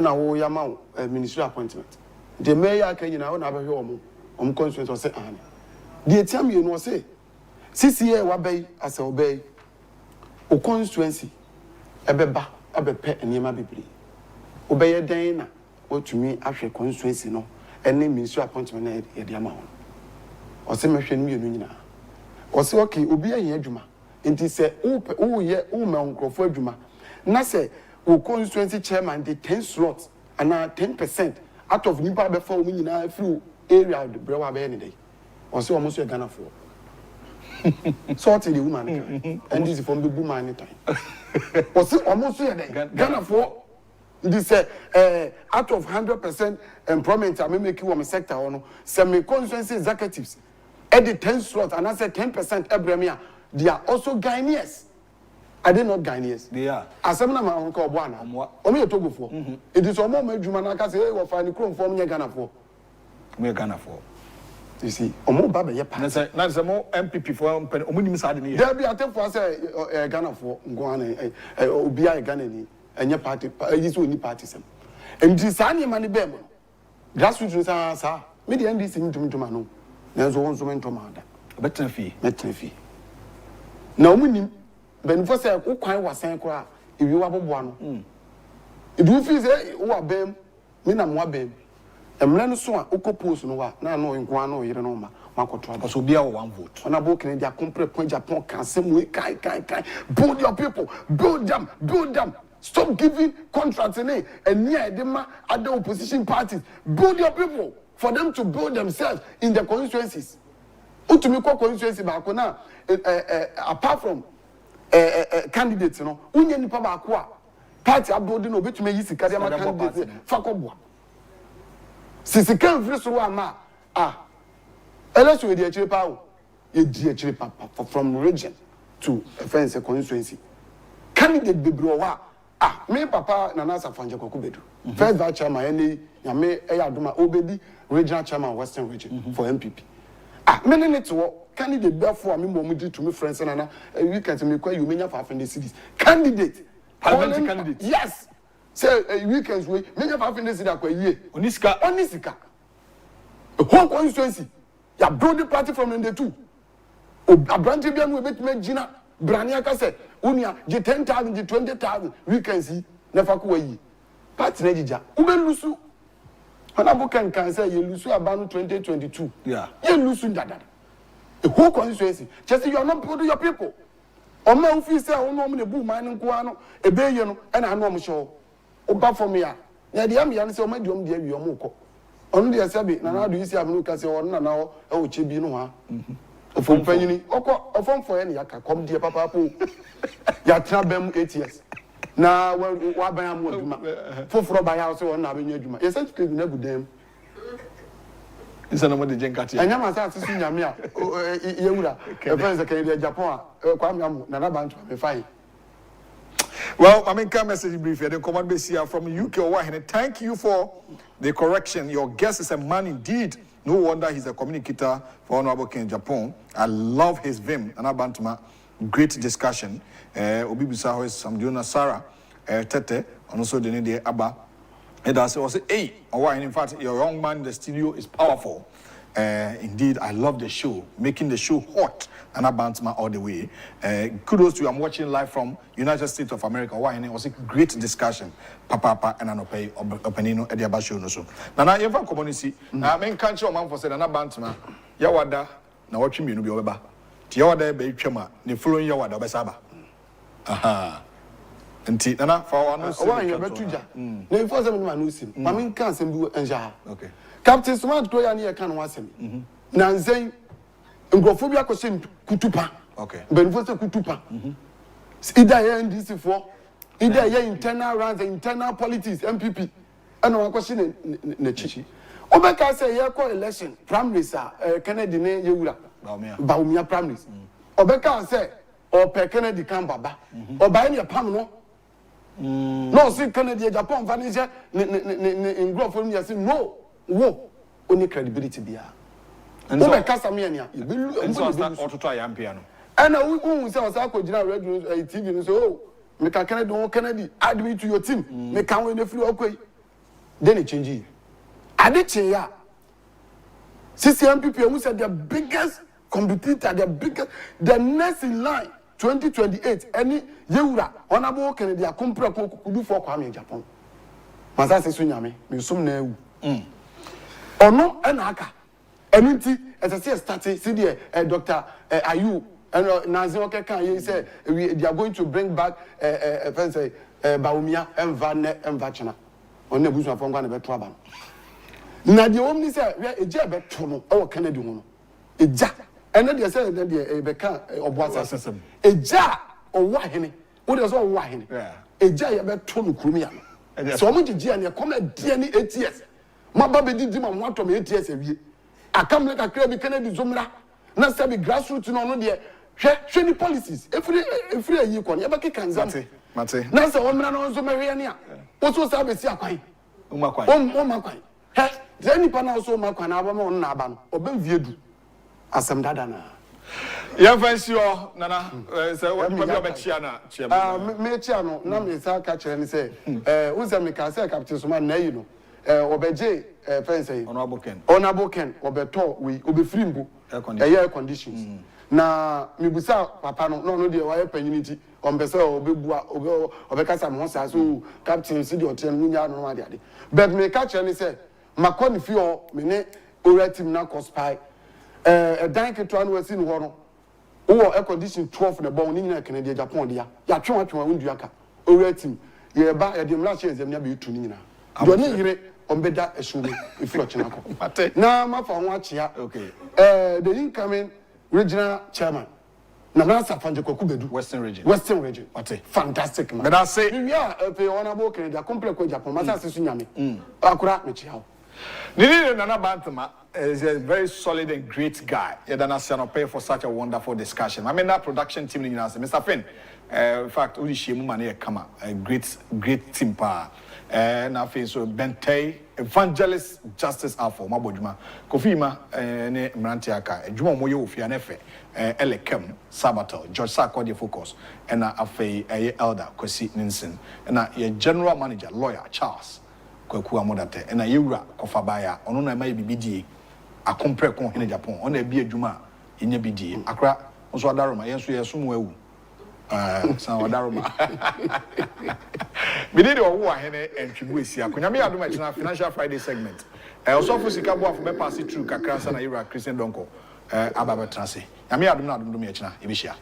Na wo ya ma ministry appointment. The mayor kan nyina wo na abehwe omo constituency say an. The tiam you know say CCA wabey as obey o constituency ebeba abepe enema bibiri obeye den na otumi ahwe constituency no ene ministry appointment na ye de ama ho o se mehwe no yenu nyina o se okay obi ayen adwuma enti se o ye o ma nkrofo adwuma na se o constituency chairman the 10 slots and 10% out of nipa be for o nyina free area de brewa be ne dey o se o mo so Ghana for sort the woman and this is from the woman anytime. Was it almost Ghana for this out of 100% employment I may make you a sector or no semi constituency executives at the 10 slot and I said 10% every year they are also Ghanaians. Are they not Ghanaians? They are. As some of my uncle Buana, only a Togo for it is almost made Jumanaka say, well, find the crown for me Ghana for me Ghana for. You see, omo baba ye pa. Na se mo MPP for omo nim sa de ne. There be atem for say Ghana for ngwana obi a Ghana ni enye party yi so ni party sem. Enti sa ne ma ne be mo. Grassroots sa me the NDC ntumtuma no. Na so won so mentoma da. Better fee. Na omo nim ben for say ukwan wasan kora ewi wa bobo no. Edu fi say wo abem me na mo abem. Emre no so a okopose no wa na no nko na oyire no ma makoto aba so bia one vote ona bo kene dia compare point Japan can same way kai build your people build them stop giving contracts and near them other opposition parties build your people for them to build themselves in the constituencies utumi ko constituency ba ko na apart from candidates no unye nipa ba ko a party abodi no betumi yi sika dia ma candidates fakoboa sisi kan free so ama election we dey actually power e dey actually from region to offense constituency candidate bebre wa me papa Nana Safanje Kokubedu first vice chairman any yame eyadoma obedi regional chairman Western region for MPP me ne to candidate therefore me mo di to me friends Nana we can me kwa you menya for the cities candidate parliamentary candidate yes. Say weekends we many of our friends that year onisika the whole constituency ya broad the party from the two abranti bia no bet me gina braniaka say unia je 10,000 je 20,000 weekends never ko yi party na jija ube lusu honorable can say you lusu about 2022 yeah you lusu dada the whole constituency just you are not proud of your people Oma ufi say ono mo ne bu man nko ano ebeye no e na ano mo hye oba for me a na de am ya ne say oma de om de awi om ko ono de sabe na na do isi abunu ka say ono na na o e o che bi no ha ofom panyini ofom for ye ne yaka kom de papa po ya tra bam 8 years na wa ban am aduma foforo ba ya say ono na abenya aduma ye say to na gudem Isa na mo de jenkati anya ma sa asu nyame a yewura e fa say kan de Agyapong a kwa am na bantu me fine. Well, I mean, come message brief here. Then come on, here from UK or what? Thank you for the correction. Your guest is a man indeed. No wonder he's a communicator for Honorable King Agyapong. I love his vim and Bantama. Great discussion. Obibusa is Samdiona Sarah Tete, and also the Nede Abba. And I say, hey, or in fact, your young man in the studio is powerful. Indeed, I love the show, making the show hot and Bantama all the way. Kudos to you. I'm watching live from United States of America. Why? And it was a great discussion. Papa and Anope Openino at the Abasho no so. Now, you have community. I mean, country man for said and Bantama. Yawada, now watching me no be over. Tiawada be chema, the following Yawada Besaba. Aha. Nti nana fa wa no se. Wa ye betuja. Na info se me ma no sim. Ma men kan se bi enja. Okay. Captain Smart to ya na ye kan no asem. Na nzen ngrofo bi akose kutupa. Okay. Benfo se kutupa. Ida ye NDC for. Ida ye internal runs, internal politics MPP. Ana wa kwose na chichi. Obeka say ye call election primaries Kennedy ne yewura. Baumia primaries. Obeka say or per Kennedy can baba. Or by any pam no. No, see Kennedy Agyapong vanisha in growth from you say no. Wo only credibility bia. And so Casamania, you will and so start auto try piano. And who say was akojina radio TV and so oh make Kennedy add me to your team. Make can win the free okay. Then it change. Add it ya. CCMPP who said the biggest competitor, the next in line 2028 any yewura Honorable Kennedy akompre kudu for Kwame Agyapong. Masa se sunyame me sum na ewu. Ono enaka eninti ese start see the Dr. Ayu and Nazi Okekan he said they are going to bring back say Baumia Enva China. On ebusu afon kwa na beto aba. Na de omni say we eje beto no e wo Kennedy ho no. Eja ene de say de beka oboasa system. Eja owa hene. Wo de so owa hene. Eja ye beto no kurumia no. So omo gigi na come die ni 8 years. Maba be didi ma mo atom 8 years awie. Akam le kakra bi Kennedy zomra. Na say be grassroots no no de hwe ni policies. Every ayi kon ye beka kanzam. Mate. Na say omra no zo mehwe ne a. Wo so say be si akwan. Umakwan. Umakwan. He, zeni pa na so umakwan na aba ma on na aba no. Obem viedu. Asem dada na. Ya fancy o nana say what be chia na chia. Me chia no na me say ka kire ni say who say me ka say Captain Suma na yi no. Obeje fancy Honorable Ken obeto we obe free mbu air conditions. Na mibusa papa no de wa panyiniti ombese obebua obekasa mo sa so Captain si de oten munya no ma de ade. But me ka kire ni say makoni fi o me ne ora team na cospy dan keto no wasi no ho no wo air condition 12 na bon ni nyina Kennedy Agyapong dia ya twetwa wondu aka ora team ye ba ye de mla chance na be tu ni nyina do ne yire ombeda esumi ifiro chenako na mafa ho achia okay the incoming regional chairman na Nansa Fanjeko Kubedu Western region Mate. Fantastic man. But I say we are Honorable Kennedy complex Agyapong masa sesu nyame akura mechi hawo Nini Nana Bantama is a very solid and great guy. You're pay for such a wonderful discussion. I mean that production team in Mr. Finn. In fact, Udi Shemu Mane Kama, a great team power. And I feel so Bentay, Evangelist Justice Alpha, Mabojuma, Kofima, ne Mrantiaka, Juma Moyo Fianefe, Elekem, Sabato, George Sarko de Focus, and a elder, Kwesi Ninsen, and a general manager, lawyer, Charles. Kwa modate na yewura kofabaya ono na mai bibidie akompre kon hene Japan ono e bi adwuma enya bidie akra nso adaroma yenso yeso mu awu san adaroma bidie owo ahene entwibu esi akonya me adoma china Financial Friday segment osofo sika bo afo be pass through kakra sa na yewura Christian Donko ababetrase na me adoma na adoma me china ebihia